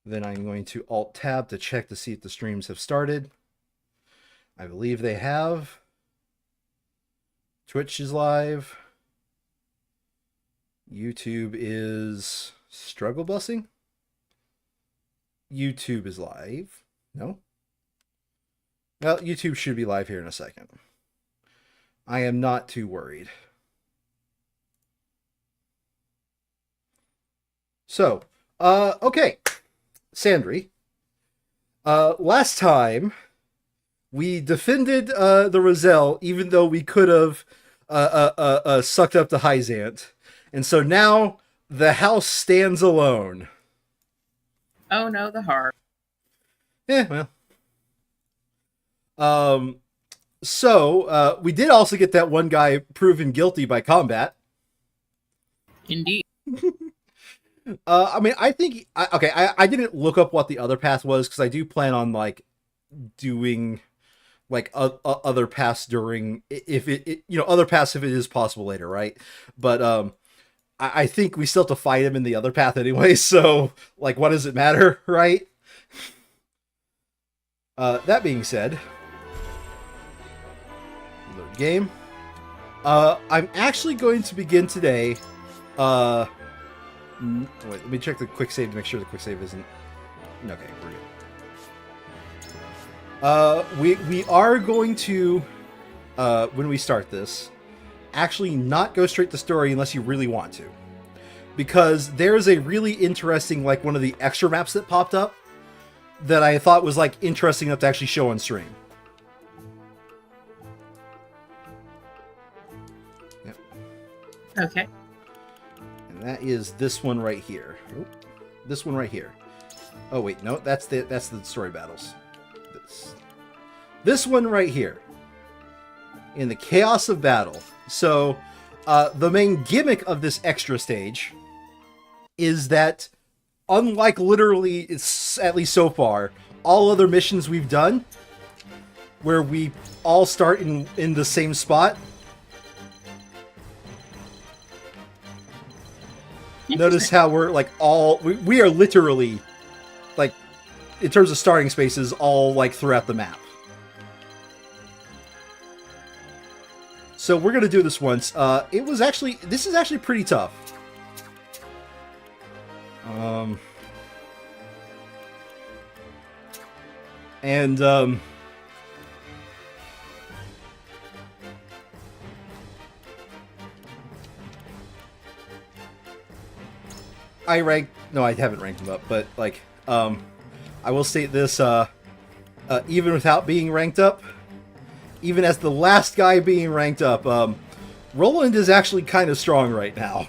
Then I'm going to Alt-Tab to check to see if the streams have started. I believe they have. Twitch is live. YouTube is struggle busing. YouTube is live. No? Well, YouTube should be live here in a second. I am not too worried. So, okay. Sandry. Last time, we defended the Roselle, even though we could have sucked up the Hyzant. And so now, the house stands alone. Oh no, the heart. Yeah, well. So, we did also get that one guy proven guilty by combat. Indeed. I mean, I think... I didn't look up what the other path was, because I do plan on, like, doing, like, other paths during... If it other paths if it is possible later, right? But, I think we still have to fight him in the other path anyway, so, like, what does it matter, right? That being said... Load game. I'm actually going to begin today... Wait, let me check the quick save to make sure the quick save isn't... Okay, we're good. We are going to, when we start this, actually not go straight to story unless you really want to. Because there's a really interesting, like, one of the extra maps that popped up that I thought was, like, interesting enough to actually show on stream. Yep. Okay. And that is this one right here. Oh, this one right here. Oh wait, no, that's the story battles. This one right here. In the chaos of battle. So, the main gimmick of this extra stage is that, unlike literally, it's at least so far, all other missions we've done, where we all start in the same spot. Notice how we're, like, we are literally, like, in terms of starting spaces, all, like, throughout the map. So we're gonna do this once. This is actually pretty tough. I haven't ranked them up, but, like, I will state this, even without being ranked up, even as the last guy being ranked up, Roland is actually kind of strong right now.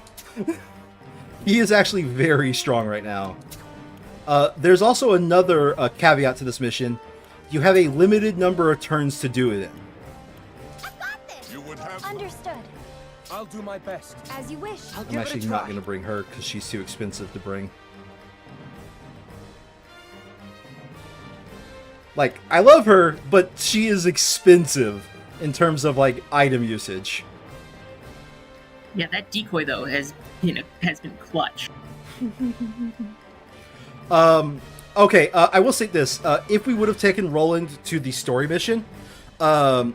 He is actually very strong right now. There's also another caveat to this mission. You have a limited number of turns to do it in. I've got this! You would have... Understood. I'll do my best. As you wish. I'm actually not going to bring her because she's too expensive to bring. Like, I love her, but she is expensive in terms of, like, item usage. Yeah, that decoy though has been clutch. Okay, I will say this. If we would have taken Roland to the story mission, the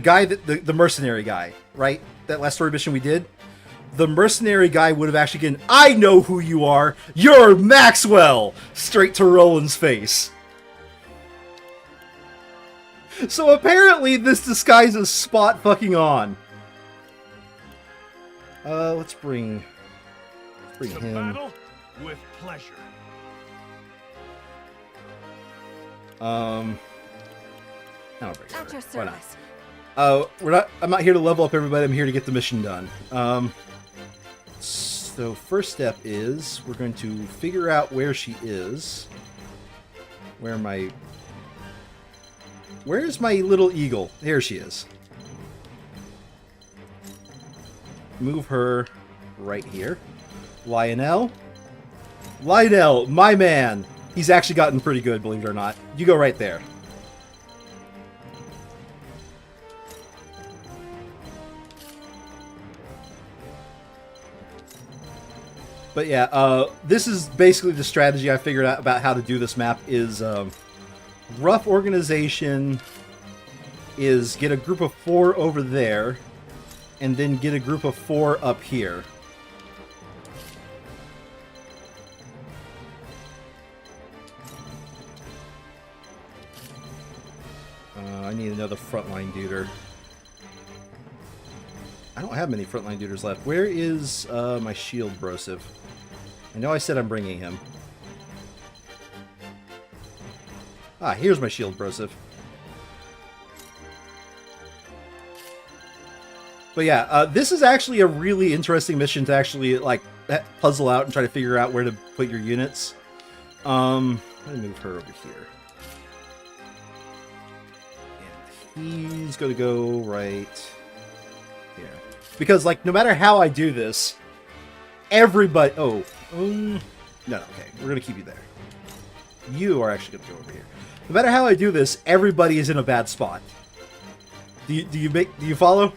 guy the mercenary guy, right? That last story mission we did, the mercenary guy would have actually gotten, I know who you are! You're Maxwell! Straight to Roland's face. So apparently this disguise is spot fucking on. Let's bring him. Battle with pleasure. I'll bring her. At your Why not? service. I'm not here to level up everybody, I'm here to get the mission done. So first step is, we're going to figure out where she is. Where's my little eagle? There she is. Move her right here. Lionel, my man! He's actually gotten pretty good, believe it or not. You go right there. But yeah, this is basically the strategy I figured out about how to do this map is rough organization is get a group of 4 over there and then get a group of 4 up here. I need another frontline duder. I don't have many frontline duders left. Where is my shield brosive? I know I said I'm bringing him. Ah, here's my shield brosive. But yeah, this is actually a really interesting mission to actually like puzzle out and try to figure out where to put your units. Let me move her over here. And he's gonna go right here. Because like no matter how I do this, everybody no, okay, we're gonna keep you there. You are actually gonna go over here. No matter how I do this, everybody is in a bad spot. Do you follow?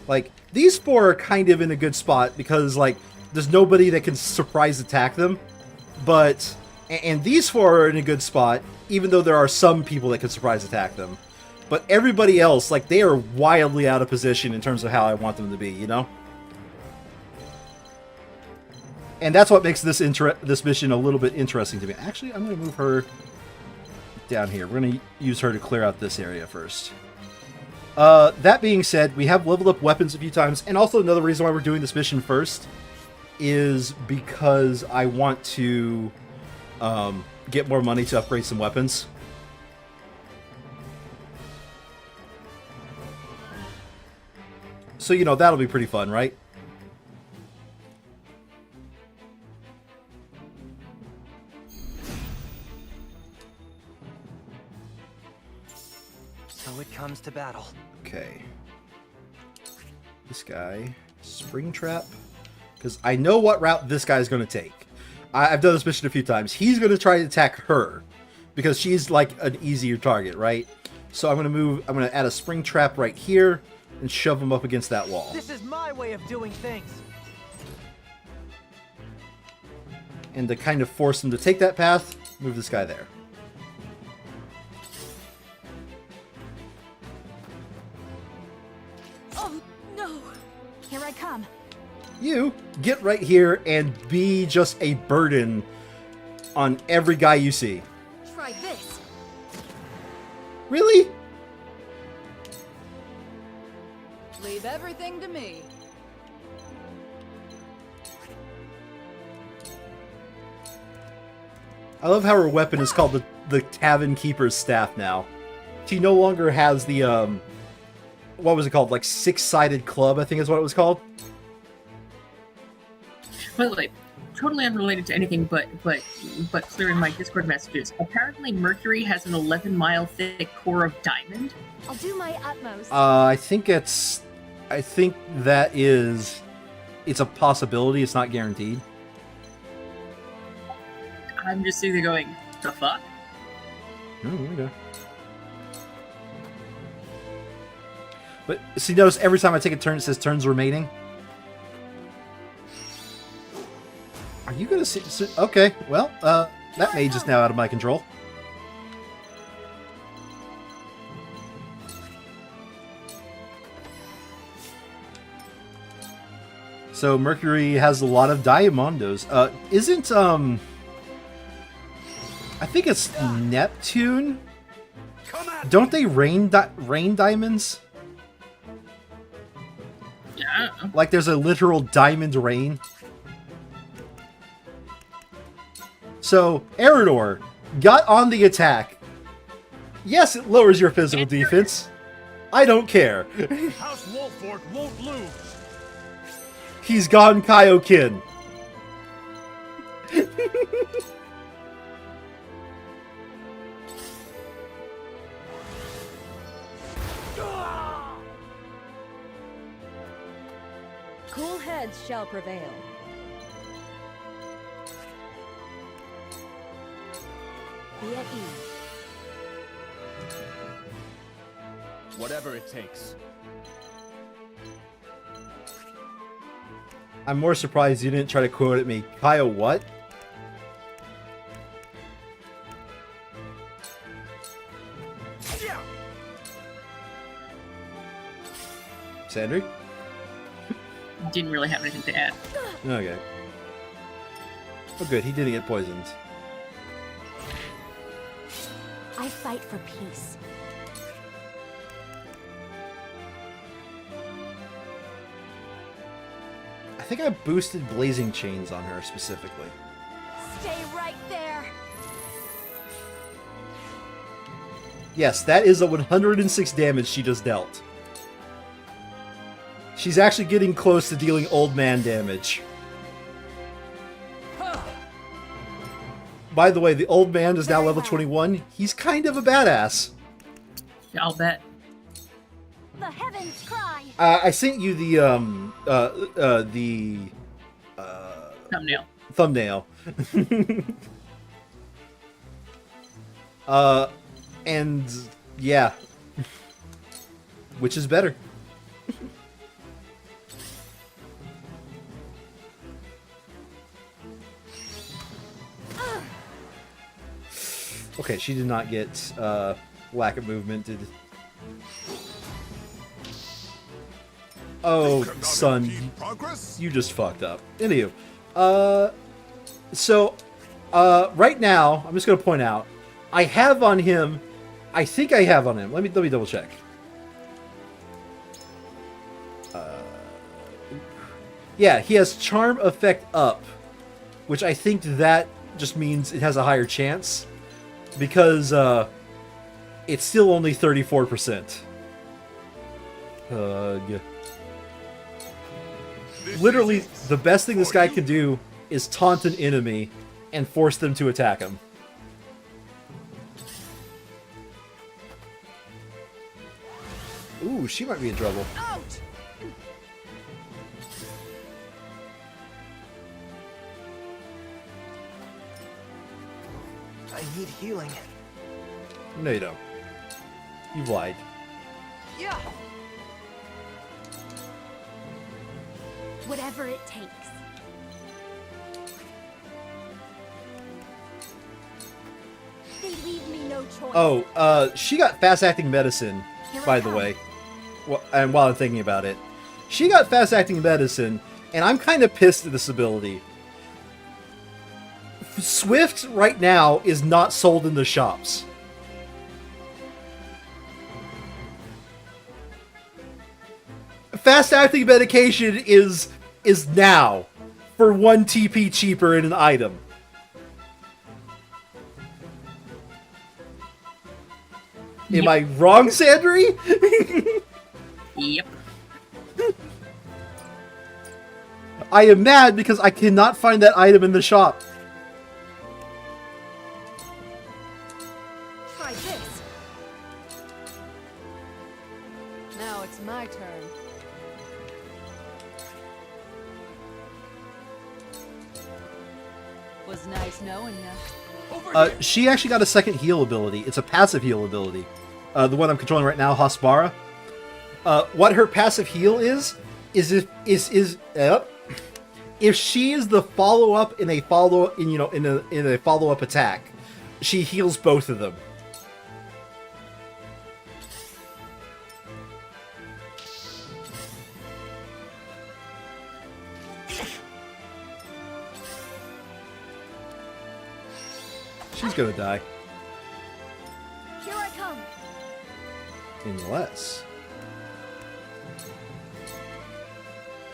Like, these 4 are kind of in a good spot because, like, there's nobody that can surprise attack them. But, and these 4 are in a good spot, even though there are some people that can surprise attack them. But everybody else, like, they are wildly out of position in terms of how I want them to be, you know? And that's what makes this mission a little bit interesting to me. Actually, I'm going to move her down here. We're going to use her to clear out this area first. That being said, we have leveled up weapons a few times, and also another reason why we're doing this mission first is because I want to get more money to upgrade some weapons. So, you know, that'll be pretty fun, right? So it comes to battle. Okay. This guy, Springtrap, because I know what route this guy's going to take. I've done this mission a few times. He's going to try to attack her because she's like an easier target, right? So I'm going to add a Springtrap right here and shove him up against that wall. This is my way of doing things. And to kind of force him to take that path, move this guy there. Oh, no. Here I come. You get right here and be just a burden on every guy you see. Try this. Really? Leave everything to me. I love how her weapon is called the Tavern Keeper's Staff now. She no longer has the, what was it called? Like, 6-sided club, I think is what it was called. By the way, totally unrelated to anything but clearing my Discord messages. Apparently Mercury has an 11-mile thick core of diamond. I'll do my utmost. I think that is, it's a possibility, it's not guaranteed. I'm just sitting there going, the fuck? Oh, okay. But, see, notice every time I take a turn, it says turns remaining. Are you gonna see? Okay, well, that mage is now out of my control. So Mercury has a lot of diamondos. Isn't I think it's Neptune. Don't they rain diamonds? Yeah. Like there's a literal diamond rain. So Eridor got on the attack. Yes, it lowers your physical defense. I don't care. House Wolford won't lose. He's gone Kaioken. Cool heads shall prevail. Be at ease. Whatever it takes. I'm more surprised you didn't try to quote at me. Kyle, what? Sandry? Didn't really have anything to add. Okay. Oh, good. He didn't get poisoned. I fight for peace. I think I boosted Blazing Chains on her specifically. Stay right there. Yes, that is a 106 damage she just dealt. She's actually getting close to dealing old man damage. By the way, the old man is now level 21. He's kind of a badass. Yeah, I'll bet. The heavens cry. I sent you the Thumbnail. thumbnail. And yeah, which is better? Okay, she did not get lack of movement. Did? Oh, son, you just fucked up. Anywho, so right now, I'm just gonna point out, I have on him. I think I have on him. Let me double check. Yeah, he has charm effect up, which I think that just means it has a higher chance, because it's still only 34%. Literally, the best thing this guy can do is taunt an enemy and force them to attack him. Ooh, she might be in trouble. Out. I need healing. No, you don't. You've lied. Yeah. Whatever it takes. They leave me no choice. Oh, she got fast-acting medicine, Here I by the come. way. And while I'm thinking about it. She got fast-acting medicine, and I'm kind of pissed at this ability. Swift, right now, is not sold in the shops. Fast-acting medication is now for 1 TP cheaper in an item. Am I wrong, Sandry? Yep. I am mad because I cannot find that item in the shop. Try this. Now it's my turn. Was nice knowing you. She actually got a second heal ability. It's a passive heal ability. The one I'm controlling right now, Hospara. What her passive heal is if she is the follow up in a follow up attack, she heals both of them. She's gonna die. Here I come. Unless.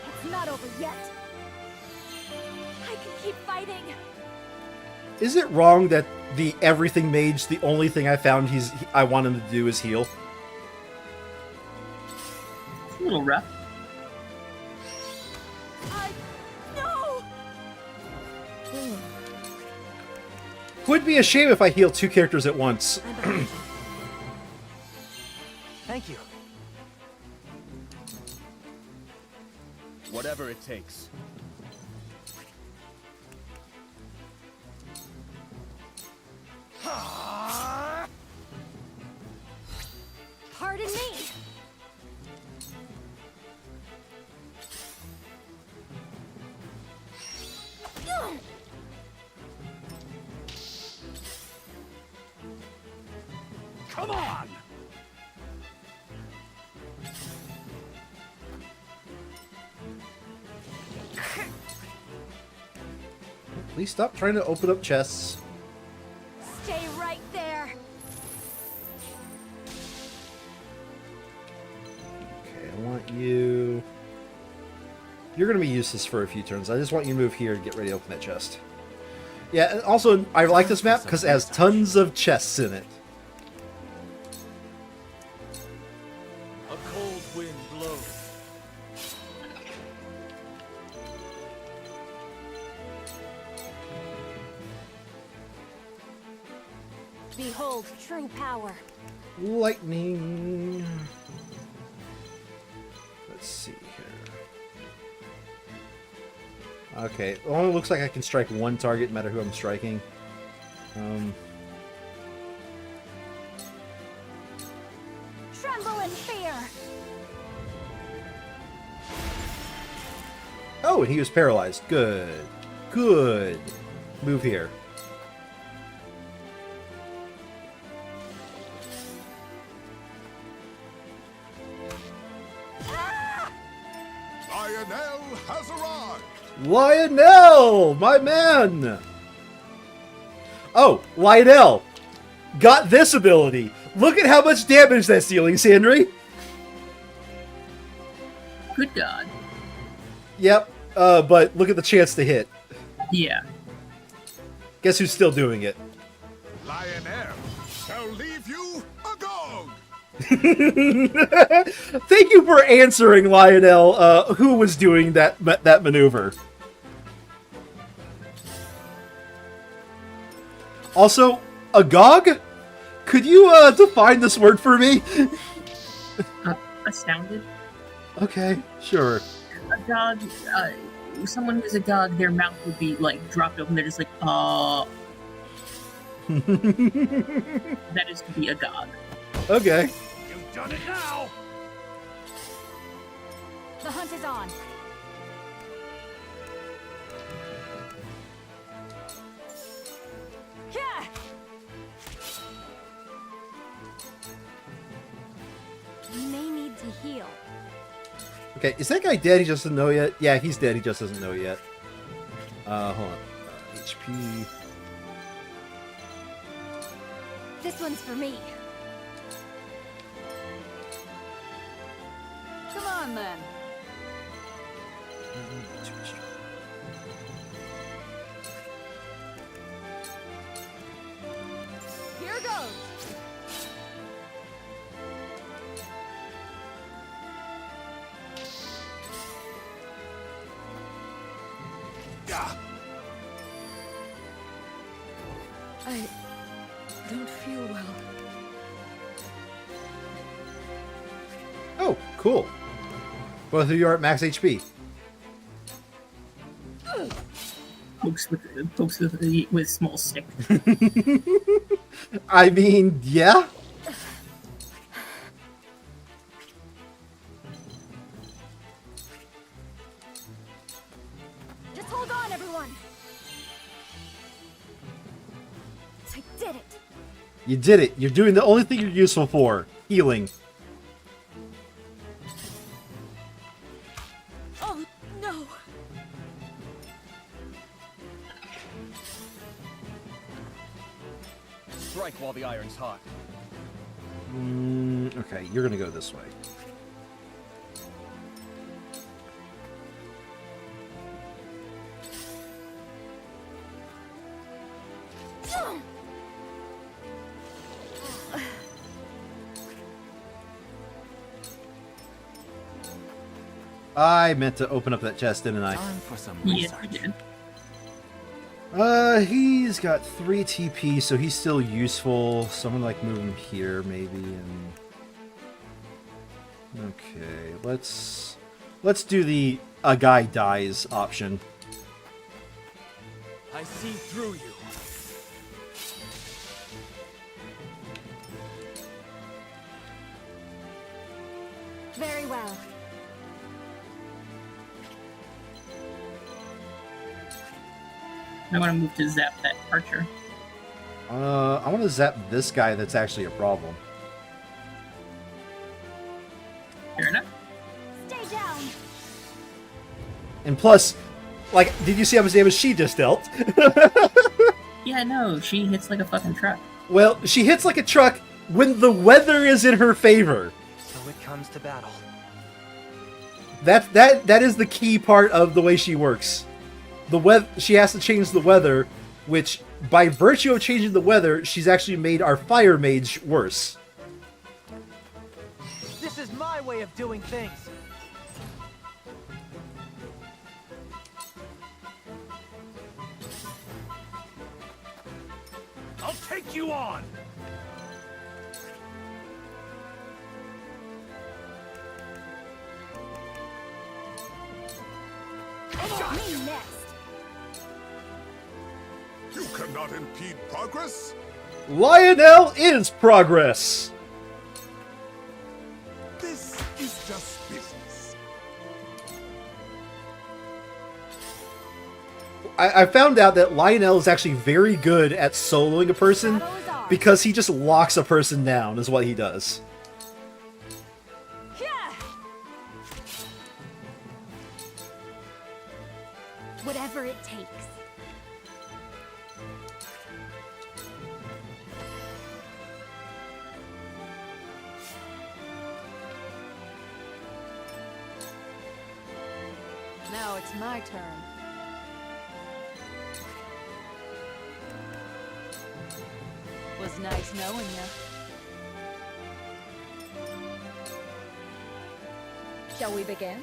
It's not over yet. I can keep fighting. Is it wrong that the everything mage, the only thing I found I want him to do is heal? It's a little rough. No. Would be a shame if I heal 2 characters at once. Thank you. Whatever it takes. Pardon me. Come on! Please stop trying to open up chests. Stay right there. Okay, I want you... You're going to be useless for a few turns. I just want you to move here and get ready to open that chest. Yeah, and also, I like this map because it has tons of chests in it. A cold wind blows. Behold true power. Lightning. Let's see here. Okay, it only looks like I can strike one target, no matter who I'm striking. Tremble in fear. Oh, and he was paralyzed. Good. Good. Move here. Lionel has arrived! Lionel! My man! Oh, Lionel! Got this ability! Look at how much damage that's dealing, Sandry! Good God. Yep, but look at the chance to hit. Yeah. Guess who's still doing it? Lionel shall leave you agog! Thank you for answering, Lionel, who was doing that maneuver. Also, agog? Could you define this word for me? Astounded. Okay, sure. Agog, someone who's agog, their mouth would be like dropped open. They're just like, That is to be agog. Okay. You've done it now! The hunt is on. Yeah. You may need to heal. Okay, is that guy dead? He just doesn't know yet? Yeah, he's dead. He just doesn't know yet. Hold on. HP. This one's for me. Come on, then. Here goes. Yeah. I don't feel well. Oh, cool. Both of you are at max HP. Pokes with small stick. I mean, yeah. Just hold on, everyone. I did it. You did it. You're doing the only thing you're useful for. Healing. Oh, no. Strike while the iron's hot. Okay, you're gonna go this way. I meant to open up that chest, didn't I? Time for some Yes, research. you did. He's got 3 TP, so he's still useful. So I'm gonna like move him here, maybe, and okay, let's do the a guy dies option. I see through you. Very well. I want to move to zap that archer. I want to zap this guy that's actually a problem. And plus, like, did you see how much damage she just dealt? Yeah, no, she hits like a fucking truck. Well, she hits like a truck when the weather is in her favor. So it comes to battle. That is the key part of the way she works. She has to change the weather, which by virtue of changing the weather, she's actually made our fire mage worse. This is my way of doing things. I'll take you on! Me next. You cannot impede progress. Lionel is progress. This is just business. I found out that Lionel is actually very good at soloing a person because he just locks a person down is what he does. Whatever it takes. Now it's my turn. Was nice knowing you. Shall we begin?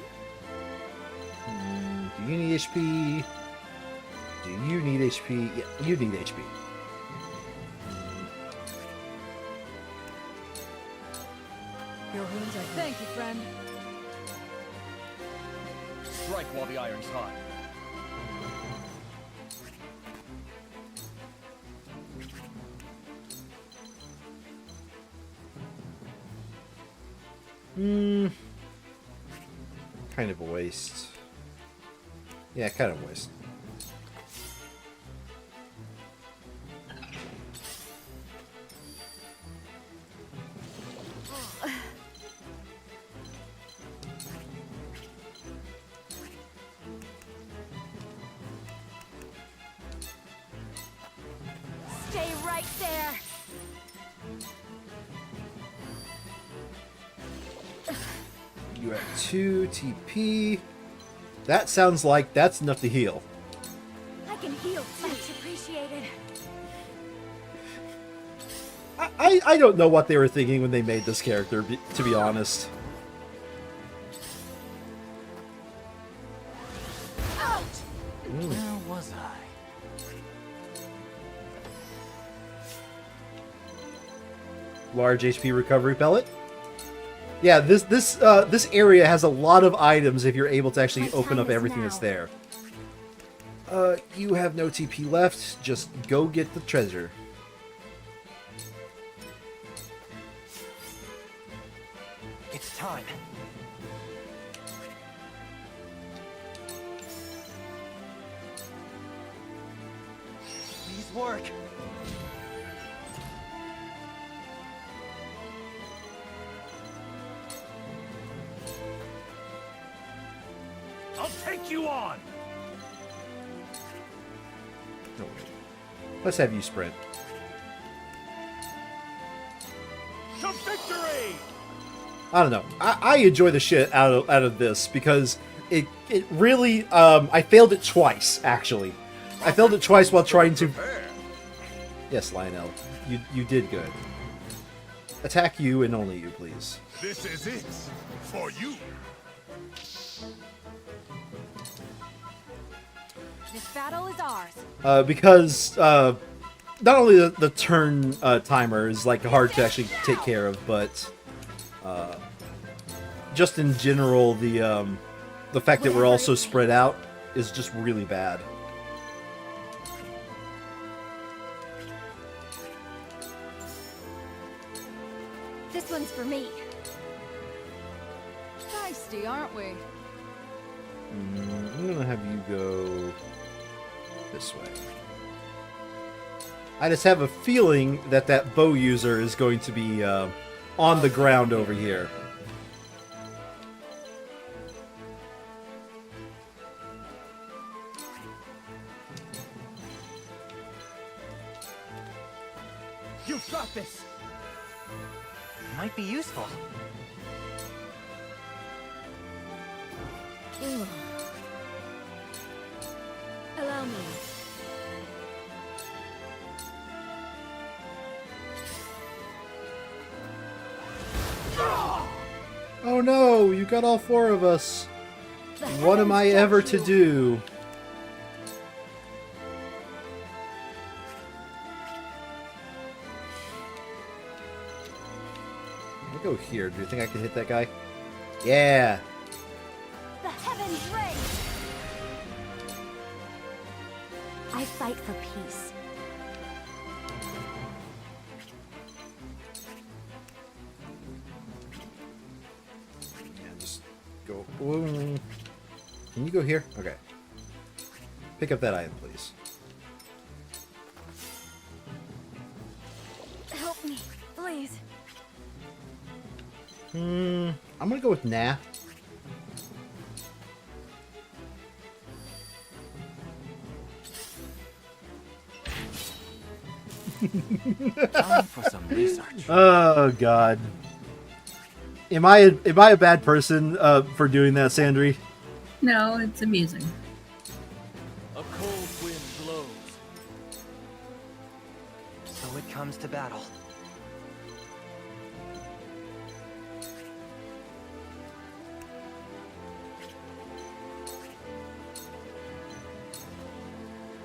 Do you need HP? Do you need HP? Yeah, you need HP. Your wounds are... Thank you, friend. Strike while the iron's hot. Kind of a waste. Yeah, kind of a waste. Stay right there. You have 2 TP. That sounds like that's enough to heal. I can heal too. Much appreciated. I don't know what they were thinking when they made this character, to be honest. Where was I? Large HP recovery pellet. Yeah, this area has a lot of items if you're able to actually open up everything that's there. You have no TP left. Just go get the treasure. It's time. Please work. I'll take you on! No, let's have you sprint. To victory! I don't know. I enjoy the shit out of this because it really I failed it twice actually. I failed it twice while trying to. Prepare. Yes, Lionel, you did good. Attack you and only you, please. This is it for you. This battle is ours. Because not only the turn timer is like hard to actually take care of, but just in general the fact that we're also spread out is just really bad. This one's for me. Feisty, aren't we? I'm gonna have you go this way. I just have a feeling that that bow user is going to be on the ground over here. You've got this. Might be useful. Allow me. Oh no, you got all 4 of us. The What am I heavens ever judge to you. do? I'll go here. Do you think I can hit that guy? Yeah. The heavens rage. I fight for peace. Yeah, just go. Whoa. Can you go here? Okay. Pick up that item, please. Help me, please. I'm gonna go with nah. Time for some research. Oh God. Am I a bad person for doing that, Sandry? No, it's amusing. A cold wind blows. So it comes to battle.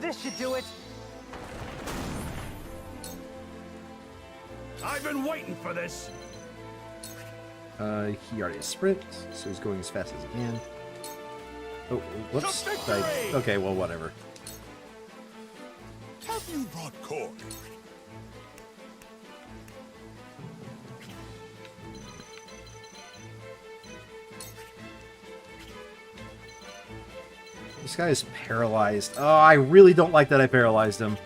This should do it. I've been waiting for this. He already has sprint, so he's going as fast as he can. Oh, whoops. To victory! Okay, well, whatever. Have you brought corn? This guy is paralyzed. Oh, I really don't like that I paralyzed him.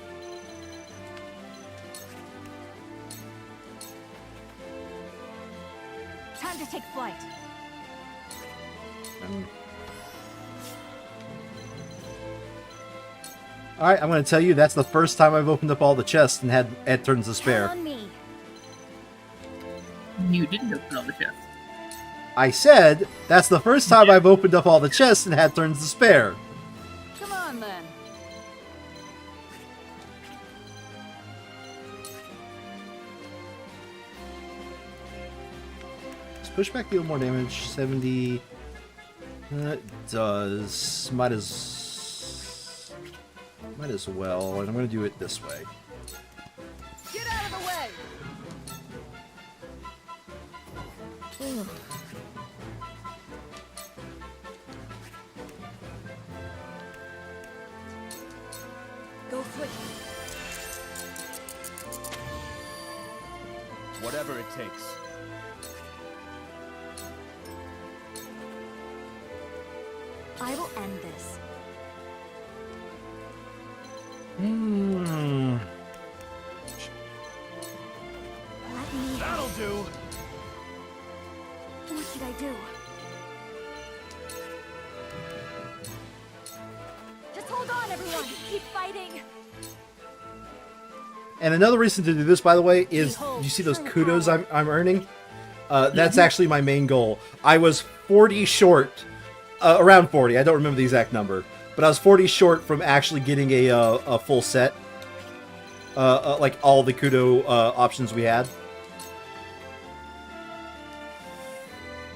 Time to take flight. Alright, I'm going to tell you, that's the first time I've opened up all the chests and had turns to spare. Count on me. You didn't open all the chests. I said, that's the first time I've opened up all the chests and had turns to spare. Come on, then. Let's push back, deal more damage. 70. That does. Might as well. And I'm going to do it this way. Get out of the way! Go quick. Whatever it takes. I will end this. Let me. That'll do. What should I do? Just hold on, everyone. Keep fighting. And another reason to do this, by the way, is you see those kudos I'm earning? That's actually my main goal. I was 40 short, around 40. I don't remember the exact number, but I was 40 short from actually getting a full set, like all the kudo options we had.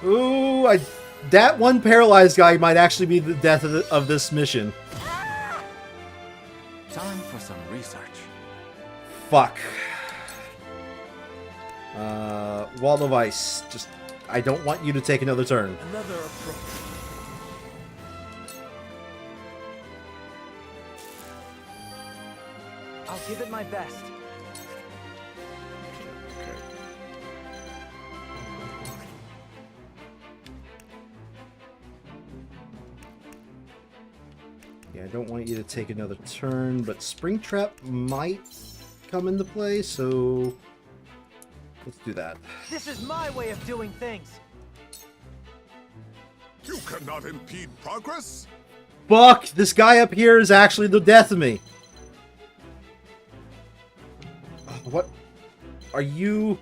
Ooh, that one paralyzed guy might actually be the death of this mission. Time for some research. Fuck. Wall of Ice. Just, I don't want you to take another turn. Another approach. I'll give it my best. Yeah, I don't want you to take another turn, but Springtrap might come into play, so let's do that. This is my way of doing things. You cannot impede progress. Fuck! This guy up here is actually the death of me. What? Are you...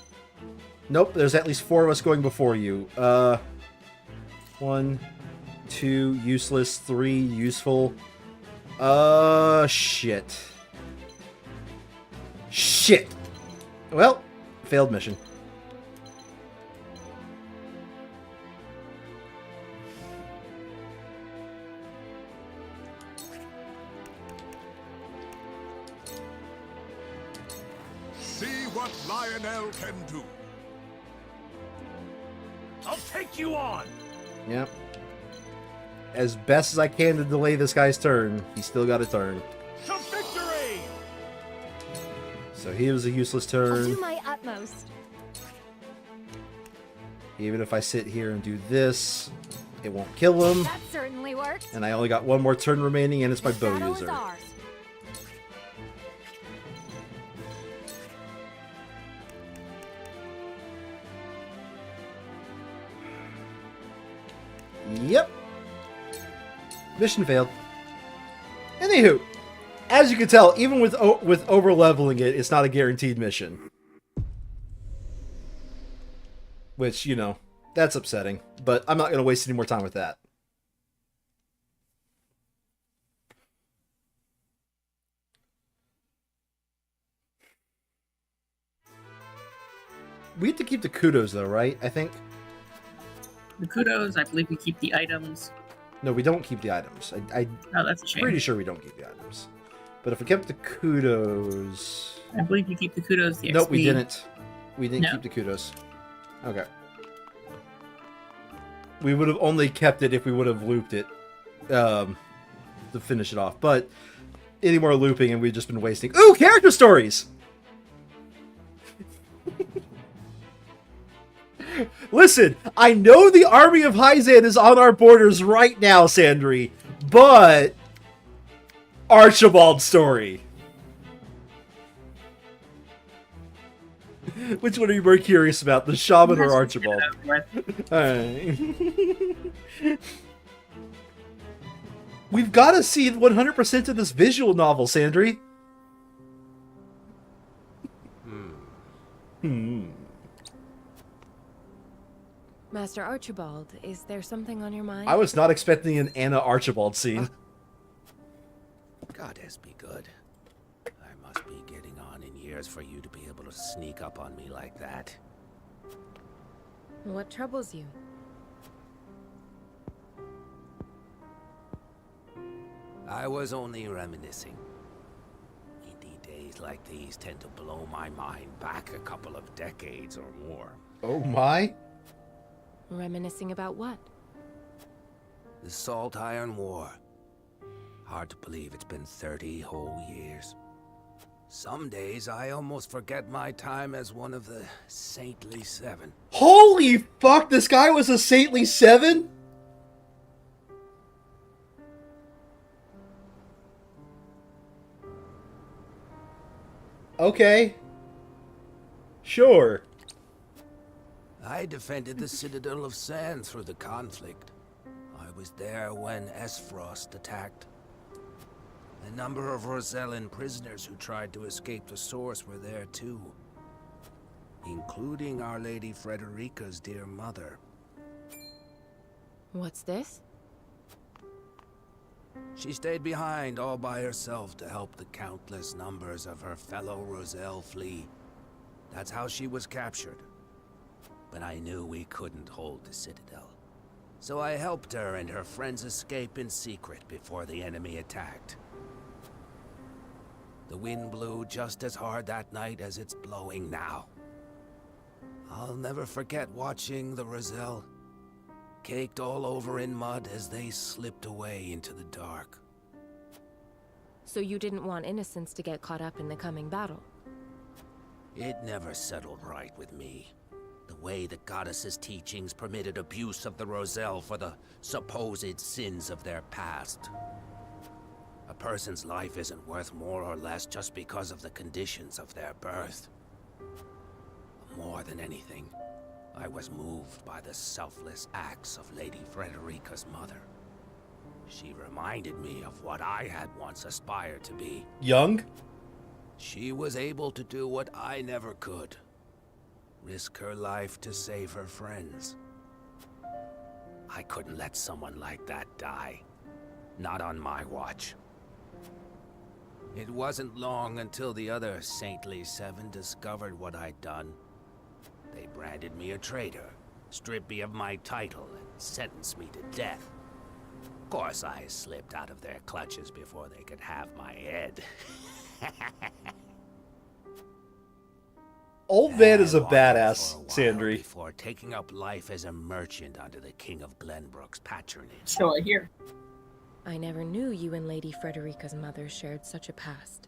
Nope, there's at least 4 of us going before you. 1, 2, useless, 3, useful. Shit. Shit! Well, failed mission. See what Lionel can do. I'll take you on. Yep. As best as I can to delay this guy's turn, he's still got a turn. To victory! So he was a useless I'll turn. do my utmost. Even if I sit here and do this, it won't kill him. That certainly worked. And I only got 1 more turn remaining, and it's my The bow battle is user. ours. Yep. Mission failed. Anywho, as you can tell, even with over leveling it, it's not a guaranteed mission. Which, you know, that's upsetting. But I'm not going to waste any more time with that. We have to keep the kudos, though, right? I think. The kudos, I believe we keep the items. No, we don't keep the items. I'm Oh, that's a shame. pretty sure we don't keep the items. But if we kept the kudos... I believe you keep the kudos, the XP. Nope, we didn't. We didn't No. keep the kudos. Okay. We would have only kept it if we would have looped it to finish it off. But any more looping and we've just been wasting... Ooh, character stories! Listen, I know the army of Hyzan is on our borders right now, Sandri, but Archibald story. Which one are you more curious about, the shaman or Archibald? Alright. We've got to see 100% of this visual novel, Sandri. Master Archibald, is there something on your mind? I was not expecting an Anna Archibald scene. Goddess be good. I must be getting on in years for you to be able to sneak up on me like that. What troubles you? I was only reminiscing. Indeed, days like these tend to blow my mind back a couple of decades or more. Oh my? Reminiscing about what? The Salt Iron War. Hard to believe it's been 30 whole years. Some days I almost forget my time as one of the Saintly Seven. Holy fuck, this guy was a Saintly Seven? Okay. Sure. I defended the Citadel of Sand through the conflict. I was there when Esfrost attacked. A number of Rosellan prisoners who tried to escape the source were there too. Including Our Lady Frederica's dear mother. What's this? She stayed behind all by herself to help the countless numbers of her fellow Roselle flee. That's how she was captured. But I knew we couldn't hold the Citadel. So I helped her and her friends escape in secret before the enemy attacked. The wind blew just as hard that night as it's blowing now. I'll never forget watching the Roselle, caked all over in mud as they slipped away into the dark. So you didn't want innocents to get caught up in the coming battle? It never settled right with me. The way the goddess's teachings permitted abuse of the Roselle for the supposed sins of their past. A person's life isn't worth more or less just because of the conditions of their birth. More than anything, I was moved by the selfless acts of Lady Frederica's mother. She reminded me of what I had once aspired to be. Young? She was able to do what I never could. risk her life to save her friends. I couldn't let someone like that die. Not on my watch. It wasn't long until the other saintly 7 discovered what I'd done. They branded me a traitor, stripped me of my title, and sentenced me to death. Of course, I slipped out of their clutches before they could have my head. Old man is a I wandered badass, for a while Sandry. before taking up life as a merchant under the King of Glenbrook's patronage. So I hear. I never knew you and Lady Frederica's mother shared such a past.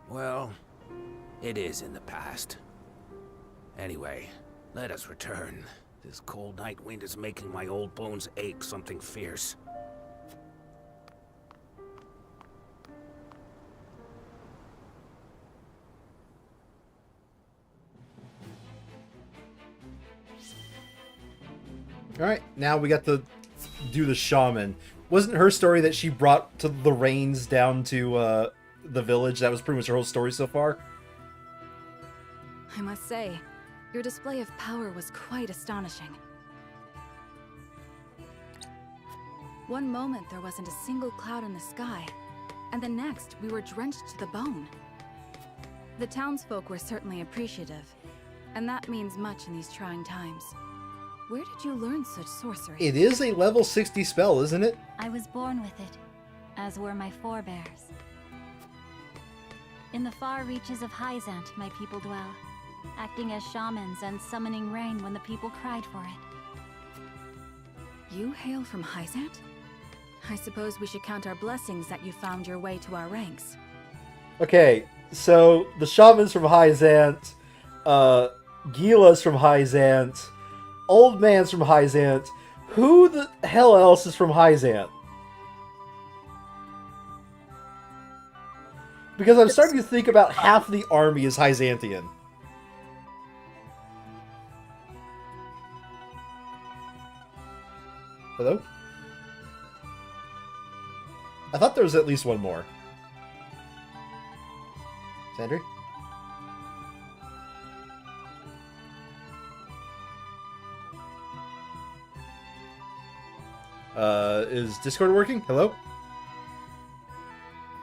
Well, it is in the past. Anyway, let us return. This cold night wind is making my old bones ache something fierce. Alright, now we got to do the shaman. Wasn't her story that she brought to the rains down to the village? That was pretty much her whole story so far? I must say, your display of power was quite astonishing. One moment there wasn't a single cloud in the sky, and the next we were drenched to the bone. The townsfolk were certainly appreciative, and that means much in these trying times. Where did you learn such sorcery? It is a level 60 spell, isn't it? I was born with it, as were my forebears. In the far reaches of Hyzant, my people dwell, acting as shamans and summoning rain when the people cried for it. You hail from Hyzant? I suppose we should count our blessings that you found your way to our ranks. Okay, so the shaman's from Hyzant, Gila's from Hyzant, Old man's from Hyzant. Who the hell else is from Hyzant? Because I'm starting to think about half the army is Hyzantian. Hello? I thought there was at least one more. Sandry? Is Discord working? Hello?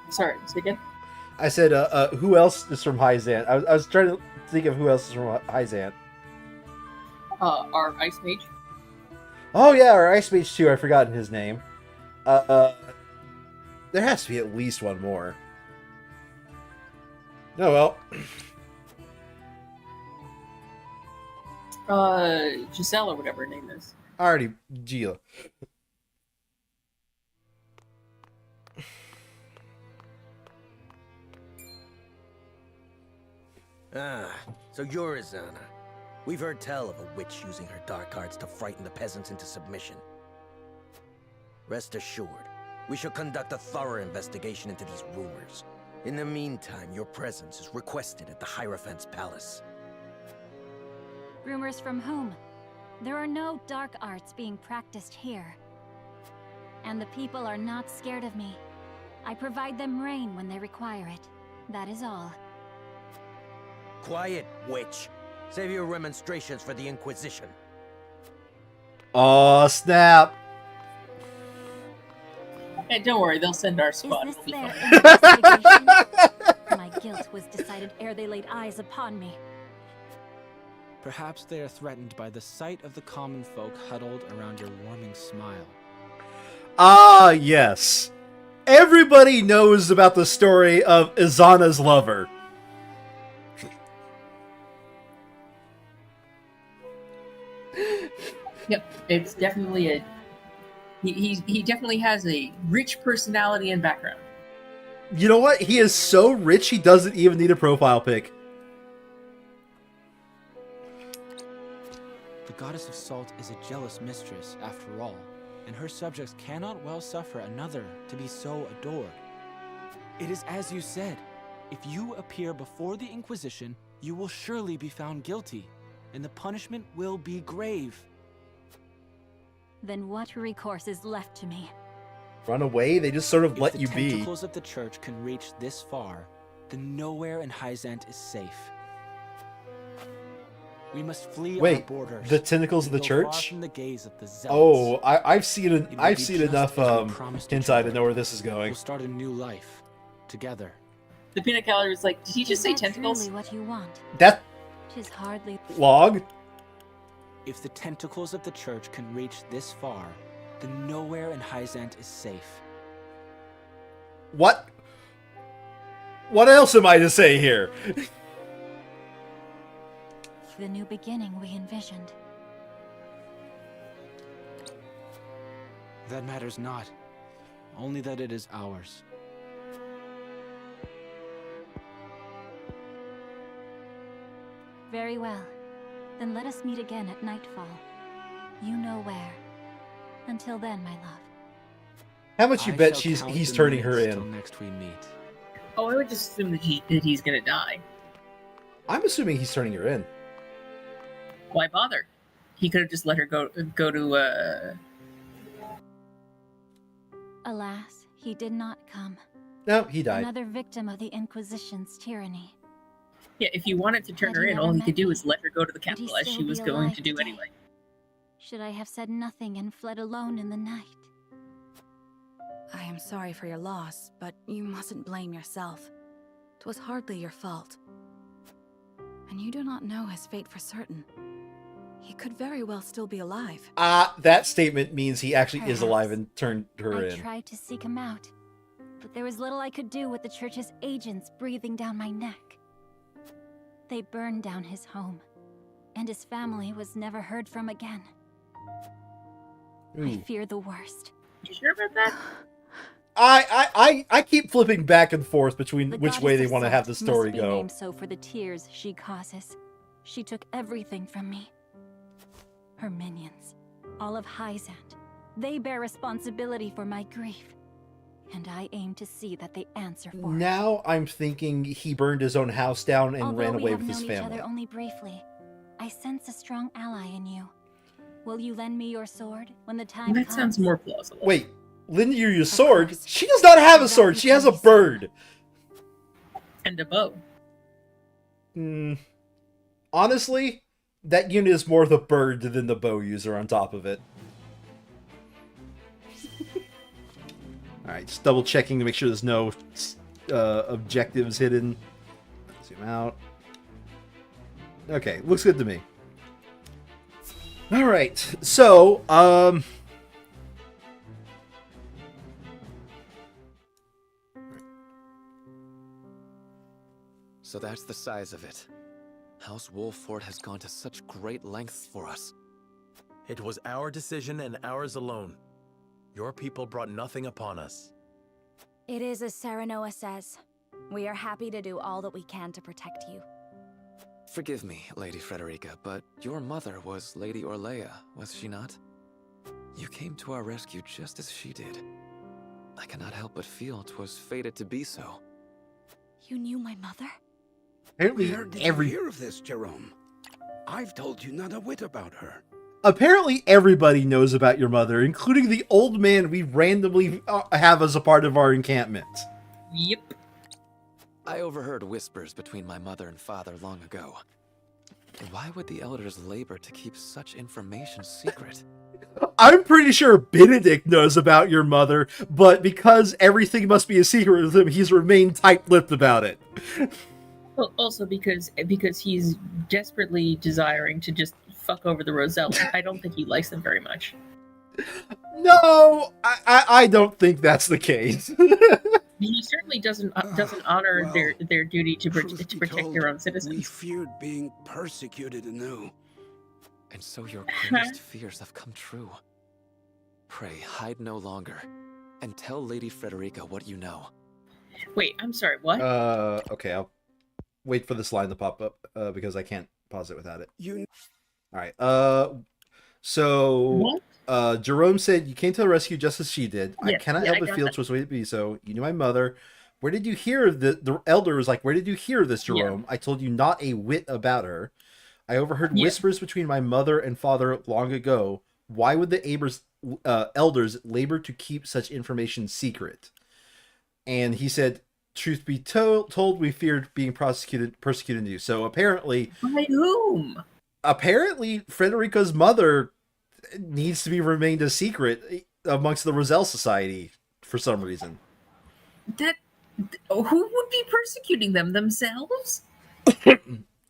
Sorry, say again? I said, who else is from Hyzant? I was trying to think of who else is from Hyzant. Our Ice Mage. Oh yeah, our Ice Mage too. I've forgotten his name. There has to be at least one more. Oh well. Giselle or whatever her name is. Already, Gila. Ah, so you're Izana. We've heard tell of a witch using her dark arts to frighten the peasants into submission. Rest assured, we shall conduct a thorough investigation into these rumors. In the meantime, your presence is requested at the Hierophant's palace. Rumors from whom? There are no dark arts being practiced here. And the people are not scared of me. I provide them rain when they require it. That is all. Quiet, witch! Save your remonstrations for the Inquisition. Oh, snap! Hey, don't worry, they'll send our squad. Is this It'll be their fine. investigation? My guilt was decided ere they laid eyes upon me. Perhaps they are threatened by the sight of the common folk huddled around your warming smile. Ah, yes. Everybody knows about the story of Izana's lover. Yep, it's definitely a... He definitely has a rich personality and background. You know what? He is so rich he doesn't even need a profile pic. The goddess of salt is a jealous mistress, after all, and her subjects cannot well suffer another to be so adored. It is as you said. If you appear before the Inquisition, you will surely be found guilty, and the punishment will be grave. Then what recourse is left to me? Run away? They just sort of let you If the be. tentacles of the church can reach this far, then nowhere in Hyzant is safe. We must flee our Wait, borders. the tentacles of the and go far church? from the gaze of the zealots. Oh, I've seen It will I've be seen just enough as we promised each hentai to other. know where this is going. We'll start a new life together. The peanut gallery was like, did he just say Is that tentacles? truly what you want? That 'Tis hardly. log? If the tentacles of the church can reach this far, then nowhere in Hyzant is safe. What? What else am I to say here? The new beginning we envisioned. That matters not. Only that it is ours. Very well. Then let us meet again at nightfall. You know where. Until then, my love. How much you I bet shall count he's the turning her minutes till in? next we meet. Oh, I would just assume that he's gonna die. I'm assuming he's turning her in. Why bother? He could have just let her go to Alas, he did not come. No, he died. Another victim of the Inquisition's tyranny. Yeah, if you wanted to turn Had her he in, never all he met could do me, is let her go to the would he capital, as still she was be going alive to do today? anyway. Should I have said nothing and fled alone in the night? I am sorry for your loss, but you mustn't blame yourself. 'Twas hardly your fault. And you do not know his fate for certain. He could very well still be alive. That statement means he actually is Perhaps. alive and turned her I in. tried to seek him out, but there was little I could do with the church's agents breathing down my neck. They burned down his home, and his family was never heard from again. I Ooh. fear the worst. You sure about that? I keep flipping back and forth between The which way goddess they of want to have the Salt story must be go. named so for the tears she causes. She took everything from me. Her minions, all of Hyzant, they bear responsibility for my grief, and I aim to see that they answer for it. Now I'm thinking he burned his own house down and Although ran we away have with his known each family. other only briefly, I sense a strong ally in you. Will you lend me your sword when the time That comes? sounds more plausible. Wait, lend you your sword? She does not have a sword. She has a bird. And a bow. Honestly, that unit is more the bird than the bow user on top of it. Alright, just double checking to make sure there's no objectives hidden. Zoom out. Okay, looks good to me. Alright, so, So that's the size of it. House Wolffort has gone to such great lengths for us. It was our decision and ours alone. Your people brought nothing upon us. It is as Serenoa says. We are happy to do all that we can to protect you. Forgive me, Lady Frederica, but your mother was Lady Orlea, was she not? You came to our rescue just as she did. I cannot help but feel 'twas fated to be so. You knew my mother? apparently Where did you hear of this, Jerome? I've told you not a whit about her. Apparently everybody knows about your mother, including the old man we randomly have as a part of our encampment. Yep. I overheard whispers between my mother and father long ago. Why would the elders labor to keep such information secret? I'm pretty sure Benedict knows about your mother, but because everything must be a secret with him, he's remained tight-lipped about it. Well, also because he's desperately desiring to just fuck over the Roselle. I don't think he likes them very much. No, I don't think that's the case. He certainly doesn't honor their duty to protect their own citizens. We feared being persecuted anew. And so your greatest fears have come true. Pray, hide no longer, and tell Lady Frederica what you know. Wait, I'm sorry, what? Okay, I'll wait for this line to pop up, because I can't pause it without it. Alright, so... What? Jerome said, you came to the rescue just as she did. I Yes, cannot yeah, help I but got feel that. it was way to be so. You knew my mother. Where did you hear the elder was like, where did you hear this, Jerome? I told you not a whit about her. I overheard whispers between my mother and father long ago. Why would the elders labor to keep such information secret. And he said, truth be told, we feared being persecuted you. So apparently... By whom? Apparently, Frederica's mother needs to be remained a secret amongst the Roselle Society for some reason. Who would be persecuting them? Themselves?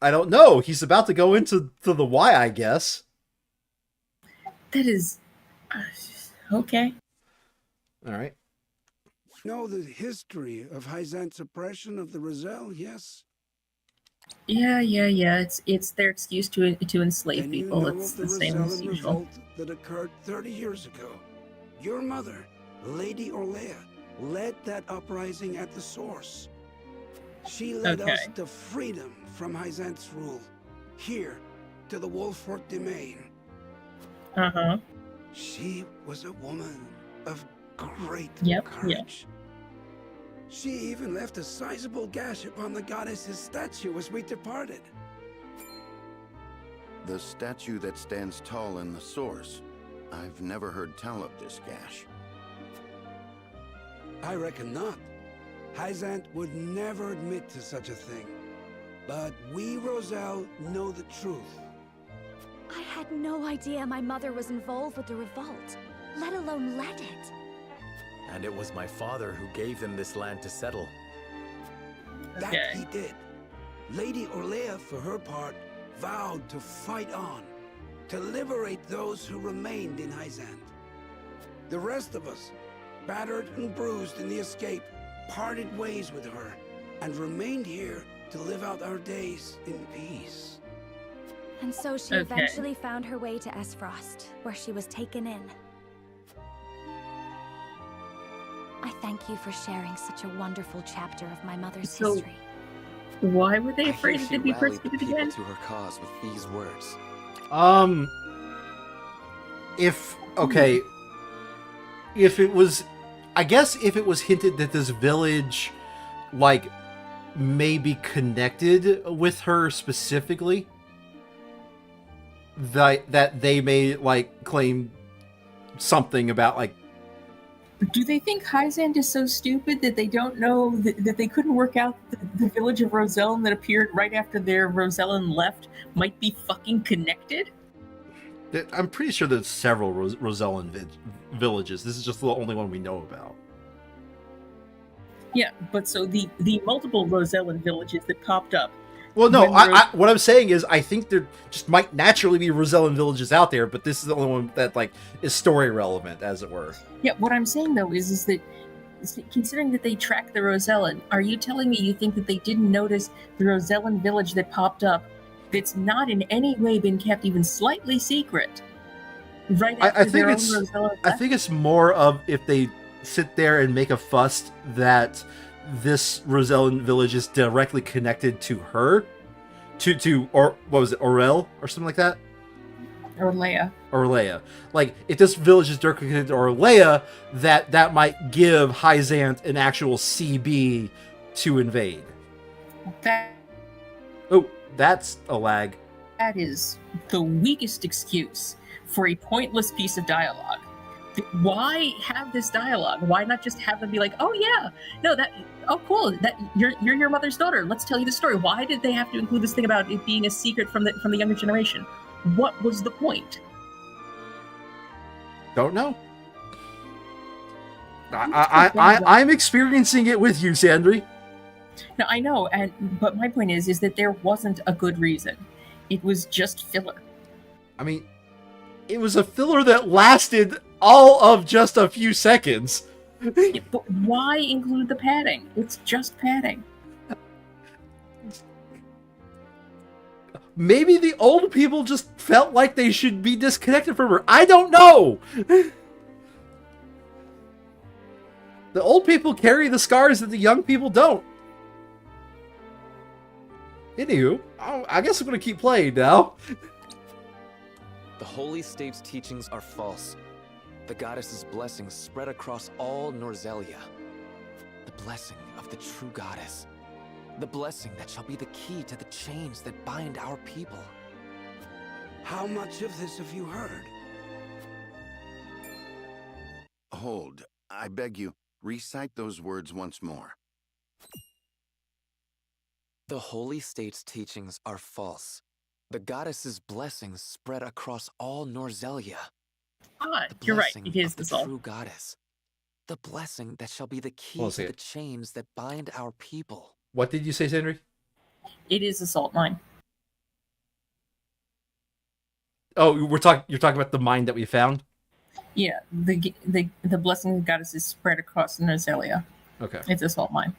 I don't know. He's about to go into the why, I guess. That is... okay. All right. Know the history of Hyzant's suppression of the Roselle, yes? Yeah. It's their excuse to enslave people. You know It's of the the same as Rosellan usual. revolt that occurred 30 years ago. Your mother, Lady Orlea, led that uprising at the source. She led us to freedom from Hyzant's rule. Here, to the Wolfort domain. Uh-huh. She was a woman of great courage. Yep. She even left a sizable gash upon the goddess's statue as we departed. The statue that stands tall in the source. I've never heard tell of this gash. I reckon not. Hyzant would never admit to such a thing. But we, Roselle, know the truth. I had no idea my mother was involved with the revolt, let alone led it. And it was my father who gave them this land to settle. That he did. Lady Orlea, for her part, vowed to fight on, to liberate those who remained in Hyzant. The rest of us, battered and bruised in the escape, parted ways with her, and remained here to live out our days in peace. And so she eventually found her way to Esfrost, where she was taken in. I thank you for sharing such a wonderful chapter of my mother's history. Why were they afraid that they'd be persecuted again? To her cause with these words. If it was, I guess if it was hinted that this village, like, may be connected with her specifically, that they may, like, claim something about, like... Do they think Hyzant is so stupid that they don't know that they couldn't work out the village of Rosellan that appeared right after their Rosellan left might be fucking connected? I'm pretty sure there's several Rosellan villages. This is just the only one we know about. Yeah, but so the multiple Rosellan villages that popped up. Well, no, what I'm saying is I think there just might naturally be Rosellan villages out there, but this is the only one that, like, is story relevant, as it were. Yeah, what I'm saying, though, is that considering that they tracked the Rosellan, are you telling me you think that they didn't notice the Rosellan village that popped up that's not in any way been kept even slightly secret? Right after I think it's more of if they sit there and make a fuss that this Rosellan village is directly connected to her, or what was it, Aurel or something like that? Orlea. Like, if this village is directly connected to Orlea, that might give Hyzant an actual CB to invade. That's a lag. That is the weakest excuse for a pointless piece of dialogue. Why have this dialogue? Why not just have them be like, oh yeah, no, cool, that you're your mother's daughter. Let's tell you the story. Why did they have to include this thing about it being a secret from the younger generation? What was the point? Don't know. I'm experiencing it with you, Sandry. No, I know, but my point is that there wasn't a good reason. It was just filler. I mean, it was a filler that lasted all of just a few seconds. Yeah, but why include the padding? It's just padding. Maybe the old people just felt like they should be disconnected from her. I don't know. The old people carry the scars that the young people don't. Anywho, I guess I'm going to keep playing now. The Holy State's teachings are false. The goddess's blessings spread across all Norzelia. The blessing of the true goddess. The blessing that shall be the key to the chains that bind our people. How much of this have you heard? Hold. I beg you, recite those words once more. The holy state's teachings are false. The goddess's blessings spread across all Norzelia. Ah, The you're right. blessing It is of the the soul. true goddess. The blessing that shall be the key Well, to see the it. chains that bind our people. What did you say, Sandry? It is a salt mine. Oh, you're talking about the mine that we found? Yeah, the blessing of the goddess is spread across Norzelia. Okay. It's a salt mine.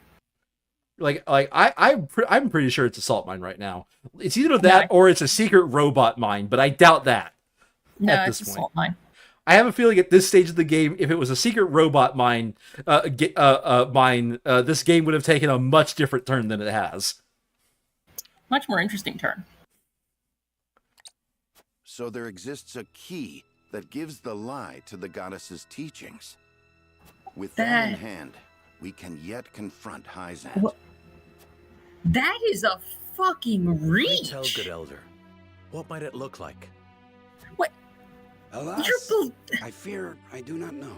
I'm pretty sure it's a salt mine right now. It's either that or it's a secret robot mine, but I doubt that. No, at it's this a point. salt mine. I have a feeling at this stage of the game, if it was a secret robot mine, this game would have taken a much different turn than it has. Much more interesting turn. So there exists a key that gives the lie to the goddess's teachings. With that in hand, we can yet confront Hyzant. That is a fucking reach. Tell, good elder. What might it look like? What? Alas, I fear I do not know.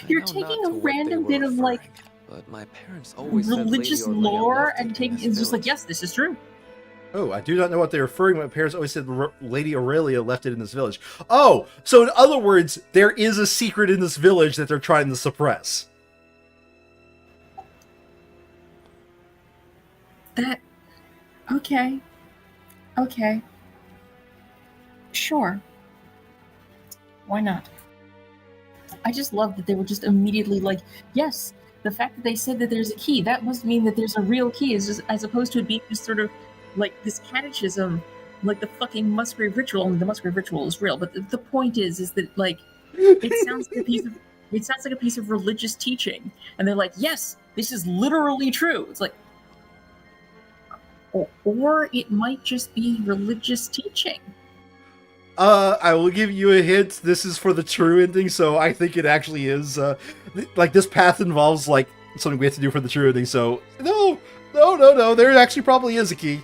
You're taking a random bit of like but my parents always religious said Lady Orlea lore left and it in taking this it's just like, village. yes, this is true. Oh, I do not know what they're referring to. My parents always said Lady Aurelia left it in this village. Oh, so in other words, there is a secret in this village that they're trying to suppress. That okay. Okay. Sure. Why not? I just love that they were just immediately like, yes, the fact that they said that there's a key, that must mean that there's a real key, is just, as opposed to it being just sort of like this catechism, like the fucking Musgrave ritual. I mean, the Musgrave ritual is real, but the point is that like it sounds like a piece of religious teaching, and they're like, yes, this is literally true. It's like, or it might just be religious teaching. I will give you a hint. This is for the true ending, so I think it actually is. Like, this path involves, like, something we have to do for the true ending, so... No! There actually probably is a key.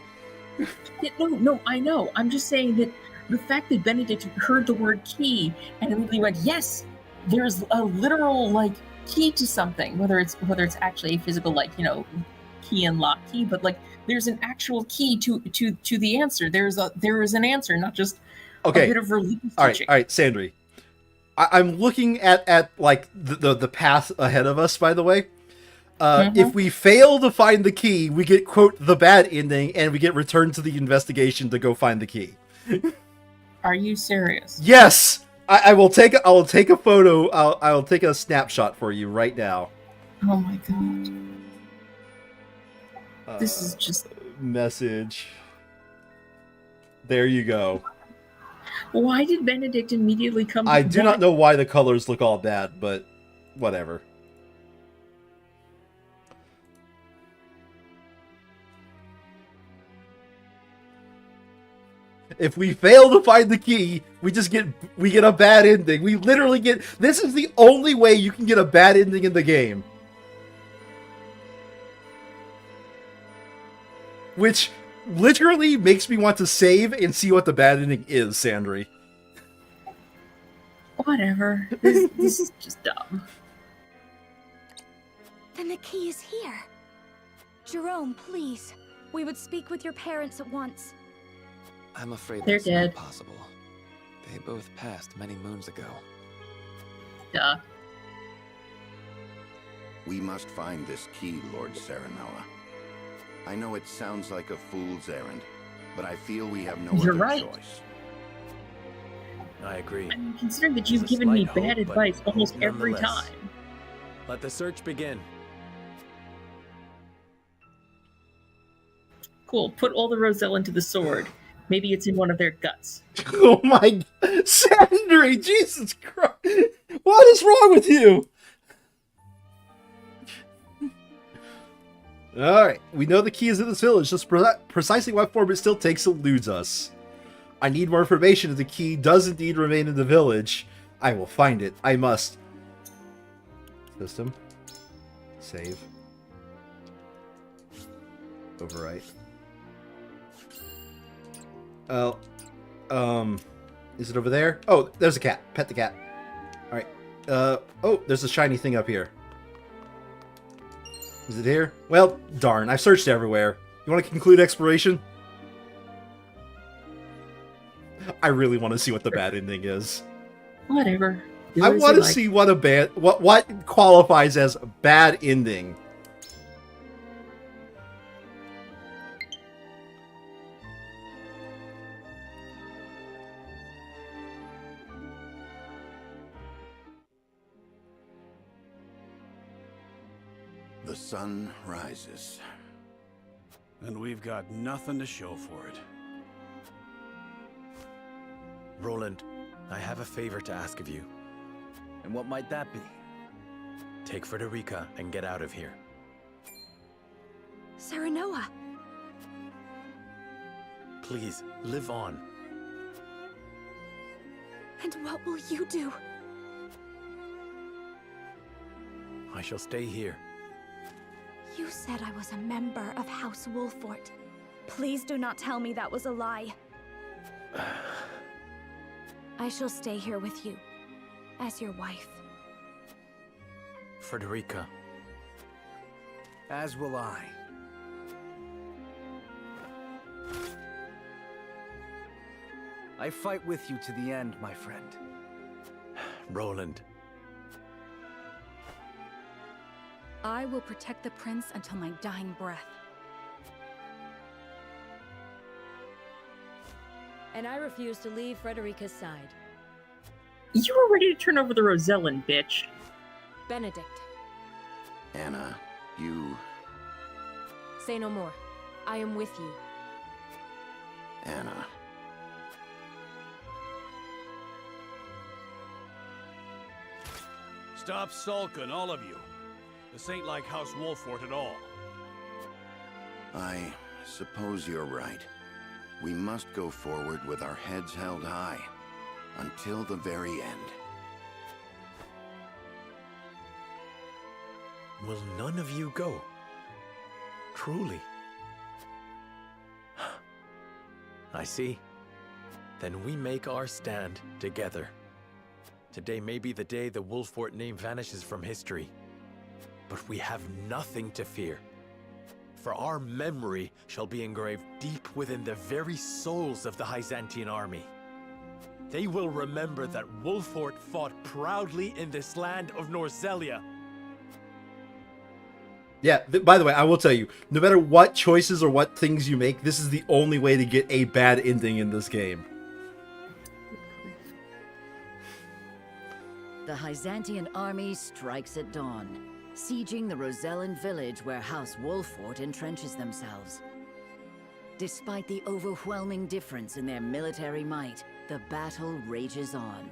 Yeah, no, I know. I'm just saying that the fact that Benedict heard the word key and immediately went, yes, there's a literal, like, key to something, whether it's actually a physical, like, you know, key and lock key, but, like, there's an actual key to the answer. There is an answer, not just... Okay. A bit of religious all teaching. right, Sandry. I'm looking at like the path ahead of us. By the way, if we fail to find the key, we get quote the bad ending, and we get returned to the investigation to go find the key. Are you serious? Yes, I will take a photo. I will take a snapshot for you right now. Oh my god. This is just message. There you go. Why did Benedict immediately come to I do not know why the colors look all bad, but whatever. If we fail to find the key, we get a bad ending. We literally get... This is the only way you can get a bad ending in the game. Which literally makes me want to save and see what the bad ending is, Sandry. Whatever. This is just dumb. Then the key is here. Jerome, please. We would speak with your parents at once. I'm afraid they're that's dead. Not possible. They both passed many moons ago. Duh. We must find this key, Lord Serenella. I know it sounds like a fool's errand, but I feel we have no You're other right. choice. I agree. I mean, considering that you've It's a given me slight hope, bad but advice almost hope every nonetheless. time. Let the search begin. Cool. Put all the Roselle into the sword. Maybe it's in one of their guts. Oh my... Sandry, Jesus Christ! What is wrong with you? Alright, we know the key is in this village. Just precisely what form it still takes eludes us. I need more information if the key does indeed remain in the village. I will find it. I must. System. Save. Overwrite. Is it over there? Oh, there's a cat. Pet the cat. Alright. Oh, there's a shiny thing up here. Is it here? Well, darn. I've searched everywhere. You want to conclude exploration? I really want to see what the bad ending is. Whatever. I want to see what what qualifies as a bad ending. The sun rises. And we've got nothing to show for it. Roland, I have a favor to ask of you. And what might that be? Take Frederica and get out of here. Serenoa! Please, live on. And what will you do? I shall stay here. You said I was a member of House Wolfort. Please do not tell me that was a lie. I shall stay here with you, as your wife. Frederica. As will I. I fight with you to the end, my friend. Roland. I will protect the prince until my dying breath. And I refuse to leave Frederica's side. You were ready to turn over the Rosellan, bitch. Benedict. Anna, you... Say no more. I am with you. Anna. Stop sulking, all of you. This ain't like House Wolfort at all. I suppose you're right. We must go forward with our heads held high. Until the very end. Will none of you go? Truly? I see. Then we make our stand together. Today may be the day the Wolfort name vanishes from history. But we have nothing to fear. For our memory shall be engraved deep within the very souls of the Hyzantian army. They will remember that Wolfort fought proudly in this land of Norzelia. Yeah, by the way, I will tell you, no matter what choices or what things you make, this is the only way to get a bad ending in this game. The Hyzantian army strikes at dawn, sieging the Rosellan village where House Wolfort entrenches themselves. Despite the overwhelming difference in their military might, the battle rages on.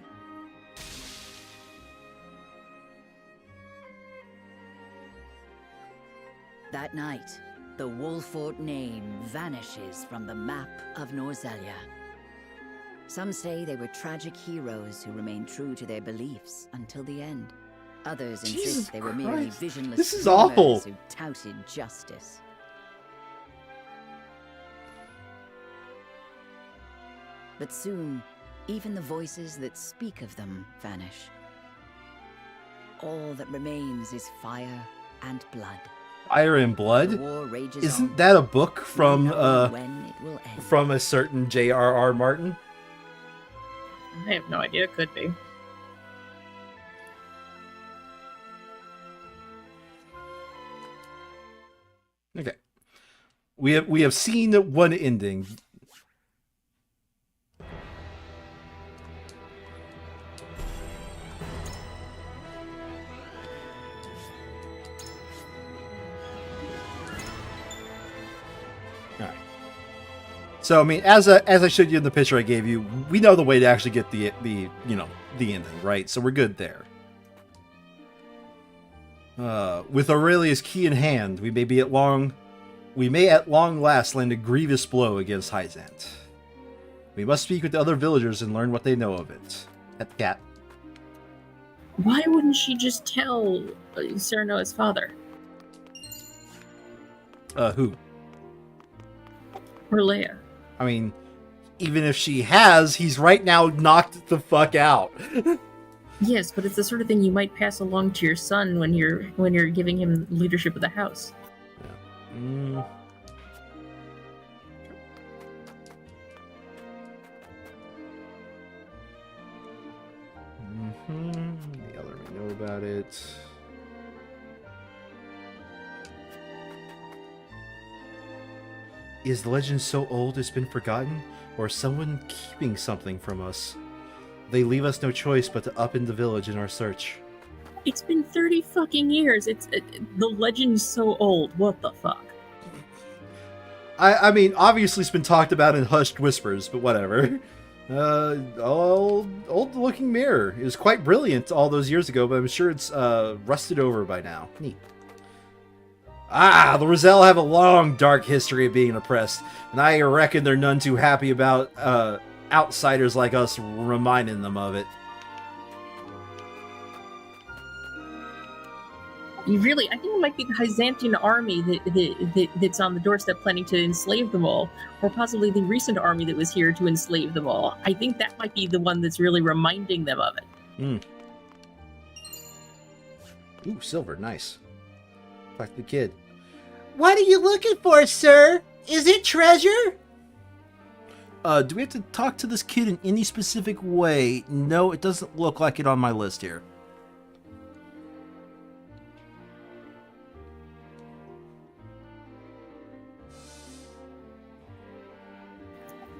That night, the Wolfort name vanishes from the map of Norzelia. Some say they were tragic heroes who remained true to their beliefs until the end. Others insist they were merely visionless This is awful. who touted justice. But soon, even the voices that speak of them vanish. All that remains is fire and blood. Fire and Blood? Isn't that a book from a certain J.R.R. Martin? I have no idea. It could be. Okay. We have seen one ending. Alright. So I mean, as I showed you in the picture I gave you, we know the way to actually get the ending, right? So we're good there. With Aurelia's key in hand, we may at long last land a grievous blow against Hyzant. We must speak with the other villagers and learn what they know of it. At the cat. Why wouldn't she just tell Serenoa's father? Who? Orlea. I mean, even if she has, he's right now knocked the fuck out. Yes, but it's the sort of thing you might pass along to your son when you're giving him leadership of the house. Yeah. The other we know about it. Is the legend so old it's been forgotten, or is someone keeping something from us? They leave us no choice but to up in the village in our search. It's been 30 fucking years. The legend's so old. What the fuck? I mean, obviously it's been talked about in hushed whispers, but whatever. Old-looking mirror. It was quite brilliant all those years ago, but I'm sure it's rusted over by now. Neat. Ah, the Roselle have a long, dark history of being oppressed, and I reckon they're none too happy about outsiders like us reminding them of it. I think it might be the Byzantine army that's on the doorstep planning to enslave them all, or possibly the recent army that was here to enslave them all. I think that might be the one that's really reminding them of it. Ooh, silver, nice. Like the kid. What are you looking for, sir? Is it treasure? Do we have to talk to this kid in any specific way? No, it doesn't look like it on my list here.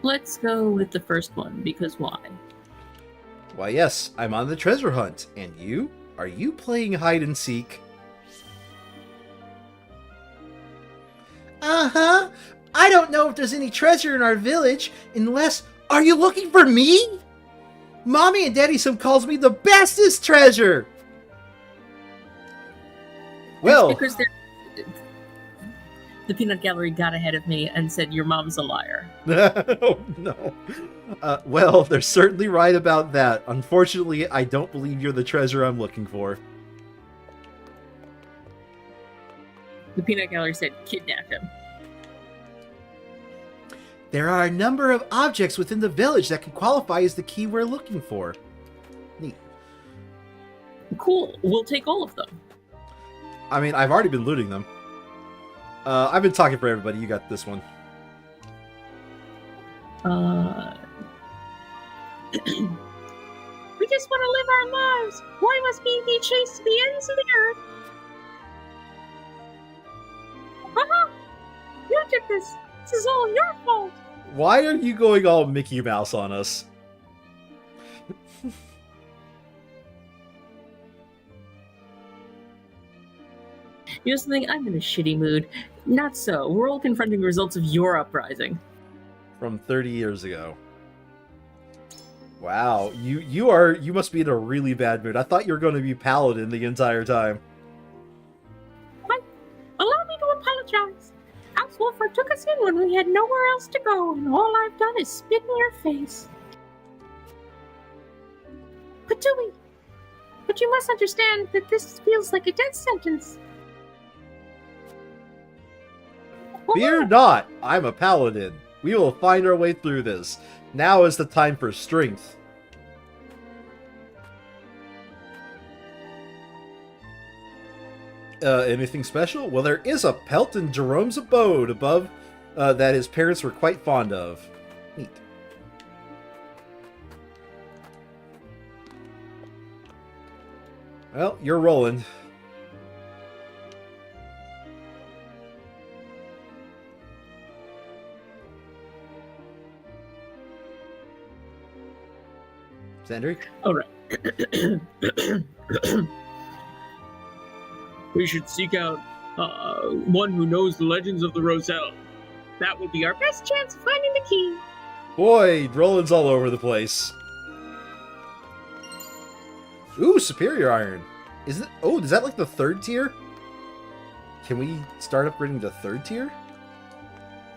Let's go with the first one, because why? Why, yes, I'm on the treasure hunt. And you? Are you playing hide and seek? Uh-huh. I don't know if there's any treasure in our village, unless... Are you looking for me? Mommy and Daddy some calls me the bestest treasure! Well... That's because the peanut gallery got ahead of me and said your mom's a liar. Oh, no. Well, they're certainly right about that. Unfortunately, I don't believe you're the treasure I'm looking for. The peanut gallery said kidnap him. There are a number of objects within the village that can qualify as the key we're looking for. Neat. Cool. We'll take all of them. I mean, I've already been looting them. I've been talking for everybody. You got this one. We just want to live our lives. Why must we be chased to the ends of the earth? You did this. This is all your fault. Why are you going all Mickey Mouse on us? You know something? I'm in a shitty mood. Not so. We're all confronting results of your uprising. From 30 years ago. Wow, you must be in a really bad mood. I thought you were going to be Paladin the entire time. Allow me to apologize. House Wolford took us in when we had nowhere else to go, and all I've done is spit in your face. But you must understand that this feels like a death sentence. Fear not, I'm a Paladin. We will find our way through this. Now is the time for strength. Anything special? Well, there is a pelt in Jerome's abode above that his parents were quite fond of. Neat. Well, you're rolling. Xander? All right. We should seek out one who knows the legends of the Roselle. That will be our best chance of finding the key. Boy, Roland's all over the place. Ooh, Superior Iron. Is it? Oh, is that like the 3rd tier? Can we start upgrading to 3rd tier?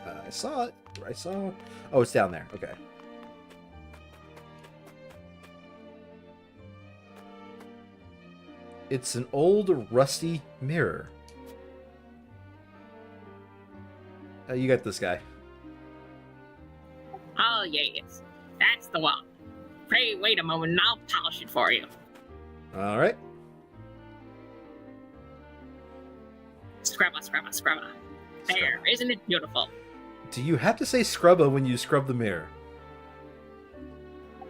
I saw it. I saw... Oh, it's down there. Okay. It's an old, rusty mirror. You got this guy. Oh, yes. That's the one. Pray, wait a moment and I'll polish it for you. All right. Scrubba, scrubba, scrubba. There, isn't it beautiful? Do you have to say scrubba when you scrub the mirror?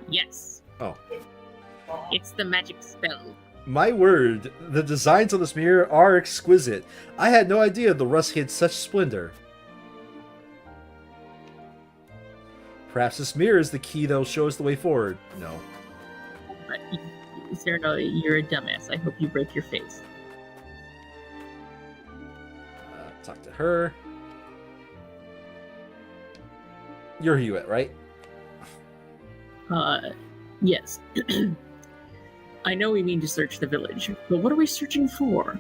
Yes. Oh. It's the magic spell. My word, the designs on this mirror are exquisite. I had no idea the rust hid such splendor. Perhaps this mirror is the key that'll show us the way forward. No. Cyrano, you're a dumbass. I hope you break your face. Talk to her. You're Hewitt, right? Yes. I know we mean to search the village, but what are we searching for?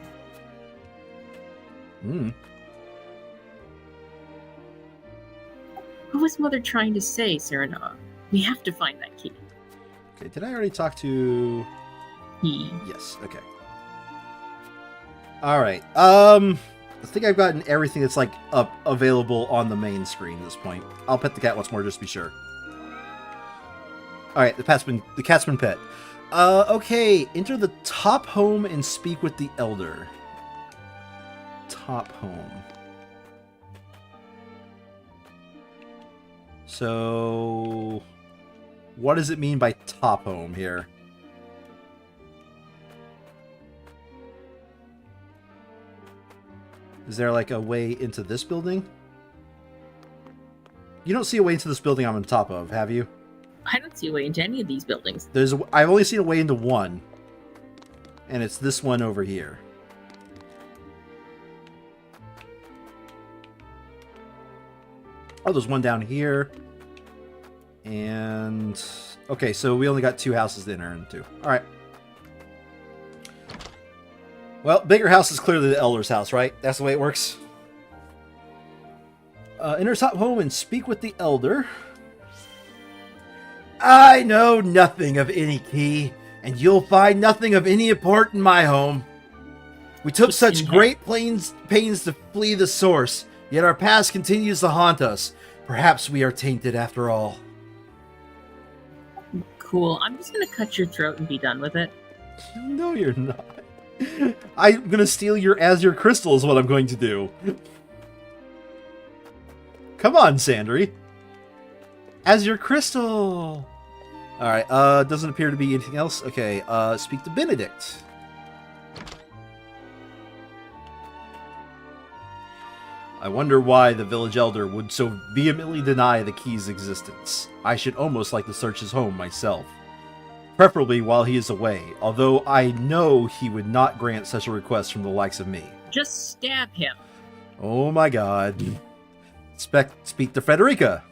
What was Mother trying to say, Cyrano? We have to find that key. Okay, did I already talk to... He. Yes, okay. Alright, I think I've gotten everything that's, like, available on the main screen at this point. I'll pet the cat once more just to be sure. Alright, the cat's been pet. Okay, enter the top home and speak with the elder. Top home. So, what does it mean by top home here? Is there like a way into this building? You don't see a way into this building I'm on top of, have you? I don't see a way into any of these buildings. I've only seen a way into one. And it's this one over here. Oh, there's one down here. And... okay, so we only got 2 houses to enter into. Alright. Well, bigger house is clearly the elder's house, right? That's the way it works. Enter top home and speak with the elder. I know nothing of any key, and you'll find nothing of any import in my home. We took such great pains to flee the source, yet our past continues to haunt us. Perhaps we are tainted after all. Cool. I'm just gonna cut your throat and be done with it. No, you're not. I'm gonna steal your Azure Crystal is what I'm going to do. Come on, Sandry. Azure Crystal! Alright, doesn't appear to be anything else. Okay, speak to Benedict. I wonder why the village elder would so vehemently deny the key's existence. I should almost like to search his home myself. Preferably while he is away, although I know he would not grant such a request from the likes of me. Just stab him. Oh my god. Speak to Frederica.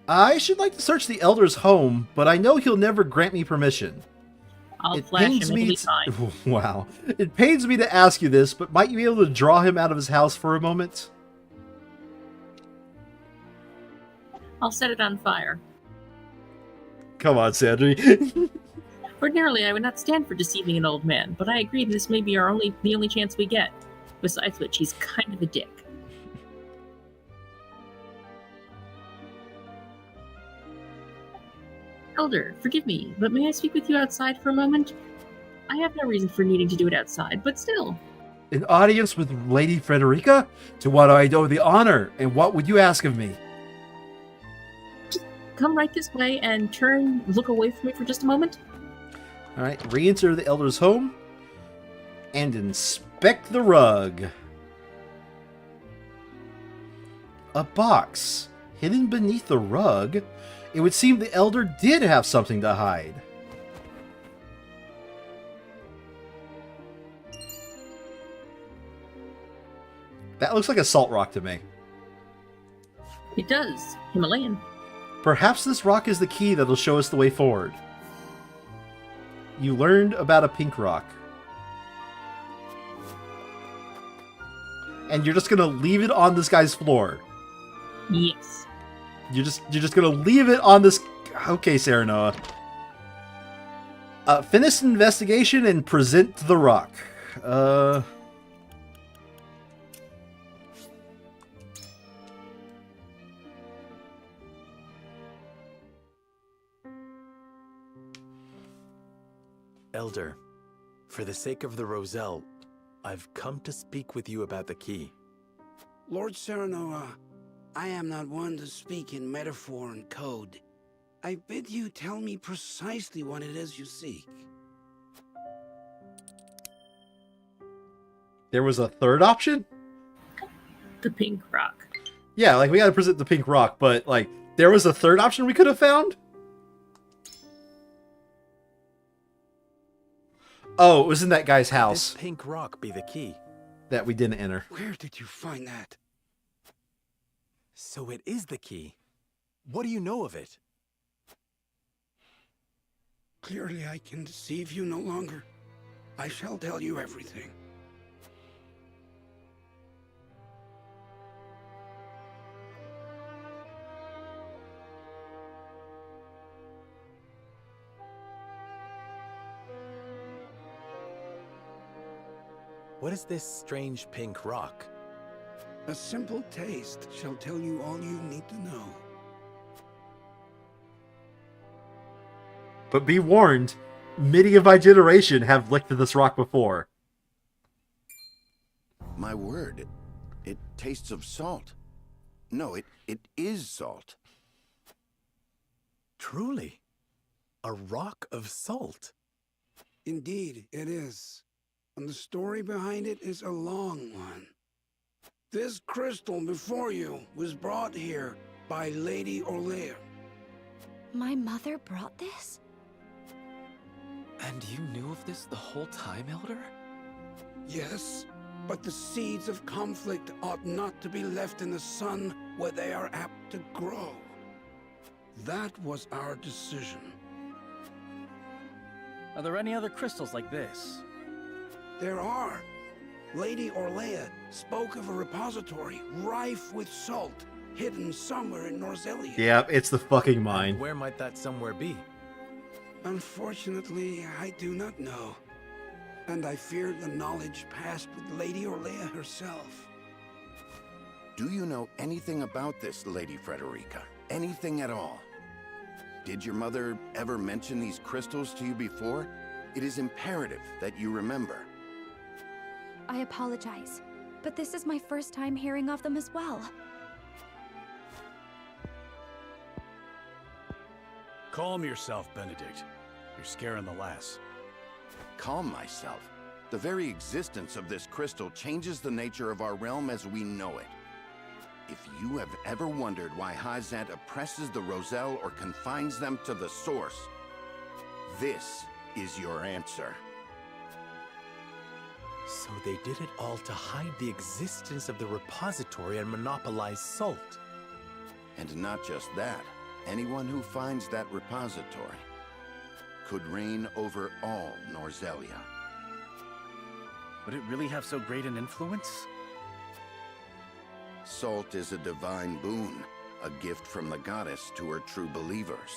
I should like to search the elder's home, but I know he'll never grant me permission. I'll flash him, it'll be fine. Wow. It pains me to ask you this, but might you be able to draw him out of his house for a moment? I'll set it on fire. Come on, Sandry. Ordinarily, I would not stand for deceiving an old man, but I agree this may be the only chance we get. Besides which, he's kind of a dick. Elder, forgive me, but may I speak with you outside for a moment? I have no reason for needing to do it outside, but still. An audience with Lady Frederica? To what do I owe the honor, and what would you ask of me? Just come right this way and look away from me for just a moment. Alright, re-enter the elder's home and inspect the rug. A box hidden beneath the rug. It would seem the elder did have something to hide. That looks like a salt rock to me. It does. Himalayan. Perhaps this rock is the key that'll show us the way forward. You learned about a pink rock. And you're just gonna leave it on this guy's floor. Yes. You're just gonna leave it on this... Okay, Sarah Noah. Finish the investigation and present the rock. Elder, for the sake of the Roselle, I've come to speak with you about the key. Lord Serenoa, I am not one to speak in metaphor and code. I bid you tell me precisely what it is you seek. There was a third option? The pink rock. Yeah, like, we gotta present the pink rock, but, like, there was a third option we could have found? Oh, it was in that guy's house. This pink rock be the key. That we didn't enter. Where did you find that? So it is the key. What do you know of it? Clearly I can deceive you no longer. I shall tell you everything. What is this strange pink rock? A simple taste shall tell you all you need to know. But be warned, many of my generation have licked this rock before. My word, it tastes of salt. No, it is salt. Truly, a rock of salt. Indeed, it is. And the story behind it is a long one. This crystal before you was brought here by Lady Orlea. My mother brought this? And you knew of this the whole time, Elder? Yes, but the seeds of conflict ought not to be left in the sun where they are apt to grow. That was our decision. Are there any other crystals like this? There are. Lady Orlea spoke of a repository rife with salt, hidden somewhere in Norzelia. Yeah, it's the fucking mine. Where might that somewhere be? Unfortunately, I do not know. And I fear the knowledge passed with Lady Orlea herself. Do you know anything about this, Lady Frederica? Anything at all? Did your mother ever mention these crystals to you before? It is imperative that you remember. I apologize, but this is my first time hearing of them as well. Calm yourself, Benedict. You're scaring the lass. Calm myself. The very existence of this crystal changes the nature of our realm as we know it. If you have ever wondered why Hyzant oppresses the Roselle or confines them to the source, this is your answer. So they did it all to hide the existence of the repository and monopolize salt. And not just that, anyone who finds that repository could reign over all Norzelia. Would it really have so great an influence? Salt is a divine boon, a gift from the goddess to her true believers.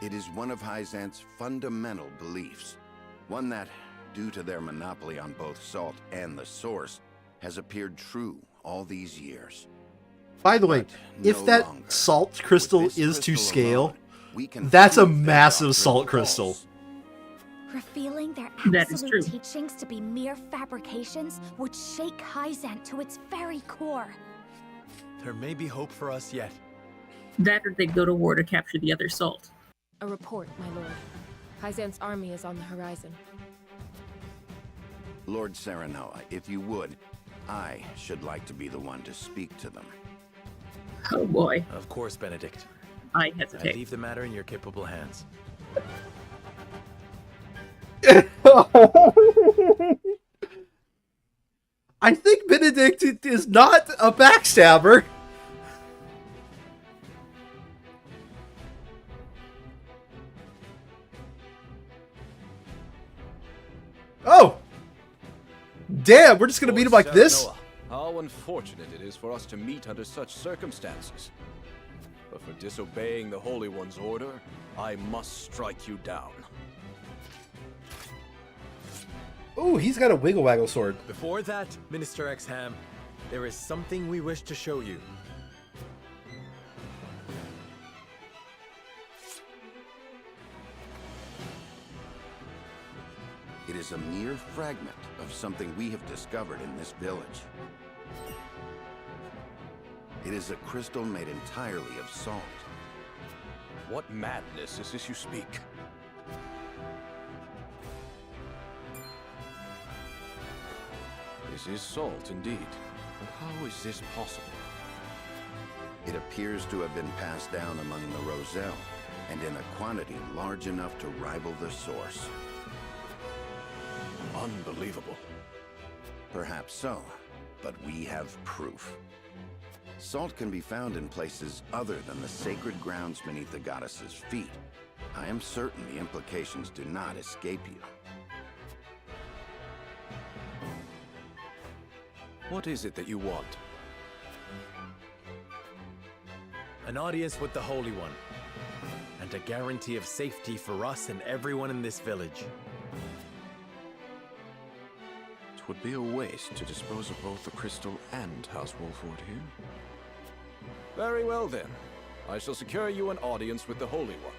It is one of Hyzant's fundamental beliefs, one that, due to their monopoly on both salt and the source, has appeared true all these years. By the way, if no that longer. salt crystal With this is to crystal scale, alone, we can that's a prove their massive doctrine salt false. crystal. Revealing their That is absolute true. teachings to be mere fabrications would shake Hyzant to its very core. There may be hope for us yet. That or they go to war to capture the other salt. A report, my lord. Hyzant's army is on the horizon. Lord Serenoa, if you would, I should like to be the one to speak to them. Oh boy. Of course, Benedict. I I hesitate. leave the matter in your capable hands. I think Benedict is not a backstabber. Oh! Damn, we're just gonna beat him like this? How unfortunate it is for us to meet under such circumstances. But for disobeying the Holy One's order, I must strike you down. Ooh, he's got a wiggle waggle sword. Before that, Minister Exham, there is something we wish to show you. is a mere fragment of something we have discovered in this village. It is a crystal made entirely of salt. What madness is this you speak? This is salt, indeed. But how is this possible? It appears to have been passed down among the Roselle, and in a quantity large enough to rival the source. Unbelievable. Perhaps so, but we have proof. Salt can be found in places other than the sacred grounds beneath the goddess's feet. I am certain the implications do not escape you. What is it that you want? An audience with the Holy One, and a guarantee of safety for us and everyone in this village. It would be a waste to dispose of both the crystal and House Wolford here. Very well then. I shall secure you an audience with the Holy One.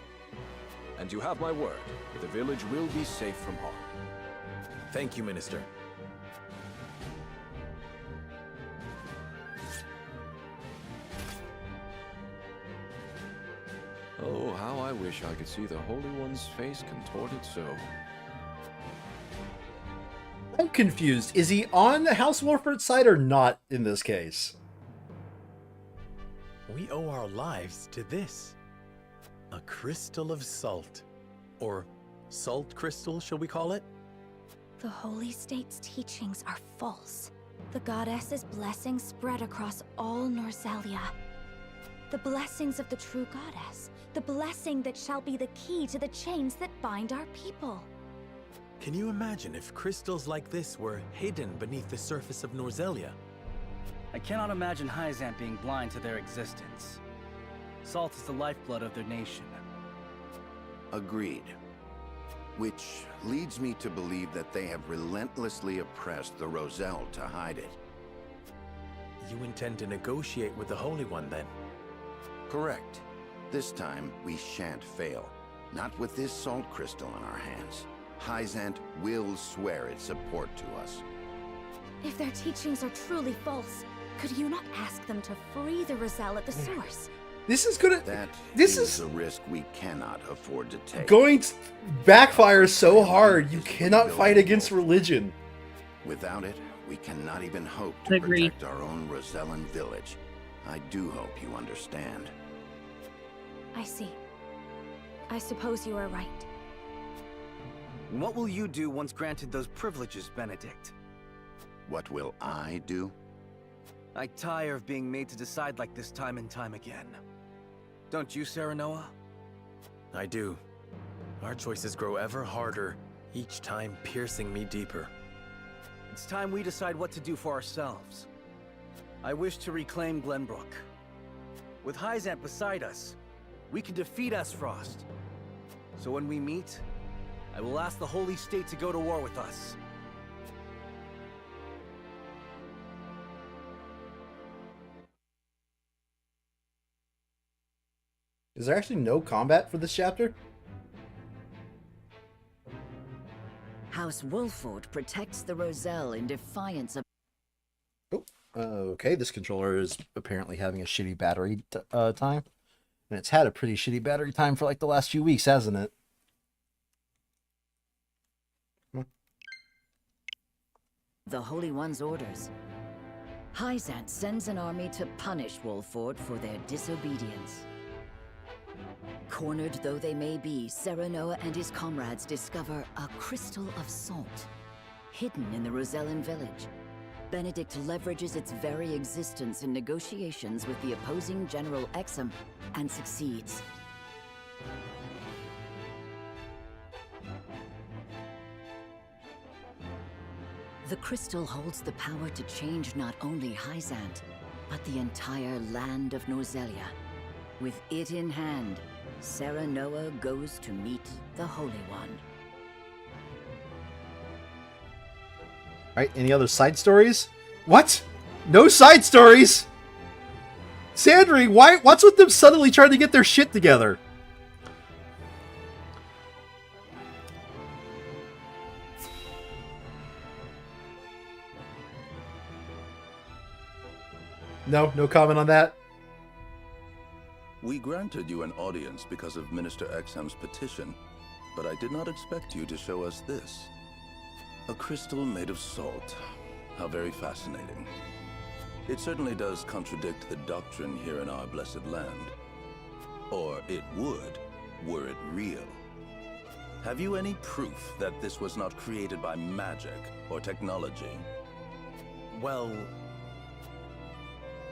And you have my word, the village will be safe from harm. Thank you, Minister. Oh, how I wish I could see the Holy One's face contorted so. I'm confused. Is he on the House Wolford's side or not in this case? We owe our lives to this. A crystal of salt. Or salt crystal, shall we call it? The Holy State's teachings are false. The goddess's blessings spread across all Norzelia. The blessings of the true goddess. The blessing that shall be the key to the chains that bind our people. Can you imagine if crystals like this were hidden beneath the surface of Norzelia? I cannot imagine Hyzant being blind to their existence. Salt is the lifeblood of their nation. Agreed. Which leads me to believe that they have relentlessly oppressed the Roselle to hide it. You intend to negotiate with the Holy One, then? Correct. This time, we shan't fail. Not with this salt crystal in our hands. Hyzant will swear its support to us. If their teachings are truly false, could you not ask them to free the Roselle at the source? This is gonna... This is a risk we cannot afford to take. Going to backfire so hard. You cannot fight against religion. Without it, we cannot even hope to protect our own Rosellan village. I do hope you understand. I see. I suppose you are right. What will you do once granted those privileges, Benedict? What will I do? I tire of being made to decide like this time and time again. Don't you, Serenoa? I do. Our choices grow ever harder, each time piercing me deeper. It's time we decide what to do for ourselves. I wish to reclaim Glenbrook. With Hyzant beside us, we can defeat Asfrost. So when we meet, I will ask the Holy State to go to war with us. Is there actually no combat for this chapter? House Wolford protects the Roselle in defiance of... Okay, this controller is apparently having a shitty battery time. And it's had a pretty shitty battery time for like the last few weeks, hasn't it? the Holy One's orders. Hyzant sends an army to punish Wolford for their disobedience. Cornered though they may be, Serenoa and his comrades discover a crystal of salt, hidden in the Rosellan village. Benedict leverages its very existence in negotiations with the opposing General Exum, and succeeds. The crystal holds the power to change not only Hyzant, but the entire land of Norzelia. With it in hand, Serenoa goes to meet the Holy One. Alright, any other side stories? What? No side stories? Sandry, what's with them suddenly trying to get their shit together? No comment on that? We granted you an audience because of Minister Exham's petition, but I did not expect you to show us this. A crystal made of salt. How very fascinating. It certainly does contradict the doctrine here in our blessed land. Or it would, were it real. Have you any proof that this was not created by magic or technology? Well...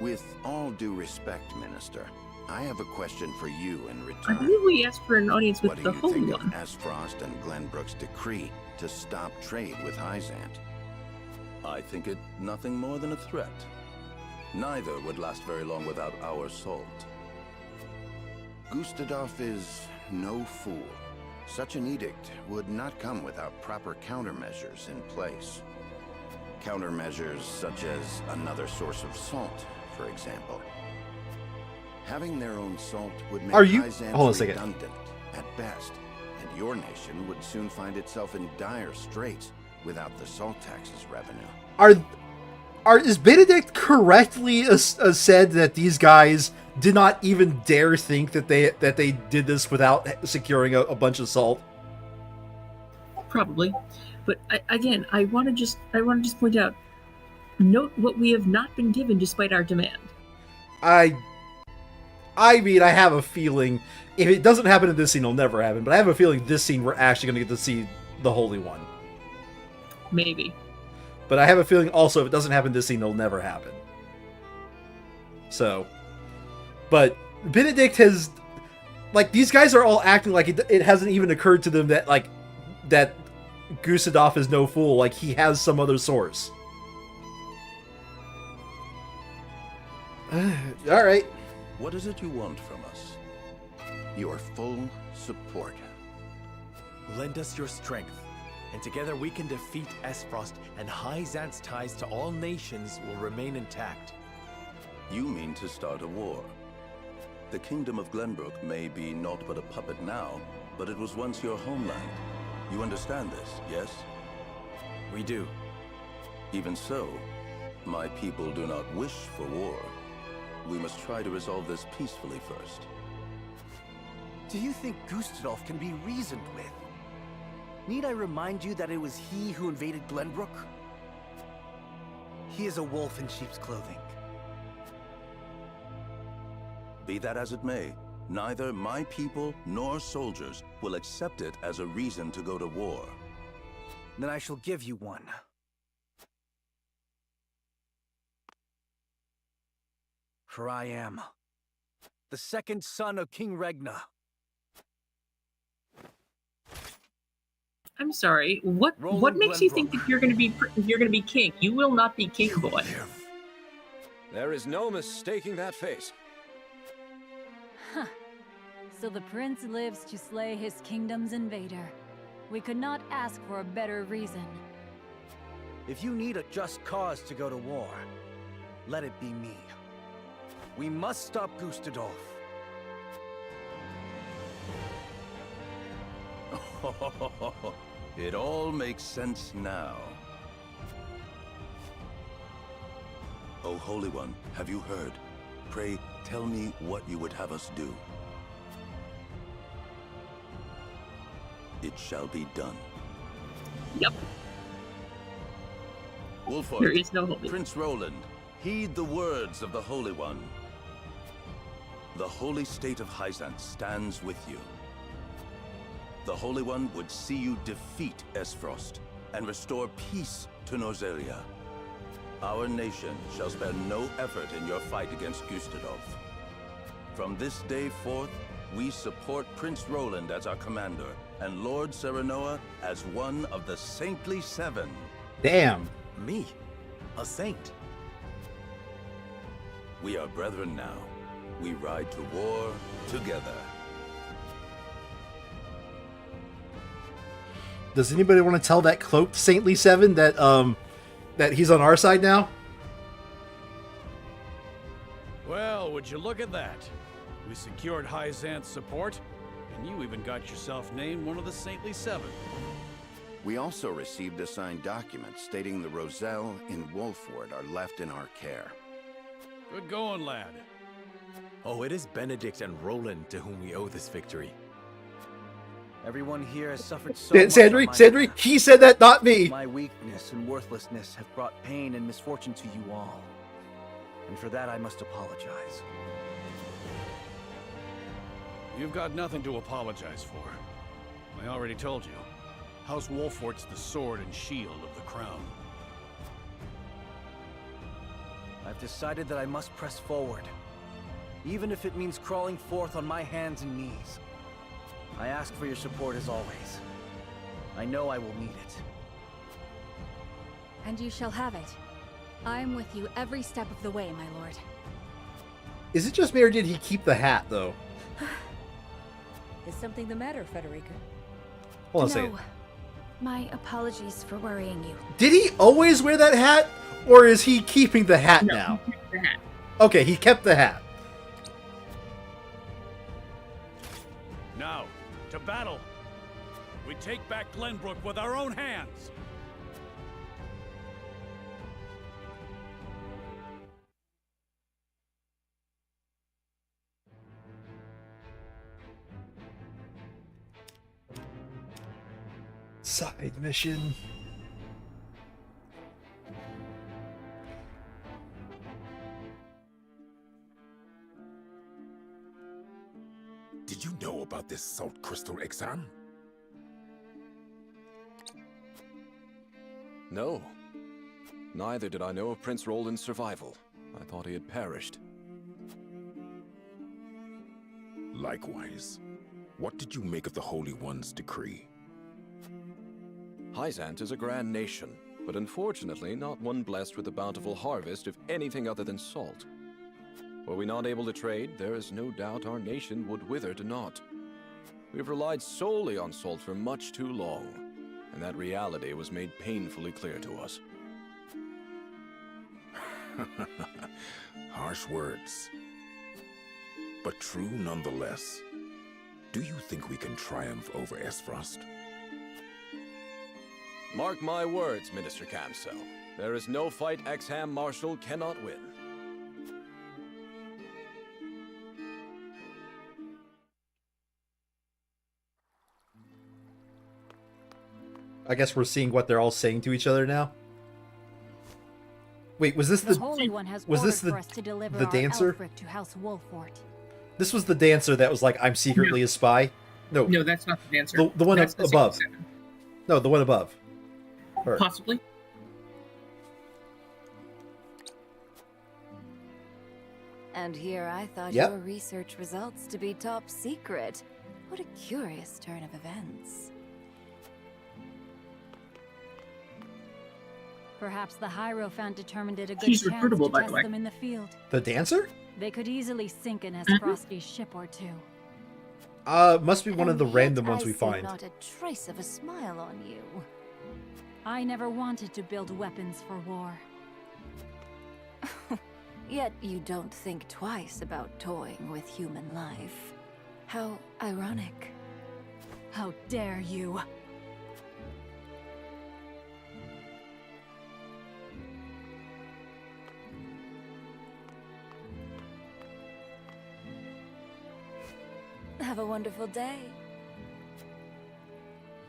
With all due respect, Minister, I have a question for you in I return. believe we asked for an audience with What do the you Holy think One. of Asfrost and Glenbrook's decree to stop trade with Hyzant? I think it nothing more than a threat. Neither would last very long without our salt. Gustadov is no fool. Such an edict would not come without proper countermeasures in place. Countermeasures such as another source of salt, for example. Having their own salt would make Hyzant redundant at best, and your nation would soon find itself in dire straits without the salt tax's revenue. Is Benedict correctly said that these guys did not even dare think that they did this without securing a bunch of salt? Probably, but I want to just point out, note what we have not been given despite our demand. I mean, I have a feeling if it doesn't happen in this scene, it'll never happen. But I have a feeling this scene we're actually going to get to see the Holy One. Maybe. But I have a feeling also if it doesn't happen this scene, it'll never happen. So, but Benedict has, like, these guys are all acting like it hasn't even occurred to them that, like, that Gustadov is no fool. Like, he has some other source. All right. What is it you want from us? Your full support. Lend us your strength, and together we can defeat Asfrost, and Hyzant's ties to all nations will remain intact. You mean to start a war? The kingdom of Glenbrook may be naught but a puppet now, but it was once your homeland. You understand this, yes? We do. Even so, my people do not wish for war. We must try to resolve this peacefully first. Do you think Gustadov can be reasoned with? Need I remind you that it was he who invaded Glenbrook? He is a wolf in sheep's clothing. Be that as it may, neither my people nor soldiers will accept it as a reason to go to war. Then I shall give you one. For I am the second son of King Regna. I'm sorry. What makes you think that you're going to be king? You will not be king, boy. There is no mistaking that face. Huh. So the prince lives to slay his kingdom's invader. We could not ask for a better reason. If you need a just cause to go to war, let it be me. We must stop Gustadov. It all makes sense now. O Holy One, have you heard? Pray, tell me what you would have us do. It shall be done. Yep. Wolford, There is no Holy Prince Roland, heed the words of the Holy One. The holy state of Hyzant stands with you. The Holy One would see you defeat Asfrost and restore peace to Norzelia. Our nation shall spare no effort in your fight against Gustadov. From this day forth, we support Prince Roland as our commander and Lord Serenoa as one of the Saintly Seven. Damn. Me? A saint? We are brethren now. We ride to war together. Does anybody want to tell that cloaked Saintly Seven that that he's on our side now? Well, would you look at that? We secured Hyzant's support, and you even got yourself named one of the Saintly Seven. We also received a signed document stating the Roselle and Wolford are left in our care. Good going, lad. Oh, it is Benedict and Roland to whom we owe this victory. Everyone here has suffered so much. Sandry, he said that, not me. My weakness and worthlessness have brought pain and misfortune to you all. And for that I must apologize. You've got nothing to apologize for. I already told you. House Wolfort's the sword and shield of the crown. I've decided that I must press forward, even if it means crawling forth on my hands and knees. I ask for your support as always. I know I will need it. And you shall have it. I am with you every step of the way, my lord. Is it just me, or did he keep the hat, though? Is something the matter, Frederica? Hold on a second. My apologies for worrying you. Did he always wear that hat, or is he keeping the hat now? He kept the hat. Okay, he kept the hat. Now, to battle. We take back Glenbrook with our own hands. Side mission. Did you know about this salt crystal exam? No. Neither did I know of Prince Roland's survival. I thought he had perished. Likewise. What did you make of the Holy One's decree? Hyzant is a grand nation, but unfortunately not one blessed with a bountiful harvest of anything other than salt. Were we not able to trade, there is no doubt our nation would wither to naught. We've relied solely on salt for much too long, and that reality was made painfully clear to us. Harsh words, but true nonetheless. Do you think we can triumph over Esfrost? Mark my words, Minister Camso. There is no fight Exham Marshal cannot win. I guess we're seeing what they're all saying to each other now. Wait, was this the Holy One has was this for us to deliver the our dancer? Elfric to House Wolfort. This was the dancer that was like, "I'm secretly a spy." No, No, that's not the dancer. the one That's the above. Secret Seven. No, the one above. Her. Possibly. And here I thought Yep. your research results to be top secret. What a curious turn of events. Perhaps the Hierophant determined it a good She's chance recruitable, to by the test way. them in the field. The dancer? They could easily sink an Mm-hmm. Esfrosti ship or two. Must be one of the random ones we find. Not a trace of a smile on you. I never wanted to build weapons for war. Yet you don't think twice about toying with human life. How ironic. How dare you! Have a wonderful day.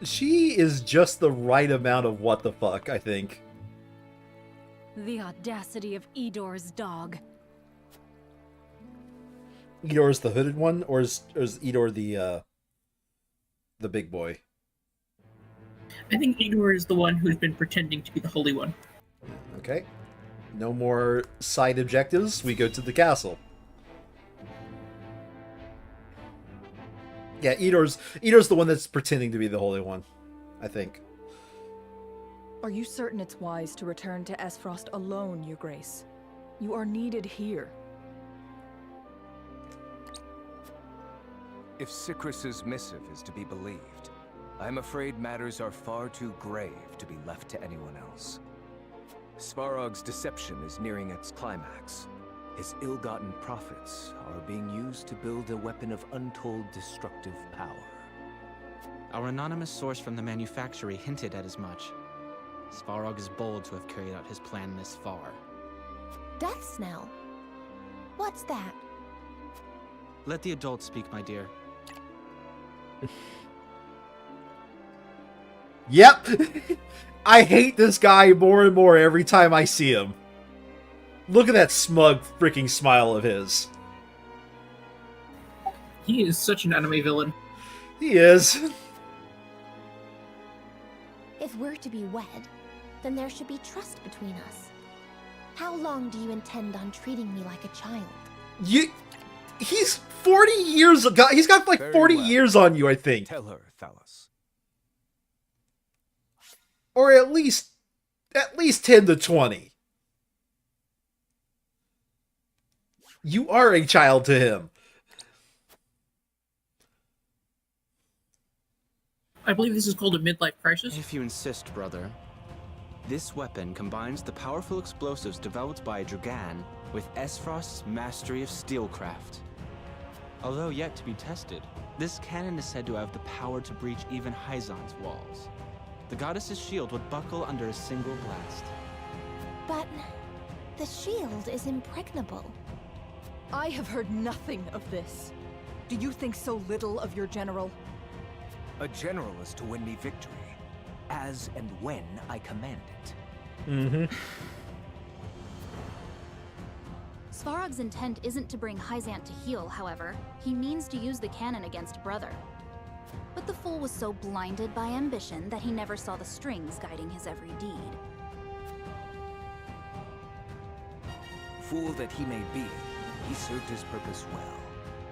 She is just the right amount of what the fuck, I think. The audacity of Edor's dog. Edor's the hooded one, or is Edor the big boy? I think Igor is the one who's been pretending to be the Holy One. Okay. No more side objectives. We go to the castle. Yeah, Edor's the one that's pretending to be the Holy One, I think. Are you certain it's wise to return to Esfrost alone, Your Grace? You are needed here. If Sycris's missive is to be believed, I'm afraid matters are far too grave to be left to anyone else. Svarog's deception is nearing its climax. His ill-gotten profits are being used to build a weapon of untold destructive power. Our anonymous source from the manufactory hinted at as much. Svarog is bold to have carried out his plan this far. Death Snell. What's that? Let the adults speak, my dear. Yep. I hate this guy more and more every time I see him. Look at that smug freaking smile of his. He is such an anime villain. He is. If we're to be wed, then there should be trust between us. How long do you intend on treating me like a child? He's 40 years ago. He's got like 40 years on you, I think. Tell her, Thalos. Or at least 10 to 20. You are a child to him. I believe this is called a midlife crisis. If you insist, brother. This weapon combines the powerful explosives developed by Dragan with Esfrost's mastery of steelcraft. Although yet to be tested, this cannon is said to have the power to breach even Hyzan's walls. The goddess's shield would buckle under a single blast. But the shield is impregnable. I have heard nothing of this. Do you think so little of your general? A general is to win me victory, as and when I command it. Mm-hmm. Svarog's intent isn't to bring Hyzant to heel, however. He means to use the cannon against Brother. But the fool was so blinded by ambition that he never saw the strings guiding his every deed. Fool that he may be, he served his purpose well.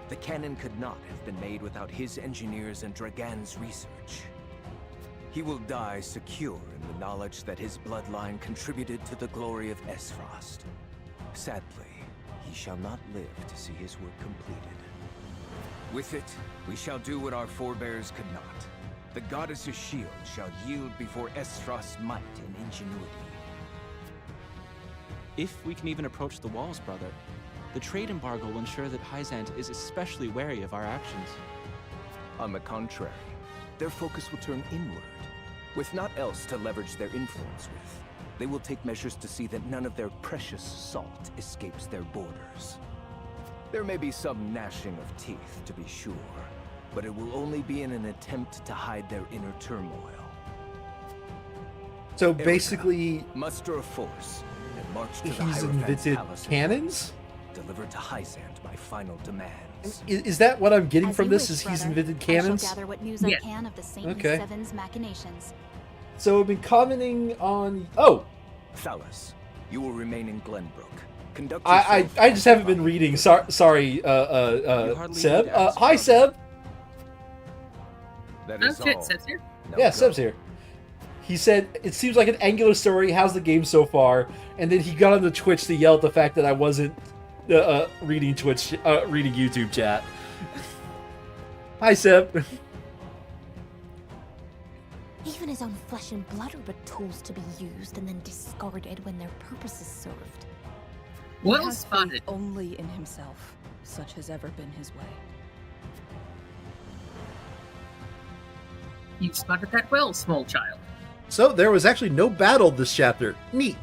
The cannon could not have been made without his engineers and Dragan's research. He will die secure in the knowledge that his bloodline contributed to the glory of Esfrost. Sadly, he shall not live to see his work completed. With it, we shall do what our forebears could not. The goddess's shield shall yield before Esfrost's might and ingenuity. If we can even approach the walls, brother, the trade embargo will ensure that Hyzant is especially wary of our actions. On the contrary, their focus will turn inward. With naught else to leverage their influence with, they will take measures to see that none of their precious salt escapes their borders. There may be some gnashing of teeth, to be sure, but it will only be in an attempt to hide their inner turmoil. So Erica, basically, muster a force and march to the he's Hierophant's invented palace. cannons? Deliver to Hyzant my final demands. Is that what I'm getting As from you this? wish, Is he's brother. invented I shall cannons? gather what news I can of the Saintly Okay. Seven's machinations. So I've been commenting on... Oh! Thalos, you will remain in Glenbrook. Conduct I yourself just haven't been reading. Sorry, Seb. Hi, Seb. That Oh is shit, all. Seb's here? Now Yeah, go. Seb's here. He said, it seems like an angular story. How's the game so far? And then he got on the Twitch to yell at the fact that I wasn't reading YouTube chat. Hi, Seb. Even his own flesh and blood are but tools to be used and then discarded when their purpose is served. He Well has spotted. faith only in himself. Such has ever been his way. You spotted that well, small child. So there was actually no battle this chapter. Neat.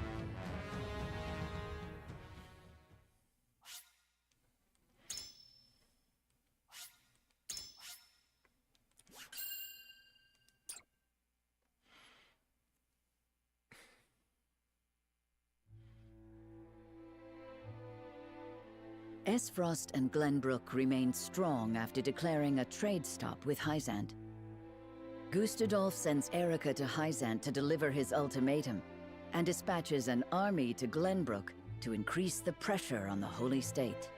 Esfrost and Glenbrook remained strong after declaring a trade stop with Hyzant. Gustadolf sends Erica to Hyzant to deliver his ultimatum, and dispatches an army to Glenbrook to increase the pressure on the Holy State.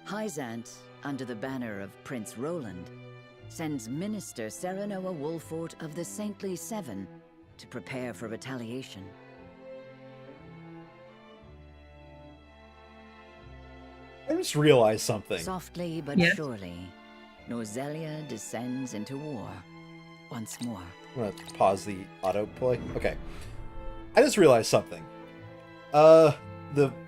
Hyzant, under the banner of Prince Roland, sends Minister Serenoa Wolfort of the Saintly Seven to prepare for retaliation. I just realized something. Softly but Yes? surely, Norzelia descends into war once more. I'm gonna pause the autoplay. Okay. I just realized something. The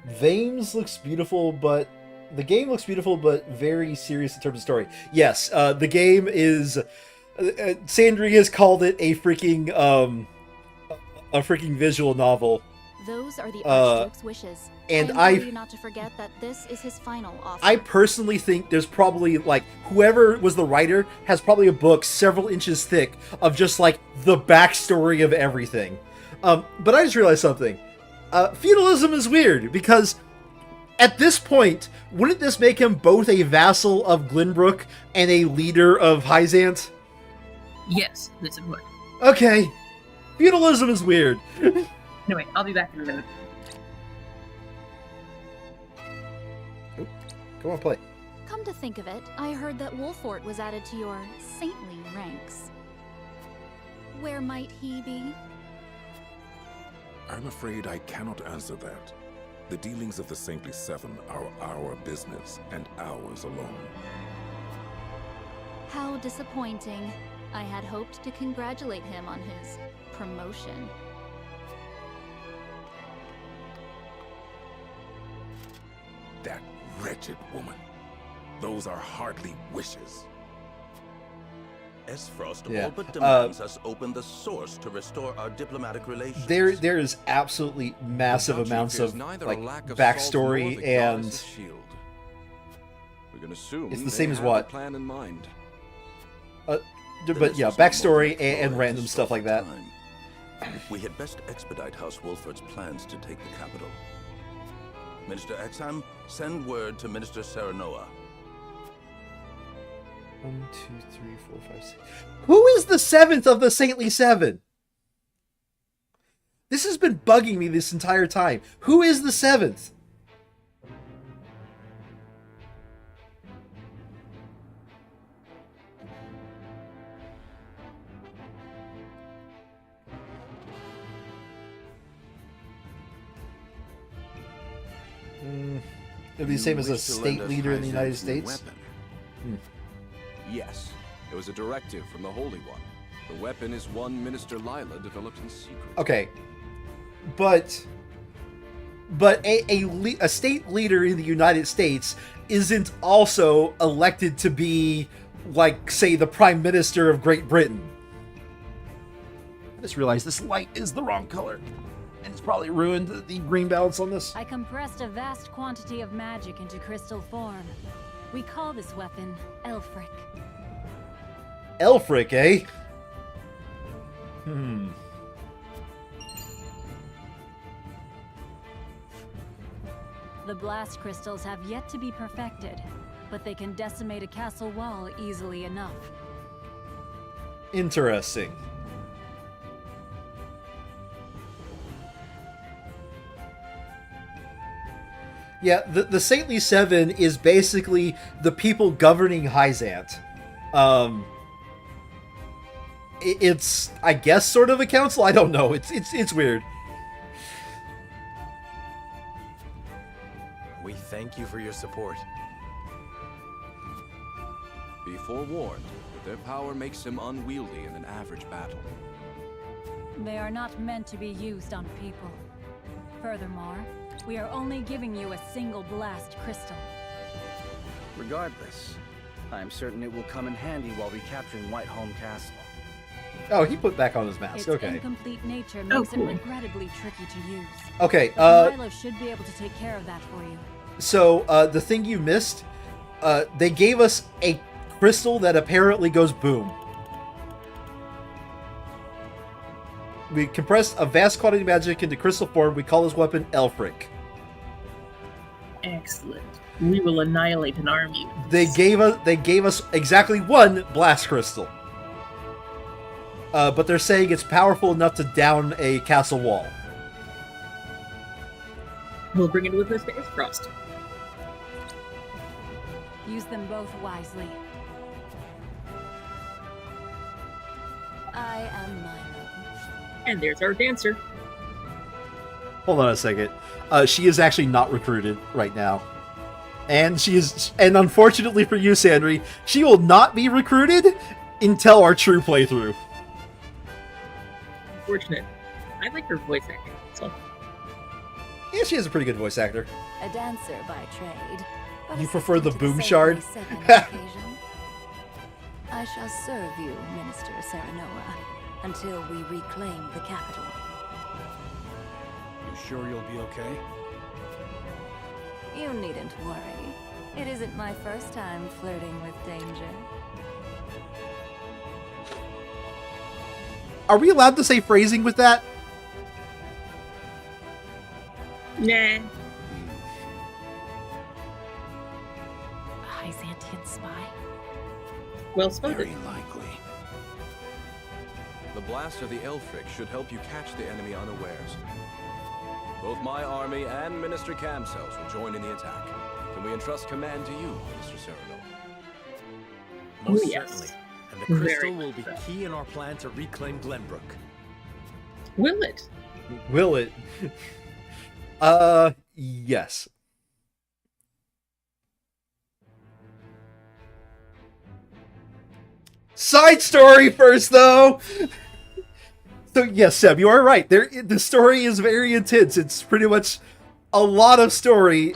Vames looks beautiful, but the game looks beautiful, but very serious in terms of story. Yes, the game is... Sandry has called it a freaking, a freaking visual novel. Those are the Archduke's wishes. And I implore you not to forget that this is his final offer. I personally think there's probably, like, whoever was the writer has probably a book several inches thick of just, like, the backstory of everything. But I just realized something. Feudalism is weird, because at this point, wouldn't this make him both a vassal of Glenbrook and a leader of Hyzant? Yes, this would. Okay. Feudalism is weird. Anyway, I'll be back in a minute. Come on, play. Come to think of it, I heard that Wolfort was added to your saintly ranks. Where might he be? I'm afraid I cannot answer that. The dealings of the Saintly Seven are our business, and ours alone. How disappointing. I had hoped to congratulate him on his promotion. That wretched woman. Those are hardly wishes. Esfrost Yeah. all but demands us open the source to restore our diplomatic relations. There is absolutely massive amounts of, like, backstory, and We can assume it's the they same as have a what? plan in mind. But yeah, backstory and random stuff like that. We had best expedite House Wolfort's plans to take the capital. Minister Exham, send word to Minister Serenoa. 1, 2, 3, 4, 5, 6. Who is the 7th of the Saintly Seven? This has been bugging me this entire time. Who is the 7th? It'd be the same as a state leader in the United States. Yes, it was a directive from the Holy One. The weapon is one Minister Lila developed in secret. Okay, but a state leader in the United States isn't also elected to be, like, say, the Prime Minister of Great Britain. I just realized this light is the wrong color, and it's probably ruined the green balance on this. I compressed a vast quantity of magic into crystal form. We call this weapon Elfric. Elfric, eh? The blast crystals have yet to be perfected, but they can decimate a castle wall easily enough. Interesting. Yeah, the Saintly Seven is basically the people governing Hyzant. It's, I guess, sort of a council. I don't know. It's weird. We thank you for your support. Be forewarned that their power makes them unwieldy in an average battle. They are not meant to be used on people. Furthermore, we are only giving you a single blast crystal. Regardless, I'm certain it will come in handy while recapturing Whiteholm Castle. Oh, he put back on his mask. Its Okay. incomplete nature makes it regrettably tricky to use. Okay, But Milo should be able to take care of that for you. So, the thing you missed, they gave us a crystal that apparently goes boom. We compressed a vast quantity of magic into crystal form. We call this weapon Elfric. Excellent. We will annihilate an army. They gave us exactly one blast crystal. But they're saying it's powerful enough to down a castle wall. We'll bring it with us to Esfrost. Use them both wisely. I am Milo. And there's our dancer. Hold on a second. She is actually not recruited right now. And and unfortunately for you, Sandry, she will not be recruited until our true playthrough. Unfortunate. I like her voice acting, so. Yeah, she is a pretty good voice actor. A dancer by trade. but You a prefer the second to boom the shard? second occasion. I shall serve you, Minister Serenoa, until we reclaim the capital. sure you'll be okay? You needn't worry. It isn't my first time flirting with danger. Are we allowed to say phrasing with that? Nah. A Hyzantian spy? Well spotted. Very likely. The blast of the Elfric should help you catch the enemy unawares. Both my army and Minister Camcells will join in the attack. Can we entrust command to you, Mr. Cyrano? Most yes. certainly. And the Very crystal will be so. key in our plan to reclaim Glenbrook. Will it? Will it? Yes. Side story first, though. So yes, Seb, you are right. The story is very intense. It's pretty much a lot of story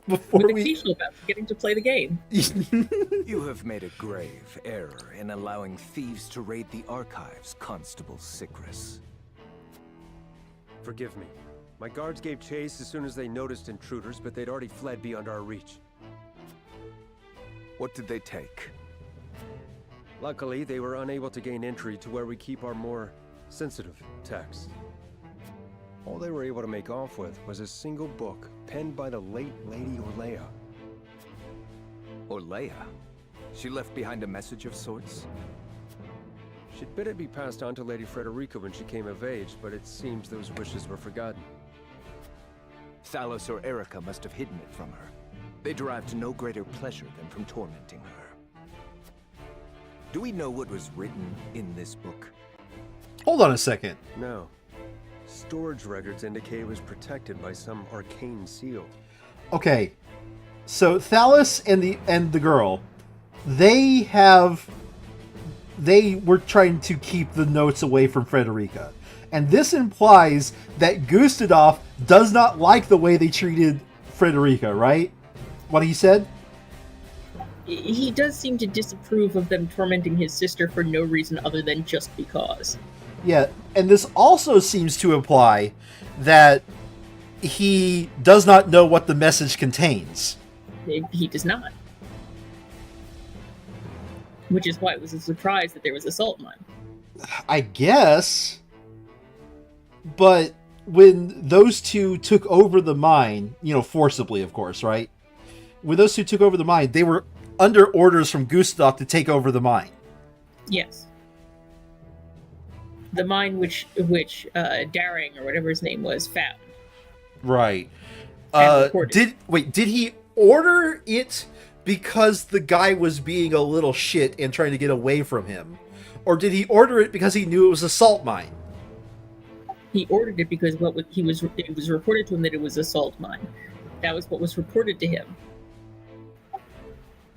before With we. occasional about getting to play the game. You have made a grave error in allowing thieves to raid the archives, Constable Sycris. Forgive me. My guards gave chase as soon as they noticed intruders, but they'd already fled beyond our reach. What did they take? Luckily, they were unable to gain entry to where we keep our more sensitive texts. All they were able to make off with was a single book penned by the late Lady Orlea. Orlea? She left behind a message of sorts? She'd bid it be passed on to Lady Frederica when she came of age, but it seems those wishes were forgotten. Thalos or Erica must have hidden it from her. They derived no greater pleasure than from tormenting her. Do we know what was written in this book? Hold on a second. No. Storage records indicate it was protected by some arcane seal. Okay, so Thalos and the girl, they were trying to keep the notes away from Frederica. And this implies that Gustadolf does not like the way they treated Frederica, right? What he said? He does seem to disapprove of them tormenting his sister for no reason other than just because. Yeah, and this also seems to imply that he does not know what the message contains. He does not. Which is why it was a surprise that there was a salt mine. I guess. But when those two took over the mine, forcibly, of course, right? When those two took over the mine, they were under orders from Gustav to take over the mine. Yes. The mine which Daring, or whatever his name was, found. Right. Did he order it because the guy was being a little shit and trying to get away from him? Or did he order it because he knew it was a salt mine? He ordered it because it was reported to him that it was a salt mine. That was what was reported to him.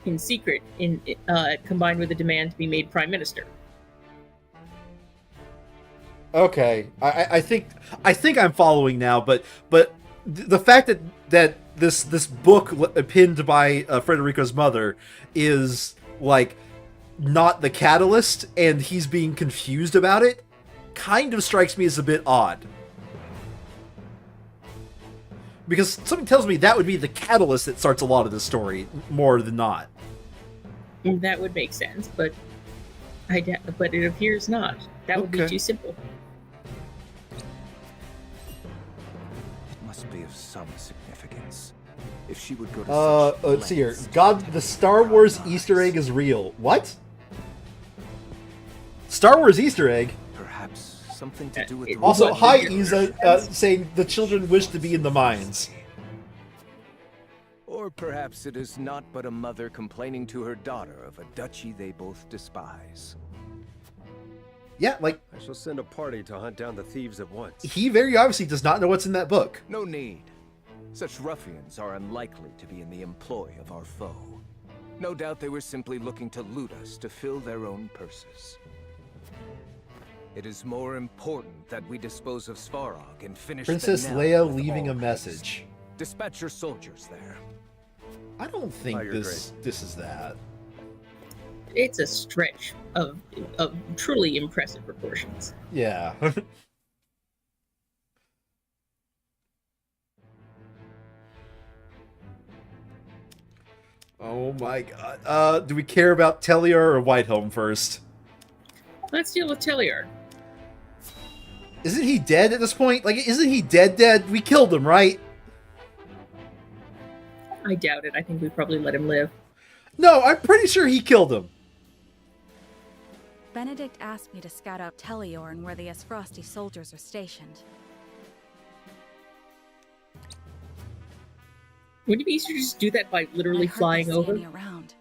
In secret, combined with a demand to be made prime minister. Okay, I think I'm following now, but the fact that this book pinned by Frederico's mother is like not the catalyst, and he's being confused about it, kind of strikes me as a bit odd. Because something tells me that would be the catalyst that starts a lot of this story, more than not. That would make sense, but it appears not. That would be too simple. It must be of some significance. If she would go to let's see here. God, the Star Wars Easter egg is real. What? Star Wars Easter egg? Perhaps something to do with the Also, hi Isa, saying the children wish to be in the mines. Or perhaps it is not but a mother complaining to her daughter of a duchy they both despise. Yeah, like... I shall send a party to hunt down the thieves at once. He very obviously does not know what's in that book. No need. Such ruffians are unlikely to be in the employ of our foe. No doubt they were simply looking to loot us to fill their own purses. It is more important that we dispose of Svarog and finish Princess the knell Leia with leaving a all message. haste. Dispatch your soldiers there. I don't think this is that. It's a stretch of truly impressive proportions. Yeah. Oh my god. Do we care about Tellier or Whiteholm first? Let's deal with Tellier. Isn't he dead at this point? Like, isn't he dead? We killed him, right? I doubt it. I think we probably let him live. No, I'm pretty sure he killed him. Benedict asked me to scout out Telliorn where the Esfrosti soldiers are stationed. Wouldn't it be easier to just do that by literally flying over? Around.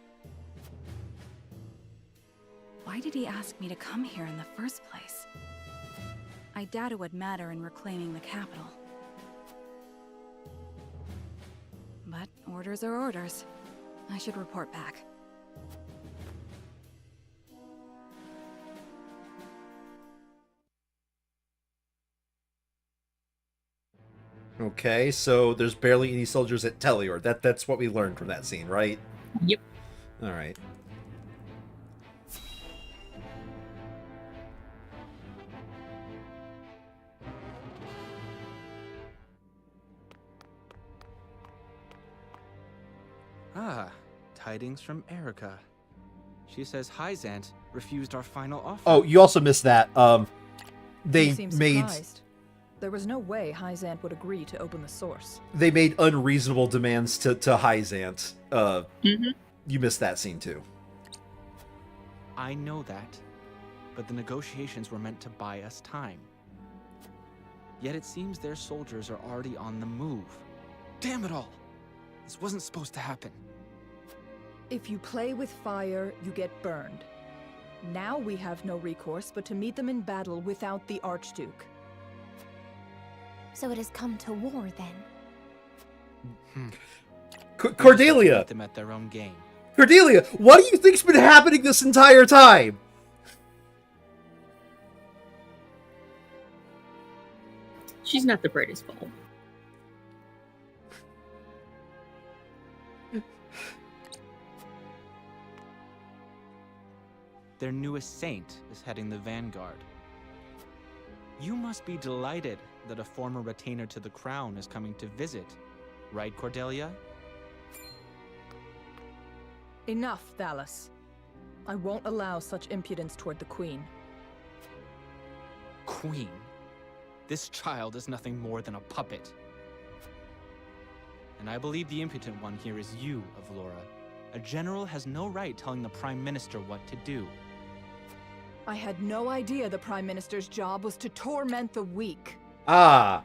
Why did he ask me to come here in the first place? I doubt it would matter in reclaiming the capital. But orders are orders. I should report back. Okay, so there's barely any soldiers at Tellior. That's what we learned from that scene, right? Yep. Alright. Ah, tidings from Erica. She says Hyzant refused our final offer. Oh, you also missed that. They You seem made surprised. There was no way Hyzant would agree to open the source. they made unreasonable demands to Hyzant. You missed that scene too. I know that, but the negotiations were meant to buy us time. Yet it seems their soldiers are already on the move. Damn it all! This wasn't supposed to happen. If you play with fire, you get burned. Now we have no recourse but to meet them in battle without the Archduke. So it has come to war then? Cordelia! Meet them at their own game. Cordelia, what do you think's been happening this entire time? She's not the brightest bulb. Their newest saint is heading the vanguard. You must be delighted that a former retainer to the crown is coming to visit, right, Cordelia? Enough, Thalos. I won't allow such impudence toward the Queen. Queen? This child is nothing more than a puppet. And I believe the impotent one here is you, Avlora. A general has no right telling the Prime Minister what to do. I had no idea the Prime Minister's job was to torment the weak. Ah,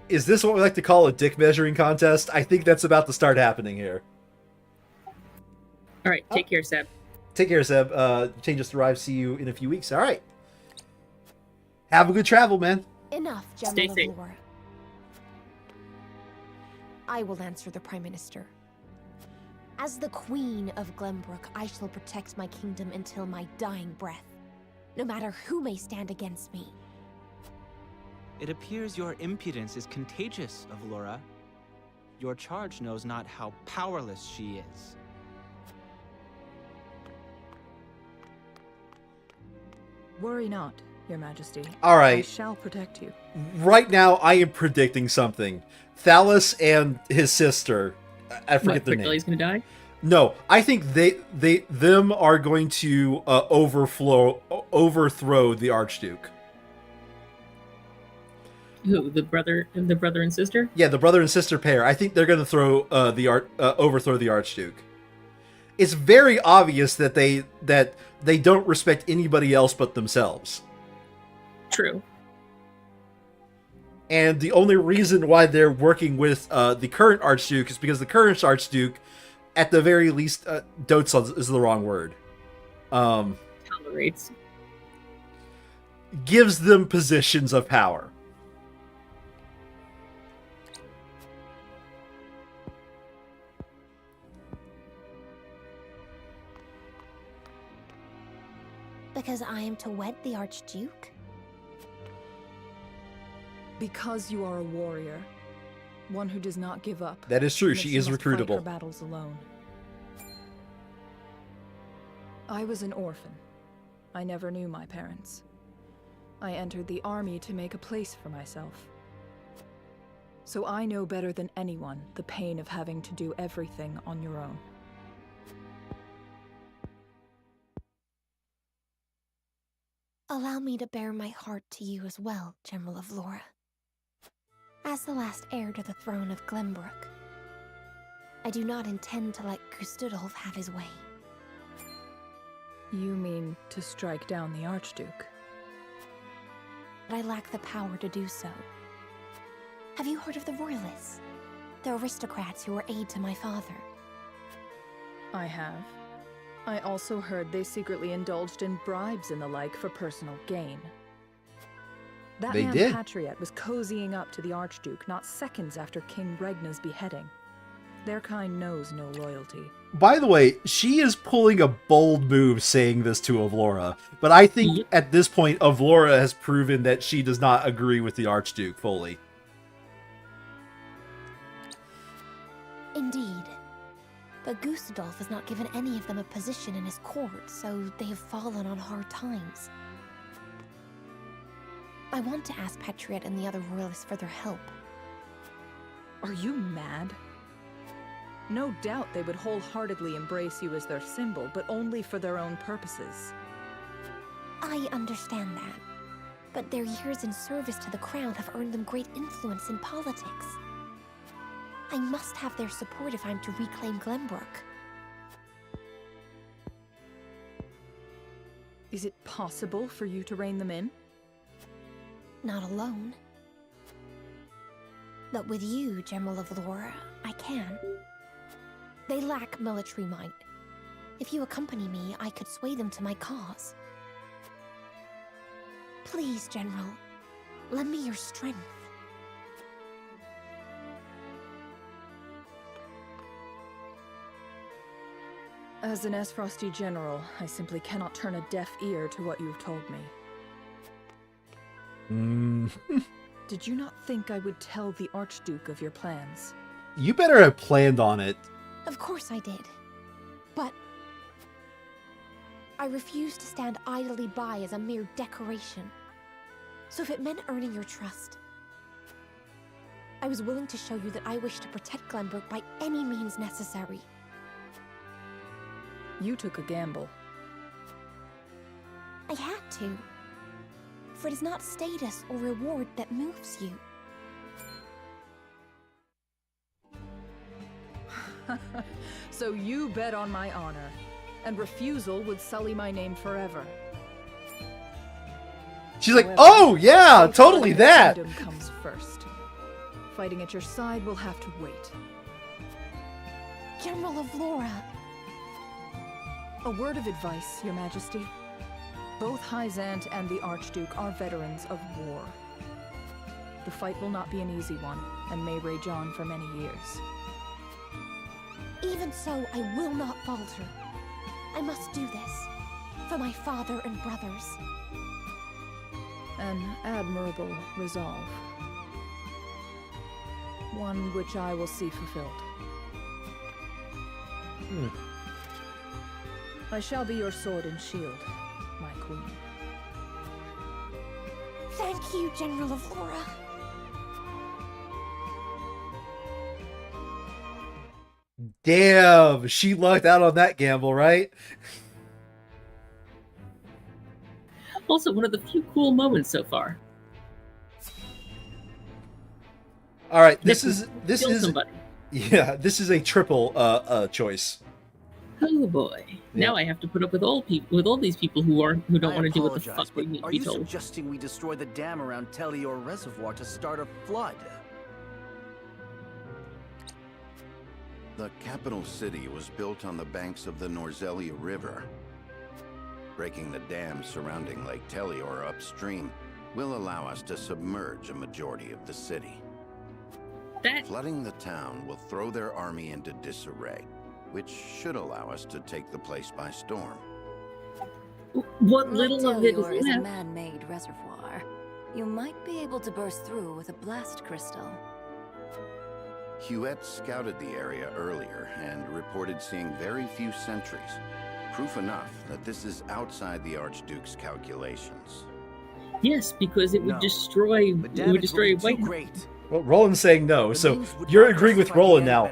is this what we like to call a dick measuring contest? I think that's about to start happening here. All right, take care, Seb. Take care, Seb. Changes arrive. See you in a few weeks. All right. Have a good travel, man. Enough, Stay General safe. Avlora. I will answer the Prime Minister. As the Queen of Glenbrook, I shall protect my kingdom until my dying breath, no matter who may stand against me. It appears your impudence is contagious, Avlora. Your charge knows not how powerless she is. Worry not, Your Majesty. All right. I shall protect you. Right now, I am predicting something. Thalos and his sister, I forget their name. Cornelia's gonna die? No, I think them are going to overthrow the Archduke. Who? The brother and sister? Yeah, the brother and sister pair. I think they're going to overthrow the Archduke. It's very obvious that they don't respect anybody else but themselves. True. And the only reason why they're working with the current Archduke is because the current Archduke, at the very least, dotes on is the wrong word. Tolerates. Gives them positions of power. Because I am to wed the Archduke? Because you are a warrior. One who does not give up. That is true. and that She is must fight recruitable. her battles alone. I was an orphan. I never knew my parents. I entered the army to make a place for myself. So I know better than anyone the pain of having to do everything on your own. Allow me to bare my heart to you as well, General of Laura. As the last heir to the throne of Glenbrook, I do not intend to let Gustudolf have his way. You mean to strike down the Archduke? But I lack the power to do so. Have you heard of the Royalists? The aristocrats who were aid to my father. I have. I also heard they secretly indulged in bribes and the like for personal gain. That They man did. Patriot was cozying up to the Archduke not seconds after King Regna's beheading. Their kind knows no loyalty. By the way, she is pulling a bold move saying this to Avlora, but I think at this point Avlora has proven that she does not agree with the Archduke fully. Indeed. But Gustudolf has not given any of them a position in his court, so they have fallen on hard times. I want to ask Patriot and the other royalists for their help. Are you mad? No doubt they would wholeheartedly embrace you as their symbol, but only for their own purposes. I understand that. But their years in service to the crown have earned them great influence in politics. I must have their support if I'm to reclaim Glenbrook. Is it possible for you to rein them in? Not alone. But with you, General of Laura, I can. They lack military might. If you accompany me, I could sway them to my cause. Please, General, lend me your strength. As an Esfrosty general, I simply cannot turn a deaf ear to what you've told me. Did you not think I would tell the Archduke of your plans? You better have planned on it. Of course I did. But I refuse to stand idly by as a mere decoration. So if it meant earning your trust, I was willing to show you that I wish to protect Glenbrook by any means necessary. You took a gamble. I had to. For it is not status or reward that moves you. So you bet on my honor, and refusal would sully my name forever. She's like, However, oh yeah, totally that! Kingdom comes first. Fighting at your side will have to wait. General of Laura! A word of advice, Your Majesty. Both Hyzant and the Archduke are veterans of war. The fight will not be an easy one, and may rage on for many years. Even so, I will not falter. I must do this. For my father and brothers. An admirable resolve. One which I will see fulfilled. I shall be your sword and shield, my queen. Thank you, General of Laura. Damn, she lucked out on that gamble, right? Also, one of the few cool moments so far. All right, this is somebody. Yeah, this is a triple choice. Oh boy! Now I have to put up with all these people who don't want to do what the fuck they need to Are be you told. suggesting we destroy the dam around Telior Reservoir to start a flood? The capital city was built on the banks of the Norzelia River. Breaking the dam surrounding Lake Telior upstream will allow us to submerge a majority of the city. Flooding the town will throw their army into disarray, which should allow us to take the place by storm. What little of it Telior is is a left. man-made reservoir. You might be able to burst through with a blast crystal. Huette scouted the area earlier and reported seeing very few sentries. Proof enough that this is outside the Archduke's calculations. Yes, because it would destroy. It would destroy White. Well, Roland's saying no, so you're agreeing with Roland now.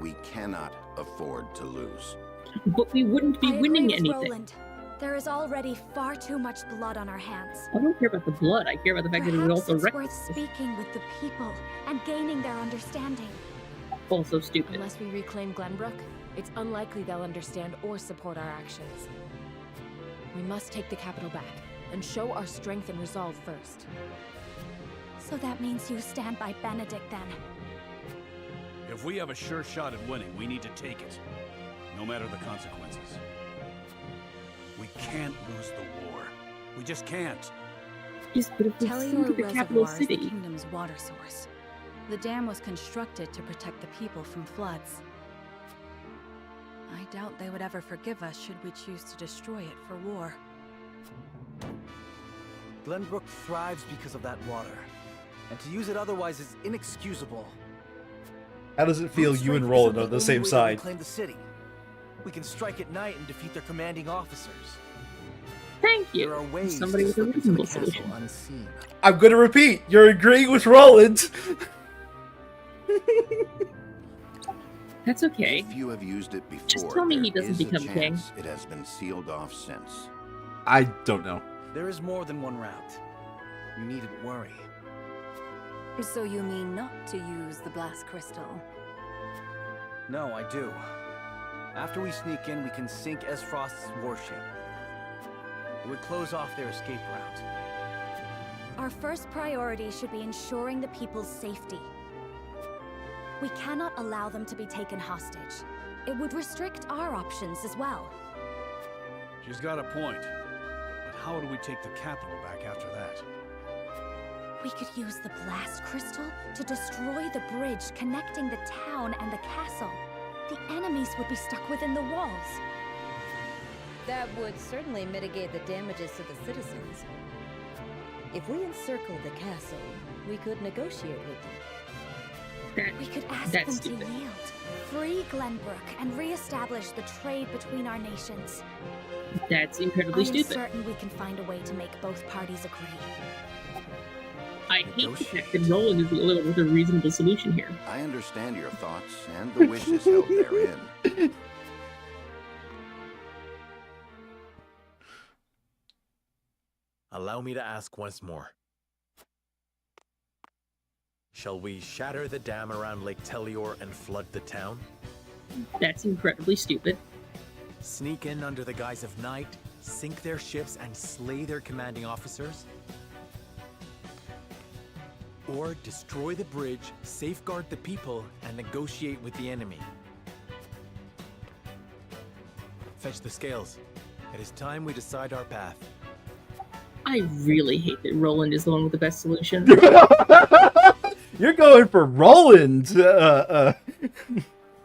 We cannot afford to lose. But we wouldn't be I agree winning with anything. Roland. There is already far too much blood on our hands. I don't care about the blood. I care about the fact that it would Perhaps also it's wreck. worth speaking with the people and gaining their understanding. Also stupid. Unless we reclaim Glenbrook, it's unlikely they'll understand or support our actions. We must take the capital back and show our strength and resolve first. So that means you stand by Benedict then? If we have a sure shot at winning, we need to take it, no matter the consequences. We can't lose the war. We just can't. Yes, but if we Tellior sink the capital Reservoir is the city, kingdom's water source. The dam was constructed to protect the people from floods. I doubt they would ever forgive us should we choose to destroy it for war. Glenbrook thrives because of that water. And to use it otherwise is inexcusable. How does it feel you and Roland are on the same side? Claim the city. We can strike at night and defeat their commanding officers. Thank you. There are ways Somebody to with a slip into the reasonable castle solution. unseen. I'm gonna repeat, you're agreeing with Roland! That's okay. If you have used it before, Just tell me he there doesn't is a become king. chance it has been sealed off since. I don't know. There is more than one route. You needn't worry. So you mean not to use the blast crystal? No, I do. After we sneak in, we can sink Esfrost's warship. It would close off their escape route. Our first priority should be ensuring the people's safety. We cannot allow them to be taken hostage. It would restrict our options as well. She's got a point. But how do we take the capital back after that? We could use the blast crystal to destroy the bridge connecting the town and the castle. The enemies would be stuck within the walls. That would certainly mitigate the damages to the citizens. If we encircle the castle, we could negotiate with them. We could ask them to yield, free Glenbrook, and re-establish the trade between our nations. That's incredibly I am stupid. certain we can find a way to make both parties agree. I hate the fact that Roland is the only one with a reasonable solution here. I understand your thoughts and the wishes held therein. Allow me to ask once more. Shall we shatter the dam around Lake Tellior and flood the town? That's incredibly stupid. Sneak in under the guise of night, sink their ships, and slay their commanding officers? Or destroy the bridge, safeguard the people, and negotiate with the enemy? Fetch the scales. It is time we decide our path. I really hate that Roland is the one with the best solution. You're going for Roland! The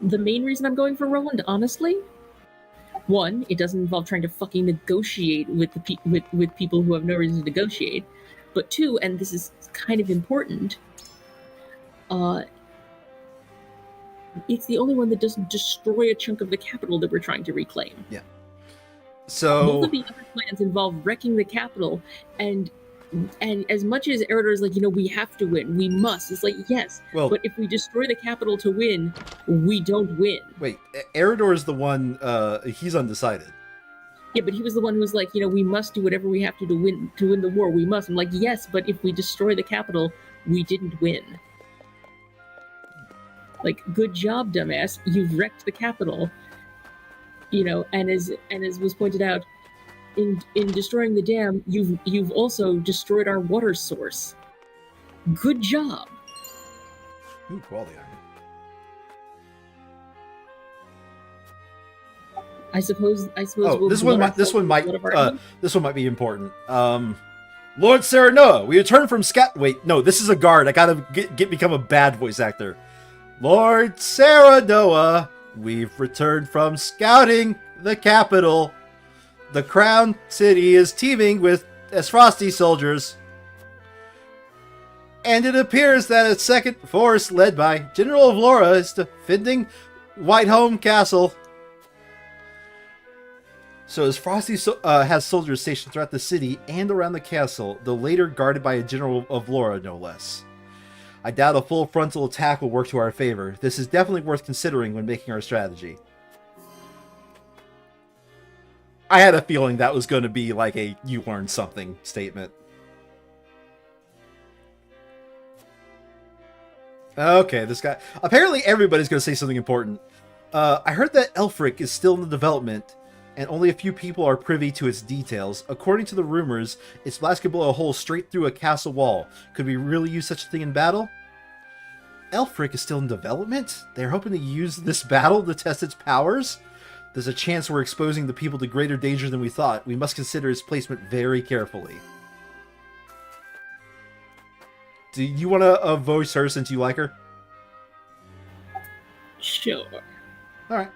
main reason I'm going for Roland, honestly? One, it doesn't involve trying to fucking negotiate with the with people who have no reason to negotiate. But two, and this is kind of important, it's the only one that doesn't destroy a chunk of the capital that we're trying to reclaim. Yeah. So both of the other plans involve wrecking the capital, and as much as Eridor is like, we have to win, we must. It's like, yes, well, but if we destroy the capital to win, we don't win. Wait, Eridor is the one. He's undecided. Yeah, but he was the one who was like, we must do whatever we have to win the war. We must. I'm like, yes, but if we destroy the capital, we didn't win. Like, good job, dumbass. You've wrecked the capital. And as was pointed out, in destroying the dam, you've also destroyed our water source. Good job. Ooh, quality iron. I suppose. Oh, this one might be important. Lord Serenoa, we returned from scout. Wait, no, this is a guard. I gotta become a bad voice actor. Lord Serenoa, we've returned from scouting the capital. The crown city is teeming with Esfrosti soldiers. And it appears that a second force led by General Vlora is defending Whiteholm Castle. So Esfrosti has soldiers stationed throughout the city and around the castle, the later guarded by a General of Vlora, no less. I doubt a full frontal attack will work to our favor. This is definitely worth considering when making our strategy. I had a feeling that was going to be like a "you learned something" statement. Okay, this guy... Apparently everybody's going to say something important. I heard that Elfric is still in the development, and only a few people are privy to its details. According to the rumors, its blast could blow a hole straight through a castle wall. Could we really use such a thing in battle? Elfric is still in development? They're hoping to use this battle to test its powers? There's a chance we're exposing the people to greater danger than we thought. We must consider its placement very carefully. Do you want to voice her since you like her? Sure. Alright.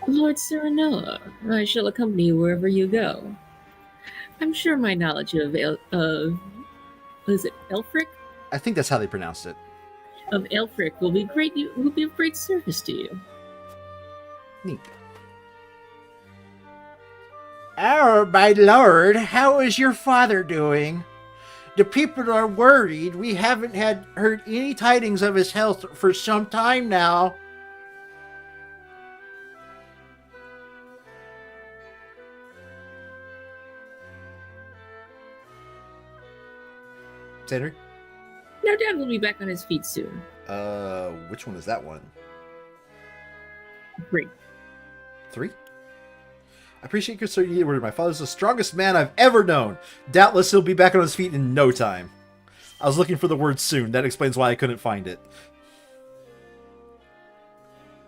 Lord Serenella, I shall accompany you wherever you go. I'm sure my knowledge of is it Elfric? I think that's how they pronounced it. Of Elfric will be of great service to you. Neat. Oh, my lord, how is your father doing? The people are worried. We haven't heard any tidings of his health for some time now. Cedric? No doubt we'll be back on his feet soon. Which one is that one? 3. 3? I appreciate your certainty word. My father's the strongest man I've ever known. Doubtless he'll be back on his feet in no time. I was looking for the word soon. That explains why I couldn't find it.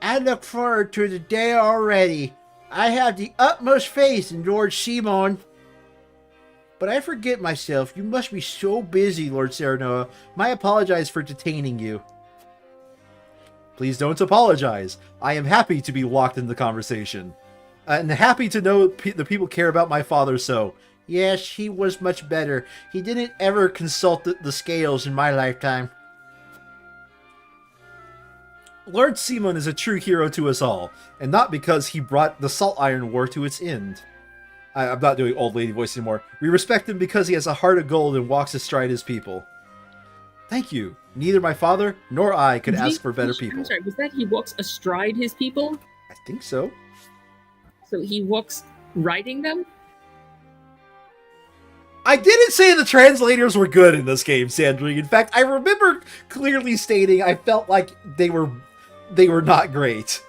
I look forward to the day already. I have the utmost faith in Lord Simon. But I forget myself. You must be so busy, Lord Serenoa. I apologize for detaining you. Please don't apologize. I am happy to be locked in the conversation. And happy to know the people care about my father so. Yes, he was much better. He didn't ever consult the scales in my lifetime. Lord Simon is a true hero to us all, and not because he brought the Salt Iron War to its end. I'm not doing old lady voice anymore. We respect him because he has a heart of gold and walks astride his people. Thank you. Neither my father nor I could ask for better people. I'm sorry, was that he walks astride his people? I think so. So he walks riding them? I didn't say the translators were good in this game, Sandry. In fact, I remember clearly stating I felt like they were not great.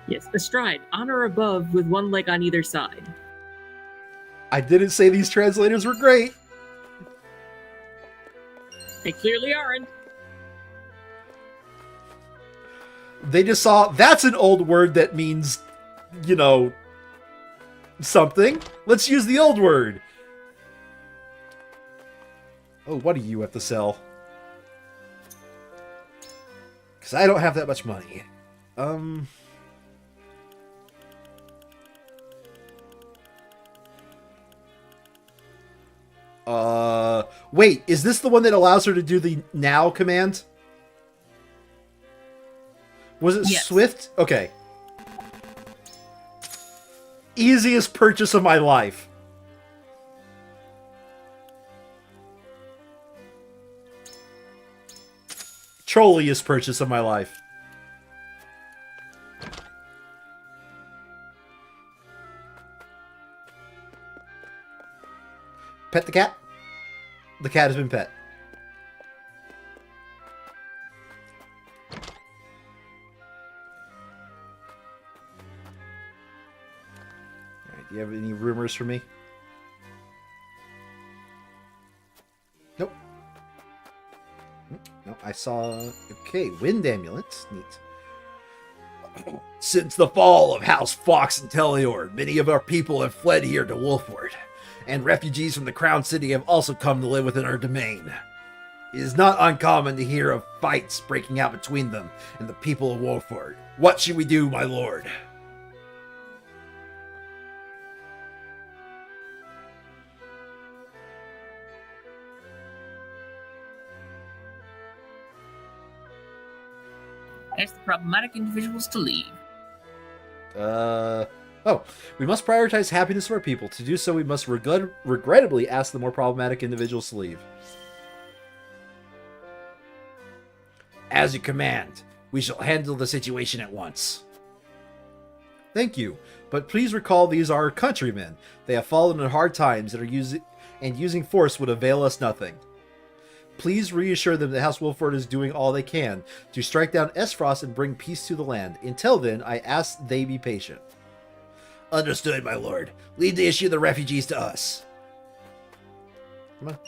Yes, astride, on or above, with one leg on either side. I didn't say these translators were great. They clearly aren't. They just saw, that's an old word that means, you know, something. Let's use the old word. Oh, what do you have to sell? Because I don't have that much money. Wait, is this the one that allows her to do the now command? Was it yes. Swift? Okay. Easiest purchase of my life. Trolliest purchase of my life. Pet the cat? The cat has been pet. Alright, do you have any rumors for me? Nope. No, I saw... Okay, wind ambulance. Neat. Since the fall of House Fox and Teleor, many of our people have fled here to Wolford, and refugees from the Crown City have also come to live within our domain. It is not uncommon to hear of fights breaking out between them and the people of Wolford. What should we do, my lord? Ask the problematic individuals to leave. Oh, we must prioritize happiness of our people. To do so, we must regrettably ask the more problematic individuals to leave. As you command. We shall handle the situation at once. Thank you, but please recall these are our countrymen. They have fallen in hard times and using force would avail us nothing. Please reassure them that House Wolford is doing all they can to strike down Esfrost and bring peace to the land. Until then, I ask they be patient. Understood, my lord. Lead the issue of the refugees to us. Come on.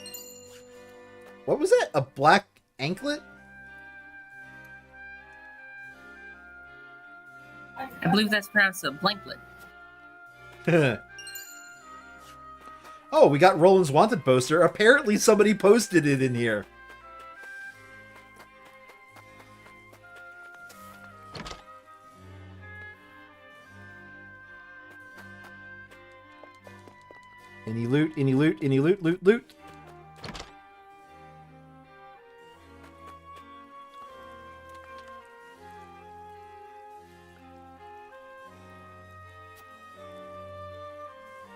What was that? A black anklet? I believe that's pronounced a blanklet. Oh, we got Roland's wanted poster. Apparently somebody posted it in here. Any loot, any loot, any loot, loot.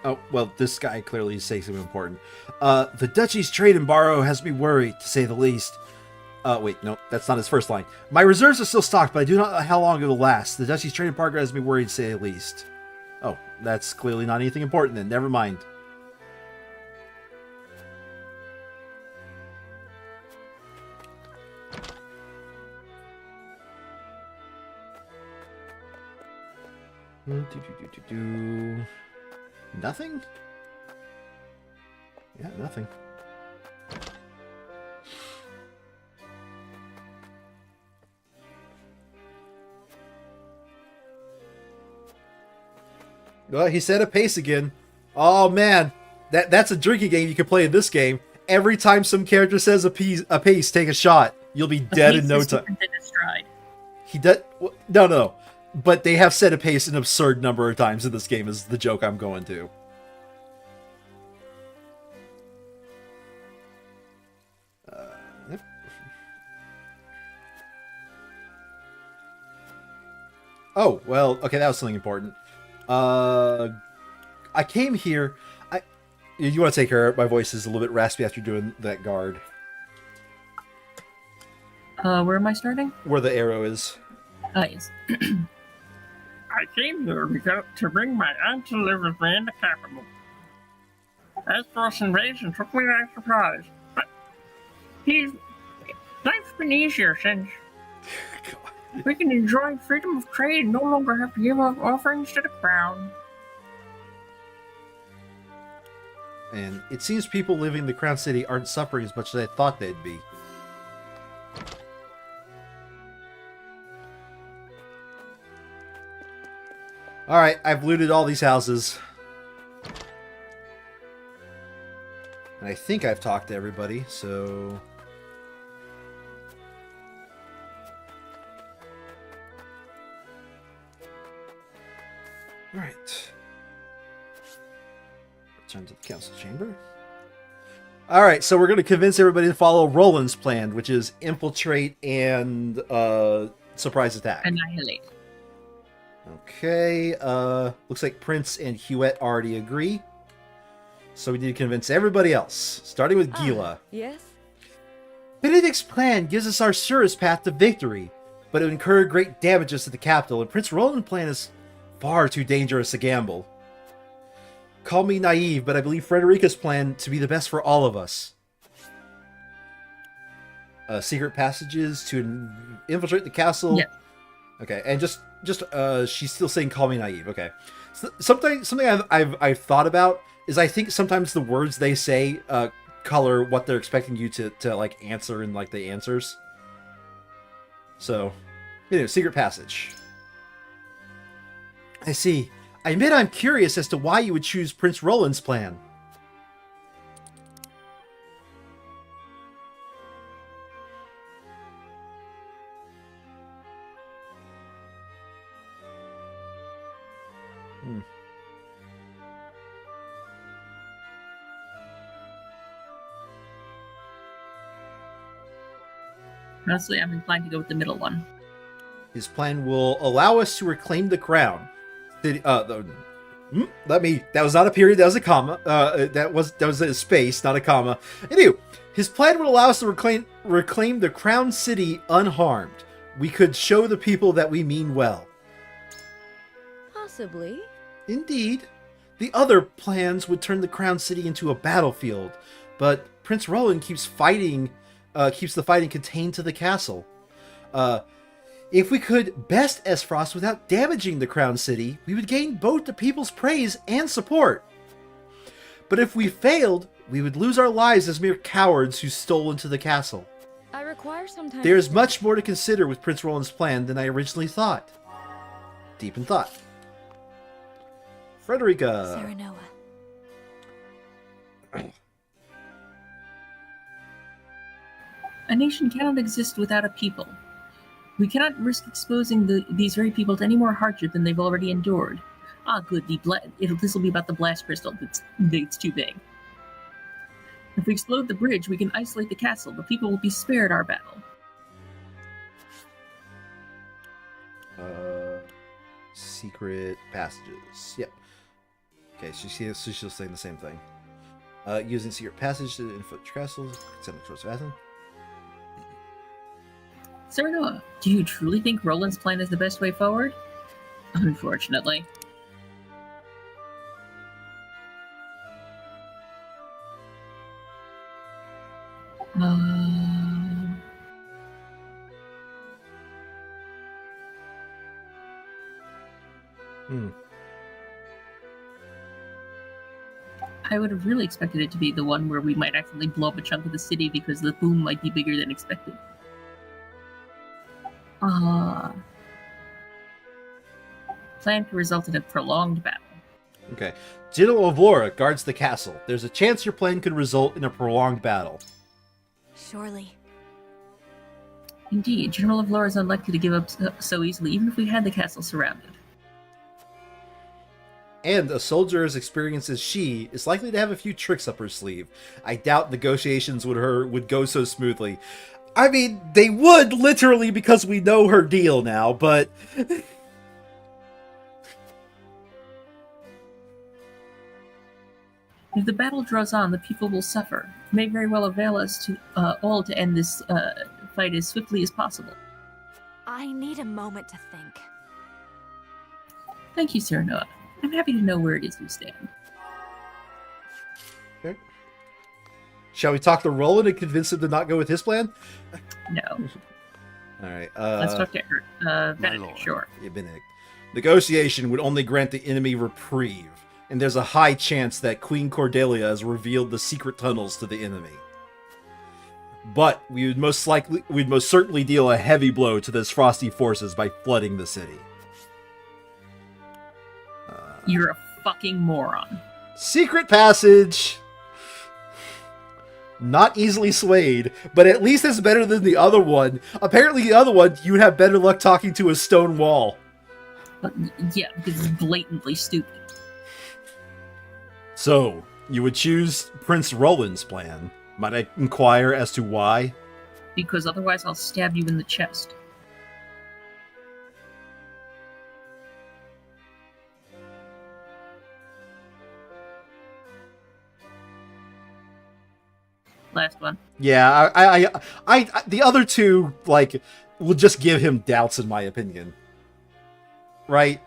Oh, well, this guy clearly is saying something important. The Duchy's trade and borrow has me worried, to say the least. Wait, no, that's not his first line. My reserves are still stocked, but I do not know how long it will last. The Duchy's trade and borrow has me worried, to say the least. Oh, that's clearly not anything important then. Never mind. Nothing? Yeah, nothing. Well, he set a pace again. Oh man, that's a drinking game you can play in this game. Every time some character says a pace, take a shot. You'll be dead in no time. He does. No. But they have set a pace an absurd number of times in this game is the joke I'm going to. Yep. Oh, well, okay, that was something important. I came here. You want to take her? My voice is a little bit raspy after doing that guard. Where am I starting? Where the arrow is. Yes. I came here to bring my aunt to live with me in the capital. Esfrost's invasion took me by surprise, but life's been easier since. We can enjoy freedom of trade and no longer have to give up offerings to the crown. And it seems people living in the Crown City aren't suffering as much as I thought they'd be. Alright, I've looted all these houses. And I think I've talked to everybody, so... Alright. Return to the council chamber. Alright, so we're going to convince everybody to follow Roland's plan, which is infiltrate and surprise attack. Annihilate. Okay, looks like Prince and Huette already agree. So we need to convince everybody else, starting with Gila. Yes? Benedict's plan gives us our surest path to victory, but it would incur great damages to the capital, and Prince Roland's plan is far too dangerous a gamble. Call me naive, but I believe Frederica's plan to be the best for all of us. Secret passages to infiltrate the castle. Yeah. Okay, and just she's still saying call me naive. Okay, so something I've thought about is I think sometimes the words they say color what they're expecting you to like answer in like the answers. So, secret passage. I see. I admit I'm curious as to why you would choose Prince Roland's plan. Honestly, I'm inclined to go with the middle one. His plan will allow us to reclaim the crown. That was not a period, that was a comma. That was a space, not a comma. Anyway, his plan would allow us to reclaim the Crown City unharmed. We could show the people that we mean well. Possibly. Indeed. The other plans would turn the Crown City into a battlefield, but Prince Roland keeps the fighting contained to the castle. If we could best Esfrost without damaging the Crown City, we would gain both the people's praise and support. But if we failed, we would lose our lives as mere cowards who stole into the castle. I require some time. There is much more to consider with Prince Roland's plan than I originally thought. Deep in thought. Frederica. Serenoa. A nation cannot exist without a people. We cannot risk exposing these very people to any more hardship than they've already endured. Ah, good. This will be about the blast crystal. It's too big. If we explode the bridge, we can isolate the castle. The people will be spared our battle. Secret passages. Yep. Okay, so she's saying the same thing. Using secret passage to infiltrate castles, send a source of Athens. Serenoa, do you truly think Roland's plan is the best way forward? Unfortunately. I would have really expected it to be the one where we might accidentally blow up a chunk of the city because the boom might be bigger than expected. Plan could result in a prolonged battle. Okay. General of Laura guards the castle. There's a chance your plan could result in a prolonged battle. Surely. Indeed, General of Laura is unlikely to give up so easily, even if we had the castle surrounded. And a soldier as experienced as she is likely to have a few tricks up her sleeve. I doubt negotiations with her would go so smoothly. I mean, they would, literally, because we know her deal now, but... If the battle draws on, the people will suffer. It may very well avail us to all to end this fight as swiftly as possible. I need a moment to think. Thank you, Serenoa. I'm happy to know where it is you stand. Okay. Shall we talk to Roland and convince him to not go with his plan? No. Alright, let's talk to Benedict, sure. Yeah, Benedict. Negotiation would only grant the enemy reprieve, and there's a high chance that Queen Cordelia has revealed the secret tunnels to the enemy. But we'd most certainly deal a heavy blow to those frosty forces by flooding the city. You're a fucking moron. Secret passage! Not easily swayed, but at least it's better than the other one. Apparently the other one, you'd have better luck talking to a stone wall. Yeah, because it's blatantly stupid. So, you would choose Prince Roland's plan. Might I inquire as to why? Because otherwise I'll stab you in the chest. Last one. Yeah, I the other two, like, will just give him doubts in my opinion. Right?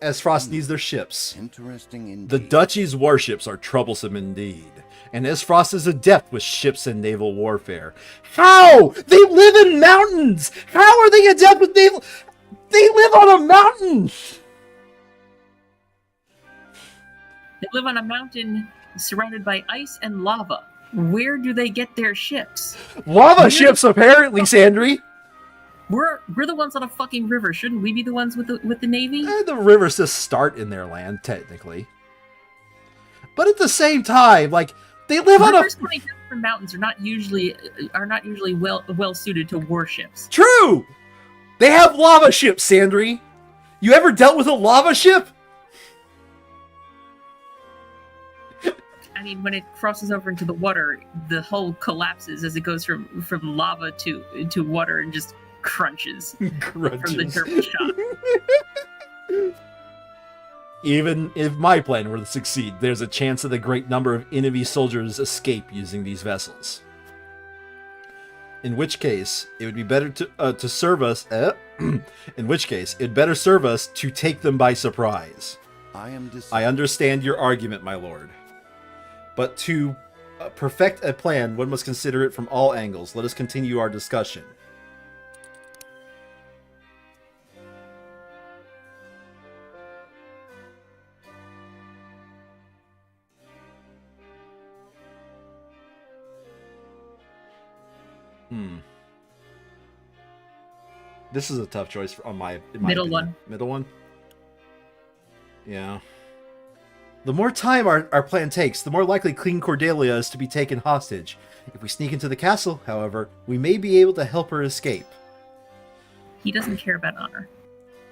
As Frost needs their ships. Interesting indeed. The Duchy's warships are troublesome indeed. And Esfrost is adept with ships and naval warfare. How? They live in mountains! How are they adept with naval... They live on a mountain! They live on a mountain surrounded by ice and lava. Where do they get their ships? Lava ships, apparently, Sandry! We're the ones on a fucking river. Shouldn't we be the ones with the navy? The rivers just start in their land, technically. But at the same time, like, they live on a... Rivers coming down from mountains are not usually well suited to warships. True! They have lava ships, Sandry! You ever dealt with a lava ship? I mean, when it crosses over into the water, the hull collapses as it goes from lava to water and just crunches from the turbo shock. Even if my plan were to succeed, there's a chance that a great number of enemy soldiers escape using these vessels. In which case, it would be better to serve us. In which case, it'd better serve us to take them by surprise. I understand your argument, my lord, but to perfect a plan, one must consider it from all angles. Let us continue our discussion. This is a tough choice on my middle opinion. one. Middle one. Yeah. The more time our plan takes, the more likely Queen Cordelia is to be taken hostage. If we sneak into the castle, however, we may be able to help her escape. He doesn't care about honor.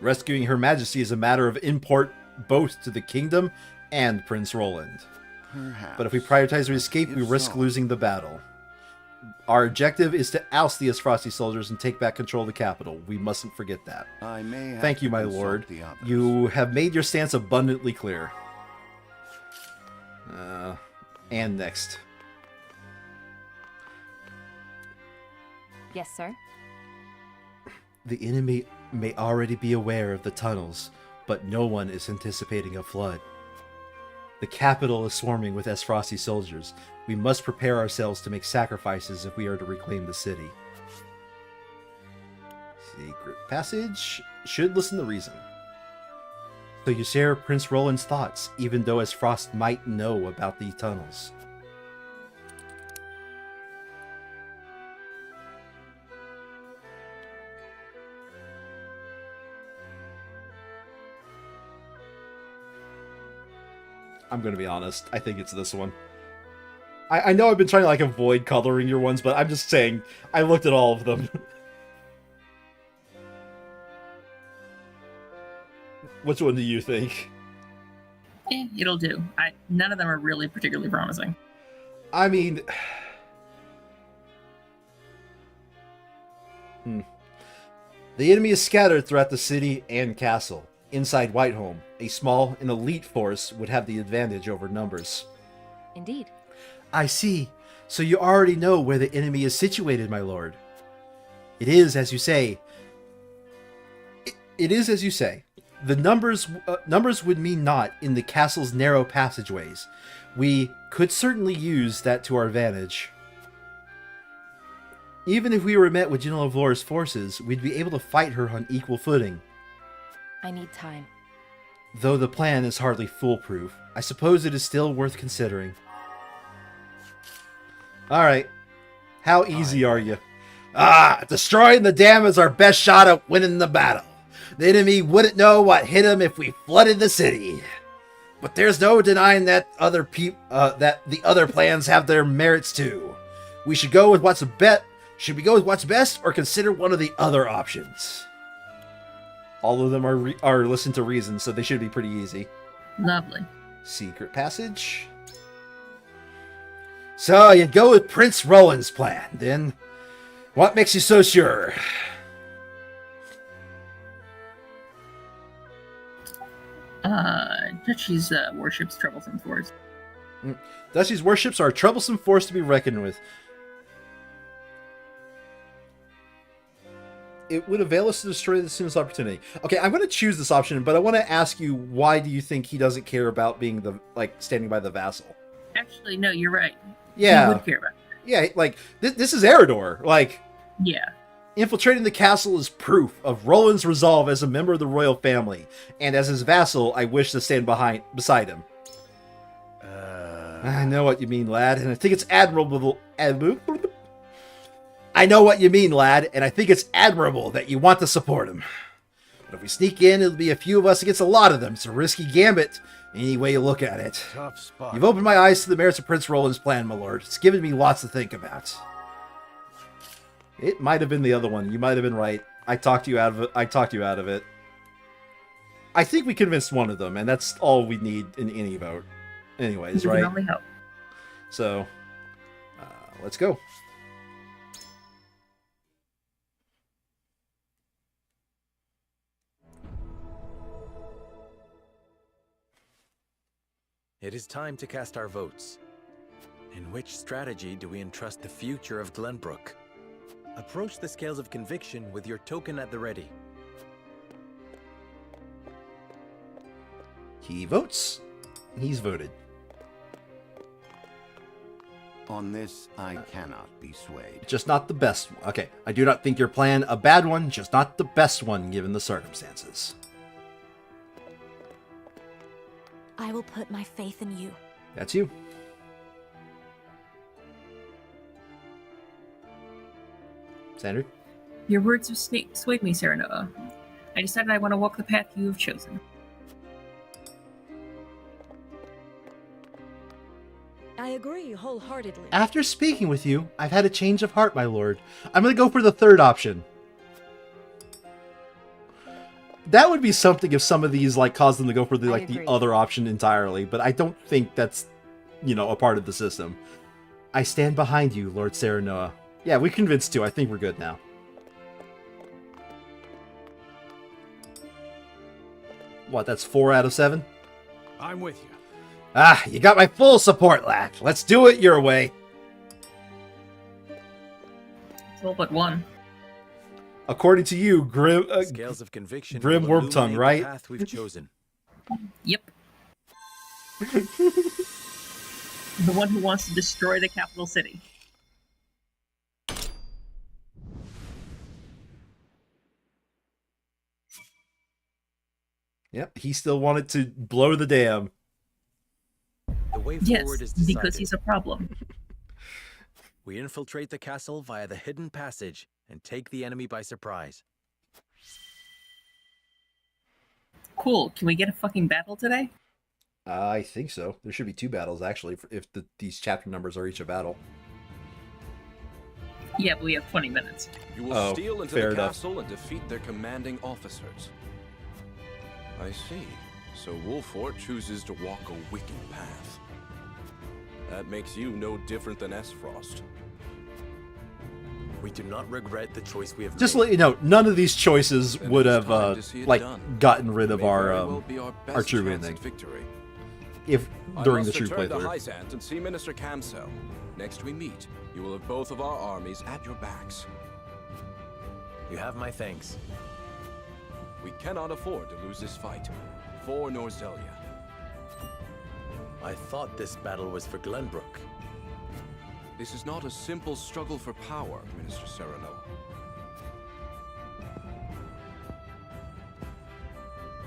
Rescuing Her Majesty is a matter of import both to the kingdom and Prince Roland. Perhaps. But if we prioritize her escape, we risk losing the battle. Our objective is to oust the Frosty soldiers and take back control of the capital. We mustn't forget that. I may have Thank you, to my consult lord. the others. You have made your stance abundantly clear. And next. Yes, sir. The enemy may already be aware of the tunnels, but no one is anticipating a flood. The capital is swarming with Frosty soldiers. We must prepare ourselves to make sacrifices if we are to reclaim the city. Secret passage. Should listen to reason. So you share Prince Roland's thoughts, even though Frost might know about the tunnels. I'm going to be honest. I think it's this one. I know I've been trying to like avoid coloring your ones, but I'm just saying I looked at all of them. Which one do you think? It'll do. None of them are really particularly promising. I mean... The enemy is scattered throughout the city and castle. Inside Whiteholm, a small and elite force would have the advantage over numbers. Indeed. I see. So you already know where the enemy is situated, my lord. It is as you say. It is as you say. The numbers would mean naught in the castle's narrow passageways. We could certainly use that to our advantage. Even if we were met with General Vlora's forces, we'd be able to fight her on equal footing. I need time. Though the plan is hardly foolproof, I suppose it is still worth considering. Alright. How easy are you? Destroying the dam is our best shot at winning the battle. The enemy wouldn't know what hit him if we flooded the city. But there's no denying that that the other plans have their merits too. We should go with what's Should we go with what's best, or consider one of the other options? All of them are listen to reason, so they should be pretty easy. Lovely. Secret passage. So you'd go with Prince Roland's plan, then? What makes you so sure? Duchy's warships troublesome force. Duchy's warships are a troublesome force to be reckoned with. It would avail us to destroy it as soon as opportunity. Okay, I'm going to choose this option, but I want to ask you, why do you think he doesn't care about being standing by the vassal? Actually, no, you're right. Yeah. He would care about that. Yeah, this is Eridor. Yeah. Infiltrating the castle is proof of Roland's resolve as a member of the royal family, and as his vassal, I wish to stand beside him. I know what you mean, lad, and I think it's admirable. I know what you mean, lad, and I think it's admirable that you want to support him. But if we sneak in, it'll be a few of us against a lot of them. It's a risky gambit, any way you look at it. Tough spot. You've opened my eyes to the merits of Prince Roland's plan, my lord. It's given me lots to think about. It might have been the other one. You might have been right. I talked you out of it. I think we convinced one of them, and that's all we need in any vote. Anyways, right? We can only hope. So, let's go. It is time to cast our votes. In which strategy do we entrust the future of Glenbrook? Approach the scales of conviction with your token at the ready. He votes. He's voted. On this, I cannot be swayed. Just not the best one. Okay, I do not think your plan a bad one, just not the best one given the circumstances. I will put my faith in you. That's you. Standard? Your words have swayed me, Serenoa. I decided I want to walk the path you have chosen. I agree wholeheartedly. After speaking with you, I've had a change of heart, my lord. I'm going to go for the third option. That would be something if some of these like caused them to go for the other option entirely, but I don't think that's, you know, a part of the system. I stand behind you, Lord Serenoa. Yeah, we convinced too. I think we're good now. What, that's 4 out of 7? I'm with you. Ah, you got my full support, lad. Let's do it your way. It's all but one. According to you, Grim Scales of conviction Grim will Wormtongue, illuminate right? The path we've chosen. Yep. The one who wants to destroy the capital city. Yep, he still wanted to blow the dam. The way Yes, forward is decided. because he's a problem. We infiltrate the castle via the hidden passage and take the enemy by surprise. Cool. Can we get a fucking battle today? I think so. There should be 2 battles, actually, if these chapter numbers are each a battle. Yeah, but we have 20 minutes. You will steal into the castle and defeat their commanding officers. I see. So Wolfort chooses to walk a wicked path. That makes you no different than S-Frost. We do not regret the choice we have Just to made. let you know, none of these choices would have gotten rid of our true ending. If during the true playthrough. I must return to playthrough. Hyzant and see Minister Camsel. Next we meet, you will have both of our armies at your backs. You have my thanks. We cannot afford to lose this fight. For Norzelia. I thought this battle was for Glenbrook. This is not a simple struggle for power, Minister Serenoa.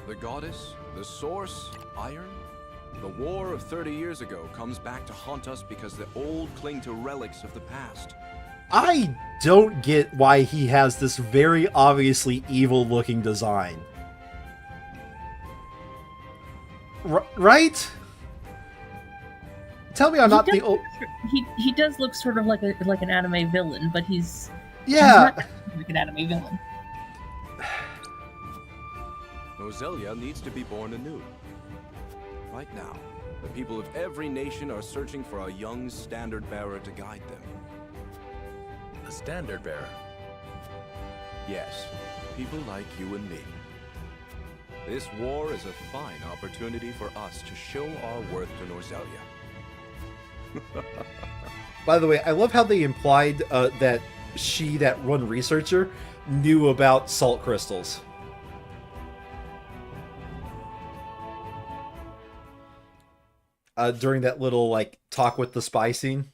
The goddess, the source, iron? The war of 30 years ago comes back to haunt us because the old cling to relics of the past. I don't get why he has this very obviously evil-looking design. Right? Tell me I'm not the old... He does look sort of like an anime villain, but he's Yeah. he's not like an anime villain. Norzelia needs to be born anew. Right now, the people of every nation are searching for a young standard bearer to guide them. A standard bearer? Yes, people like you and me. This war is a fine opportunity for us to show our worth to Norzelia. By the way, I love how they implied that she, that one researcher, knew about salt crystals. During that little, like, talk with the spy scene.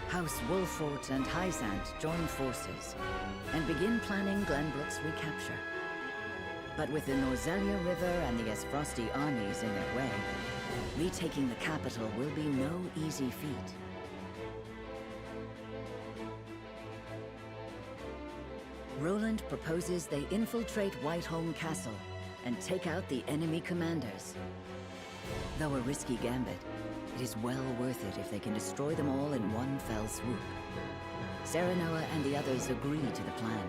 House Wolfort and Hyzant join forces and begin planning Glenbrook's recapture. But with the Norzelia River and the Esfrosti armies in their way, retaking the capital will be no easy feat. Roland proposes they infiltrate Whiteholm Castle and take out the enemy commanders. Though a risky gambit, it is well worth it if they can destroy them all in one fell swoop. Serenoa and the others agree to the plan.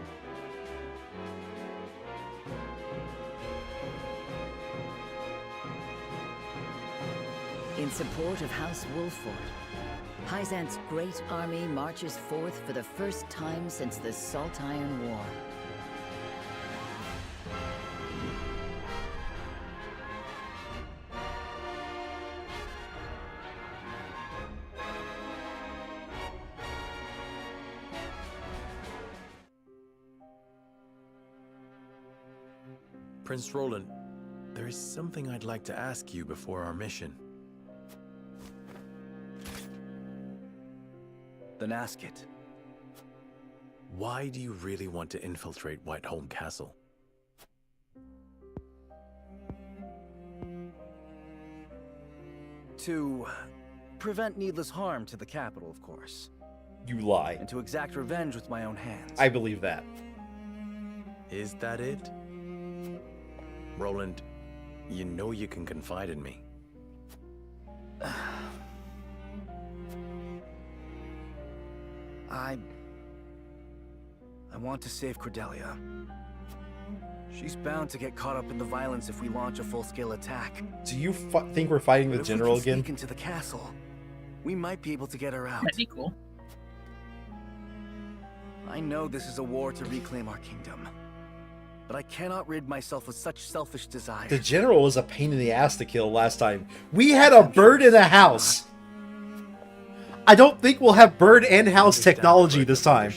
In support of House Wolfort, Hyzant's great army marches forth for the first time since the Salt Iron War. Prince Roland, there is something I'd like to ask you before our mission. Then ask it. Why do you really want to infiltrate Whiteholm Castle? To prevent needless harm to the capital, of course. You lie. And to exact revenge with my own hands. I believe that. Is that it? Roland, you know you can confide in me. I want to save Cordelia. She's bound to get caught up in the violence if we launch a full-scale attack. Do you think we're fighting the general again? Sneak into the castle, we might be able to get her out. That'd be cool. I know this is a war to reclaim our kingdom, but I cannot rid myself of such selfish desires. The general was a pain in the ass to kill last time. We had a bird in the house. I don't think we'll have bird and house technology this time.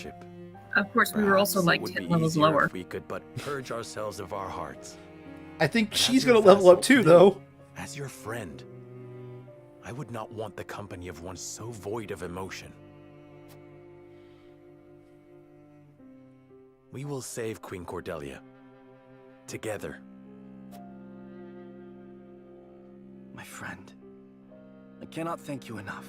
Of course, we were also like 10 levels lower. If we could but purge ourselves of our hearts. I think she's going to level up too, though. As your friend, I would not want the company of one so void of emotion. We will save Queen Cordelia. Together. My friend, I cannot thank you enough.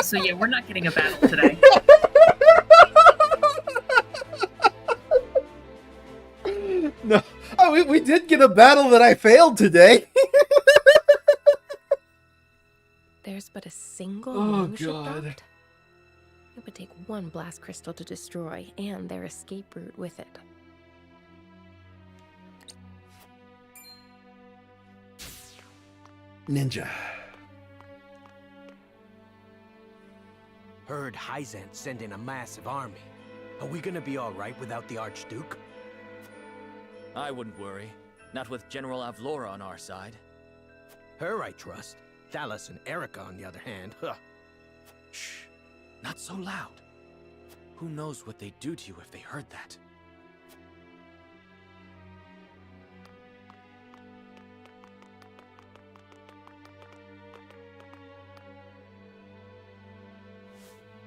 So yeah, we're not getting a battle today. No, oh, we did get a battle that I failed today. There's but a single moonship docked? It would take one blast crystal to destroy, and their escape route with it. Ninja. Heard Hyzant send in a massive army. Are we gonna be alright without the Archduke? I wouldn't worry. Not with General Avlora on our side. Her I trust. Thalos and Erica, on the other hand, huh. Shh. Not so loud. Who knows what they'd do to you if they heard that?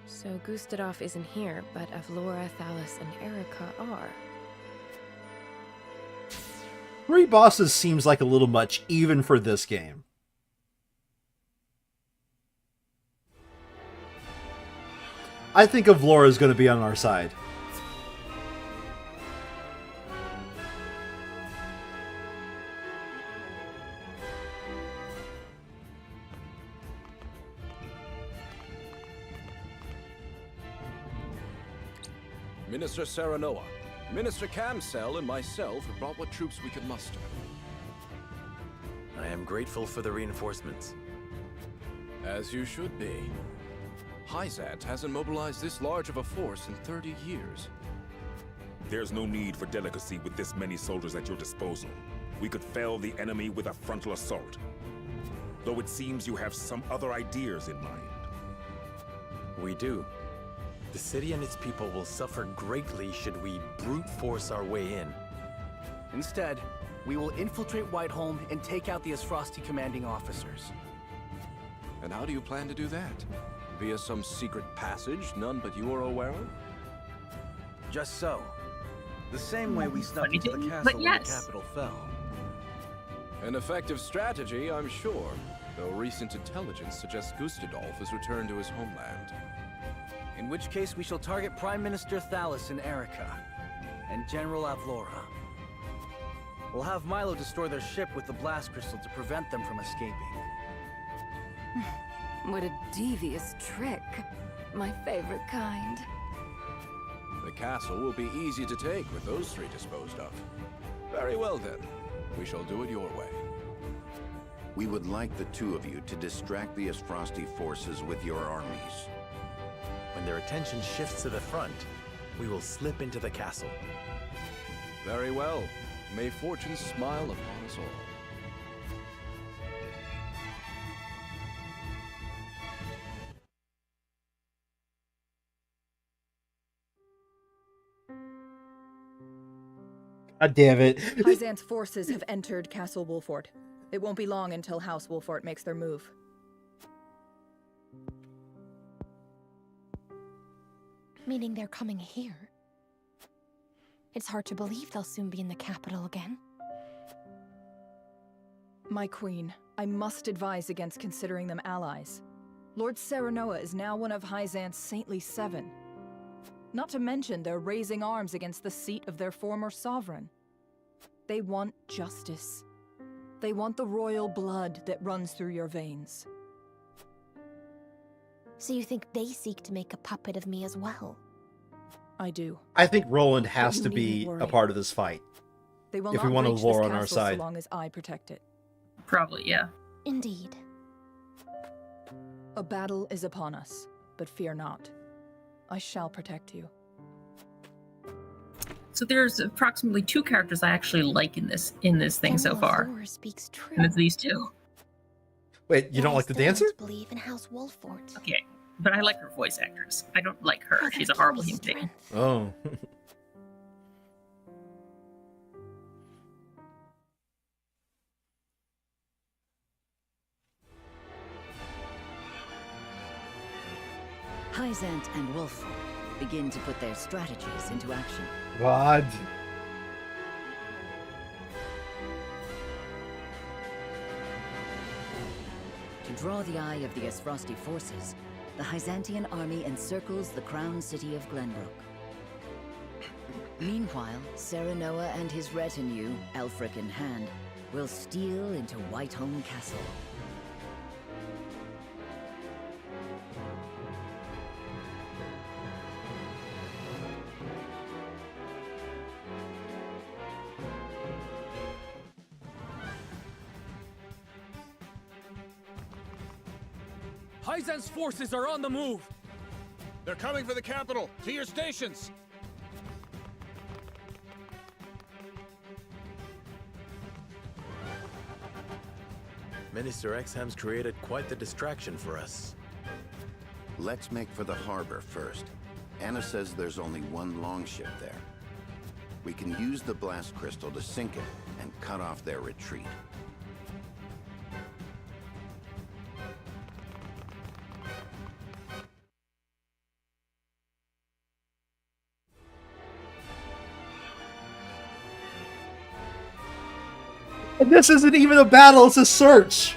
So Gustadov isn't here, but Avlora, Thalos, and Erica are. 3 bosses seems like a little much, even for this game. I think Avlora is going to be on our side. Minister Serenoa, Minister Camsell, and myself have brought what troops we could muster. I am grateful for the reinforcements. As you should be. Hyzant hasn't mobilized this large of a force in 30 years. There's no need for delicacy with this many soldiers at your disposal. We could fell the enemy with a frontal assault. Though it seems you have some other ideas in mind. We do. The city and its people will suffer greatly should we brute force our way in. Instead, we will infiltrate Whiteholm and take out the Asfrosti commanding officers. And how do you plan to do that? Via some secret passage none but you are aware of? Just so. The same way we snuck into the castle when the capital fell. An effective strategy, I'm sure, though recent intelligence suggests Gustadolf has returned to his homeland. In which case we shall target Prime Minister Thalos and Erica, and General Avlora. We'll have Milo destroy their ship with the blast crystal to prevent them from escaping. What a devious trick. My favorite kind. The castle will be easy to take with those three disposed of. Very well then. We shall do it your way. We would like the two of you to distract the Asfrosti forces with your armies. When their attention shifts to the front, we will slip into the castle. Very well. May fortune smile upon us all. God damn it. Hyzant's forces have entered Castle Wolfort. It won't be long until House Wolfort makes their move. Meaning they're coming here. It's hard to believe they'll soon be in the capital again. My queen, I must advise against considering them allies. Lord Serenoa is now one of Hyzant's saintly 7. Not to mention they're raising arms against the seat of their former sovereign. They want justice. They want the royal blood that runs through your veins. So you think they seek to make a puppet of me as well? I do. I think Roland has You to be needn't worry. a part of this fight. They will if not we want a breach this war on our castle side. so long as I protect it. Probably, yeah. Indeed. A battle is upon us, but fear not. I shall protect you. So there's approximately 2 characters I actually like in this thing so far. Laura speaks true. And it's these 2. Wait, you don't like the dancer? Believe in House Wolfort. Okay, but I like her voice actress. I don't like her. She's a horrible human being. Oh. Hyzant and Wolfort begin to put their strategies into action. God. To draw the eye of the Asfrosti forces, the Hyzantian army encircles the crown city of Glenbrook. Meanwhile, Serenoa and his retinue, Elfric in hand, will steal into Whitehome Castle. Hyzant's forces are on the move! They're coming for the capital! To your stations! Minister Exham's created quite the distraction for us. Let's make for the harbor first. Anna says there's only one longship there. We can use the blast crystal to sink it and cut off their retreat. And this isn't even a battle, it's a search!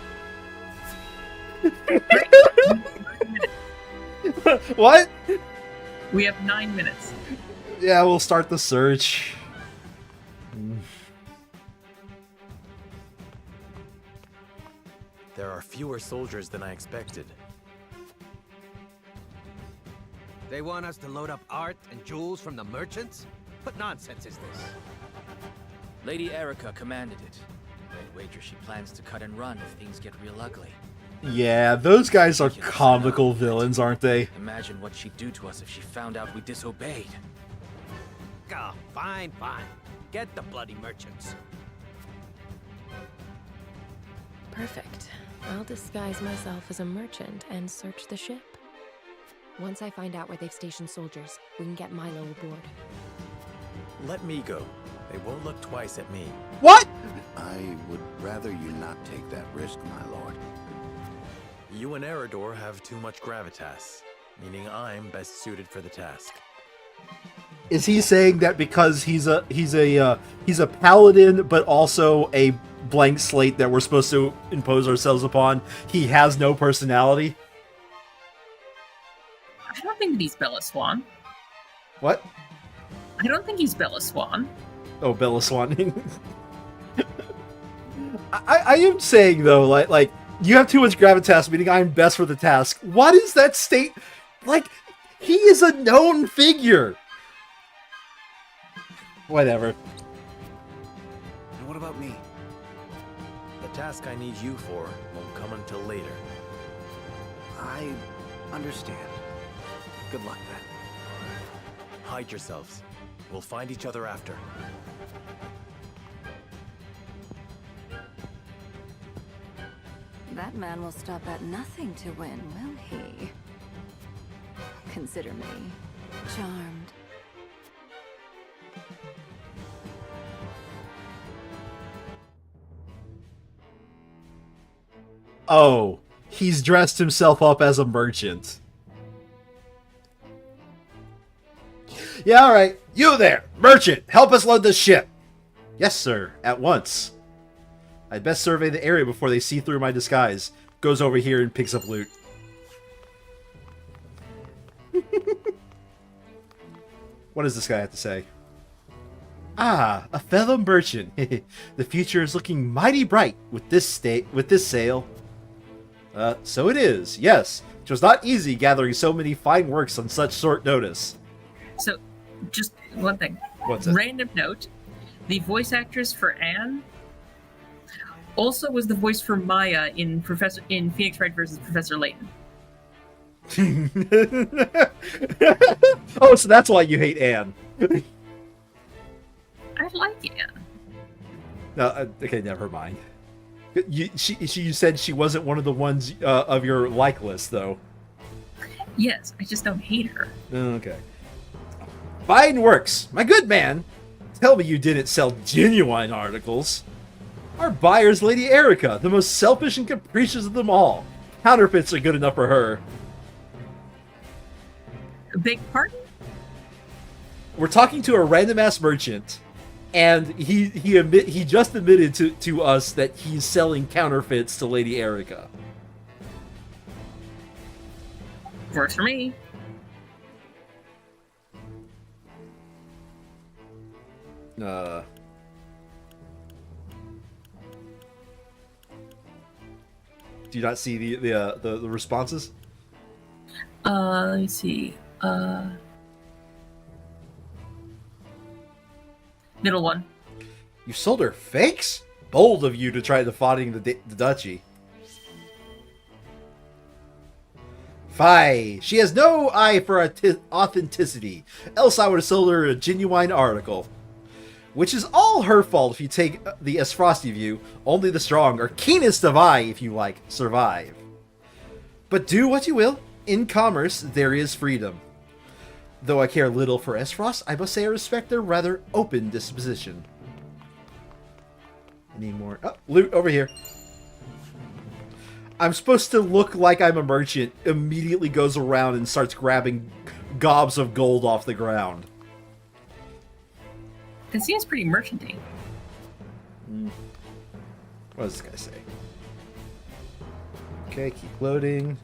What? We have 9 minutes. Yeah, we'll start the search. There are fewer soldiers than I expected. They want us to load up art and jewels from the merchants? What nonsense is this? Lady Erica commanded it. I wager she plans to cut and run if things get real ugly. Yeah, those guys are comical villains, aren't they? Imagine what she'd do to us if she found out we disobeyed. Oh, fine, fine. Get the bloody merchants. Perfect. I'll disguise myself as a merchant and search the ship. Once I find out where they've stationed soldiers, we can get Milo aboard. Let me go. They won't look twice at me. What? I would rather you not take that risk, my lord. You and Eridor have too much gravitas, meaning I'm best suited for the task. Is he saying that because he's a paladin, but also a blank slate that we're supposed to impose ourselves upon, he has no personality? I don't think that he's Bella Swan. What? I don't think he's Bella Swan. Oh, Bella Swan. I am saying though, like you have too much gravitas, meaning I'm best for the task. What is that state? Like, he is a known figure. Whatever. And what about me? The task I need you for won't come until later. I understand. Good luck then. Hide yourselves. We'll find each other after. That man will stop at nothing to win, will he? Consider me charmed. Oh, he's dressed himself up as a merchant. Yeah, all right. You there, merchant, help us load this ship. Yes, sir, at once. I'd best survey the area before they see through my disguise. Goes over here and picks up loot. What does this guy have to say? Ah, a fellow merchant. The future is looking mighty bright with this sail. So it is, yes. It was not easy gathering so many fine works on such short notice. So, just one thing. What's it? Random note. The voice actress for Anne also was the voice for Maya in Phoenix Wright versus Professor Layton. Oh, so that's why you hate Anne. I like Anne. No, okay, never mind. You said she wasn't one of the ones of your like list, though. Yes, I just don't hate her. Okay. Fine works, my good man. Tell me you didn't sell genuine articles. Our buyer's Lady Erica, the most selfish and capricious of them all. Counterfeits are good enough for her. Big pardon? We're talking to a random-ass merchant, and he just admitted to us that he's selling counterfeits to Lady Erica. Works for me. Do you not see the responses? Let me see. Middle one. You sold her fakes? Bold of you to try defrauding the duchy. Fie! She has no eye for authenticity. Else I would have sold her a genuine article. Which is all her fault if you take the Esfrosty view. Only the strong, or keenest of eye, if you like, survive. But do what you will. In commerce, there is freedom. Though I care little for Esfrost, I must say I respect their rather open disposition. Any more? Oh, loot over here. I'm supposed to look like I'm a merchant. Immediately goes around and starts grabbing gobs of gold off the ground. It seems pretty merchanty. What does this guy say? Okay, keep loading.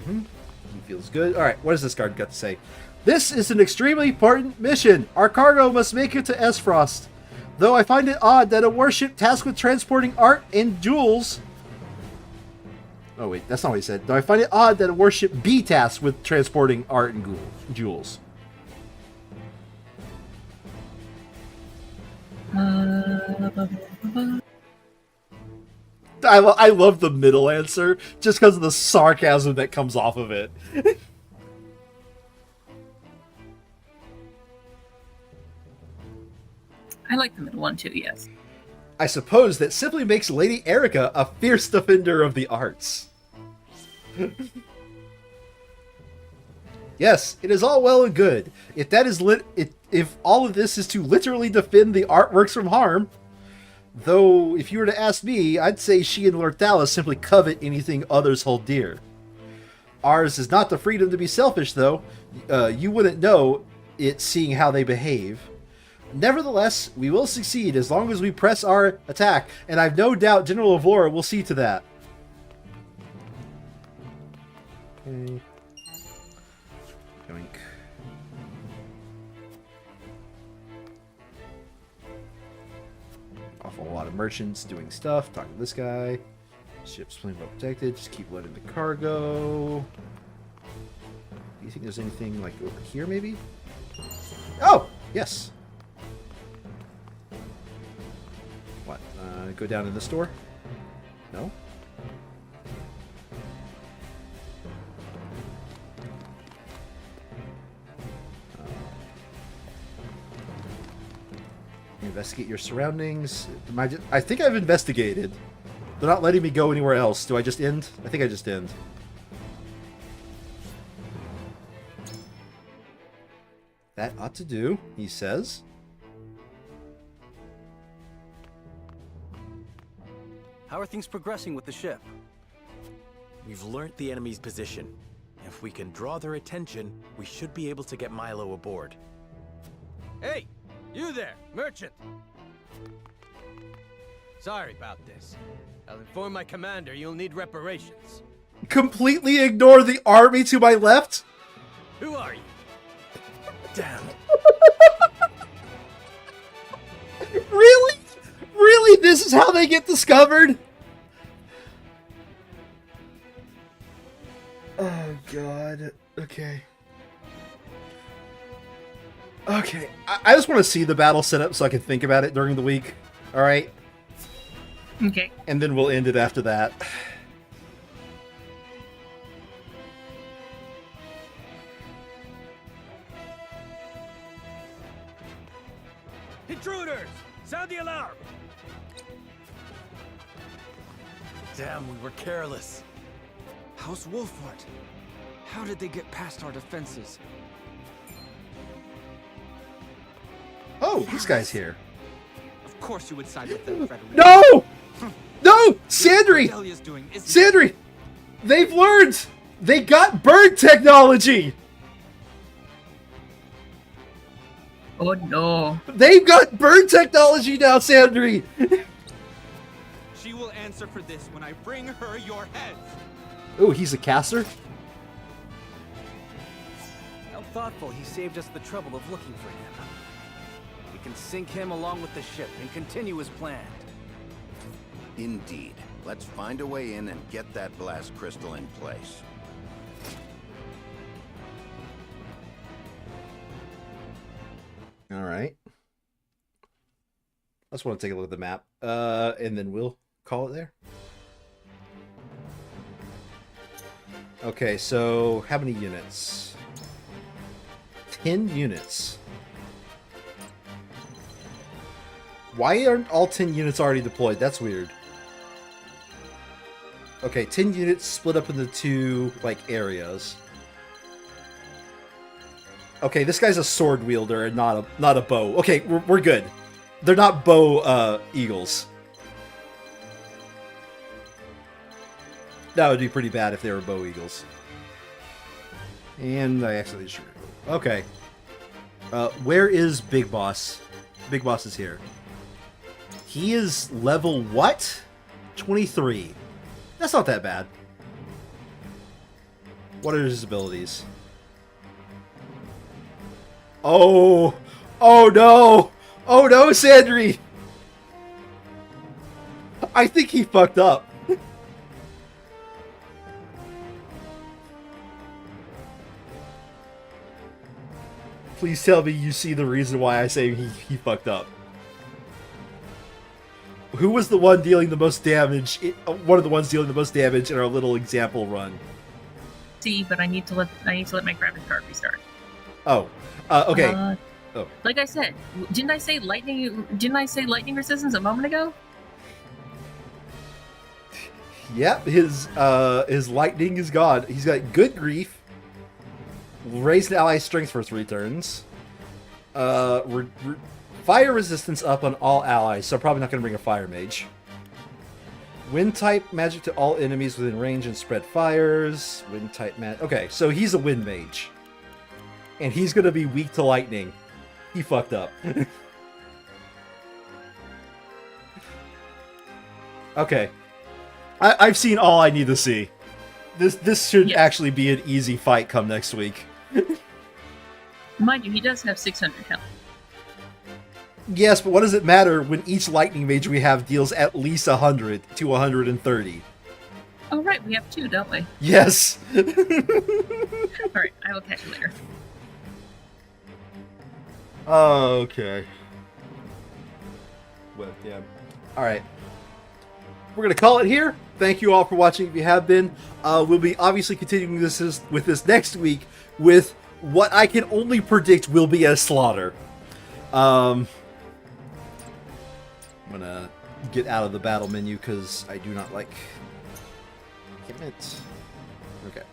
He feels good. Alright, what does this card got to say? This is an extremely important mission. Our cargo must make it to Esfrost. Though I find it odd that a warship tasked with transporting art and jewels... Oh wait, that's not what he said. Though I find it odd that a warship be tasked with transporting art and jewels. I love the middle answer just because of the sarcasm that comes off of it. I like the middle one too, yes. I suppose that simply makes Lady Erica a fierce defender of the arts. Yes, it is all well and good. If that is if all of this is to literally defend the artworks from harm. Though, if you were to ask me, I'd say she and Lord Thalos simply covet anything others hold dear. Ours is not the freedom to be selfish, though. You wouldn't know it seeing how they behave. Nevertheless, we will succeed as long as we press our attack, and I've no doubt General Avlora will see to that. Okay. Yoink. lot of merchants doing stuff. Talk to this guy. Ship's plain well protected. Just keep letting the cargo. Do you think there's anything like over here maybe? Oh! Yes! What? Go down in the store? No? Investigate your surroundings. I think I've investigated. They're not letting me go anywhere else. Do I just end? I think I just end. That ought to do, he says. How are things progressing with the ship? We've learnt the enemy's position. If we can draw their attention, we should be able to get Milo aboard. Hey! You there, merchant! Sorry about this. I'll inform my commander you'll need reparations. Completely ignore the army to my left? Who are you? Damn. Really? Really? This is how they get discovered? Oh, God. Okay. Okay. I just want to see the battle set up so I can think about it during the week. Alright? Okay. And then we'll end it after that. Intruders! Sound the alarm! Damn, we were careless. House Wolfort. How did they get past our defenses? Oh, this guy's here. Of course you would side with them, Frederick. No! No! Sandry! Delia's doing isn't Sandry! They've learned! They got bird technology! Oh no. They've got bird technology now, Sandry! She will answer for this when I bring her your heads. Oh, he's a caster? How thoughtful he saved us the trouble of looking for him. We can sink him along with the ship and continue as planned. Indeed. Let's find a way in and get that blast crystal in place. Alright. I just want to take a look at the map. And then we'll call it there. Okay, so how many units? 10 units. Why aren't all 10 units already deployed? That's weird. Okay, 10 units split up into two, like, areas. Okay, this guy's a sword wielder and not a bow. Okay, we're good. They're not bow eagles. That would be pretty bad if they were bow eagles. And I accidentally just... Okay. Where is Big Boss? Big Boss is here. He is level what? 23. That's not that bad. What are his abilities? Oh! Oh no! Oh no, Sandry! I think he fucked up. Please tell me you see the reason why I say he fucked up. Who was the one dealing the most damage? One of the ones dealing the most damage in our little example run. See, but I need to let my graphics card restart. Oh, okay. Oh, like I said, didn't I say lightning? Didn't I say lightning resistance a moment ago? yep. His lightning is gone. He's got good grief. Raised ally strength for 3 turns. Fire resistance up on all allies, so I'm probably not going to bring a fire mage. Wind type magic to all enemies within range and spread fires. Wind type magic. Okay, so he's a wind mage. And he's going to be weak to lightning. He fucked up. Okay. I've seen all I need to see. This should actually be an easy fight come next week. Mind you, he does have 600 health. Yes, but what does it matter when each lightning mage we have deals at least 100 to 130? Oh, right, we have 2, don't we? Yes. Alright, I will catch you later. Okay. Webcam. Alright. We're going to call it here. Thank you all for watching if you have been. We'll be obviously continuing with this next week with what I can only predict will be a slaughter. I'm going to get out of the battle menu because I do not like... Damn it. Okay.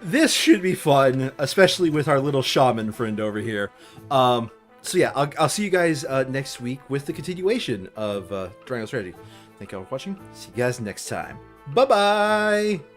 This should be fun, especially with our little shaman friend over here. So yeah, I'll see you guys next week with the continuation of Triangle Strategy. Thank you all for watching. See you guys next time. Bye-bye!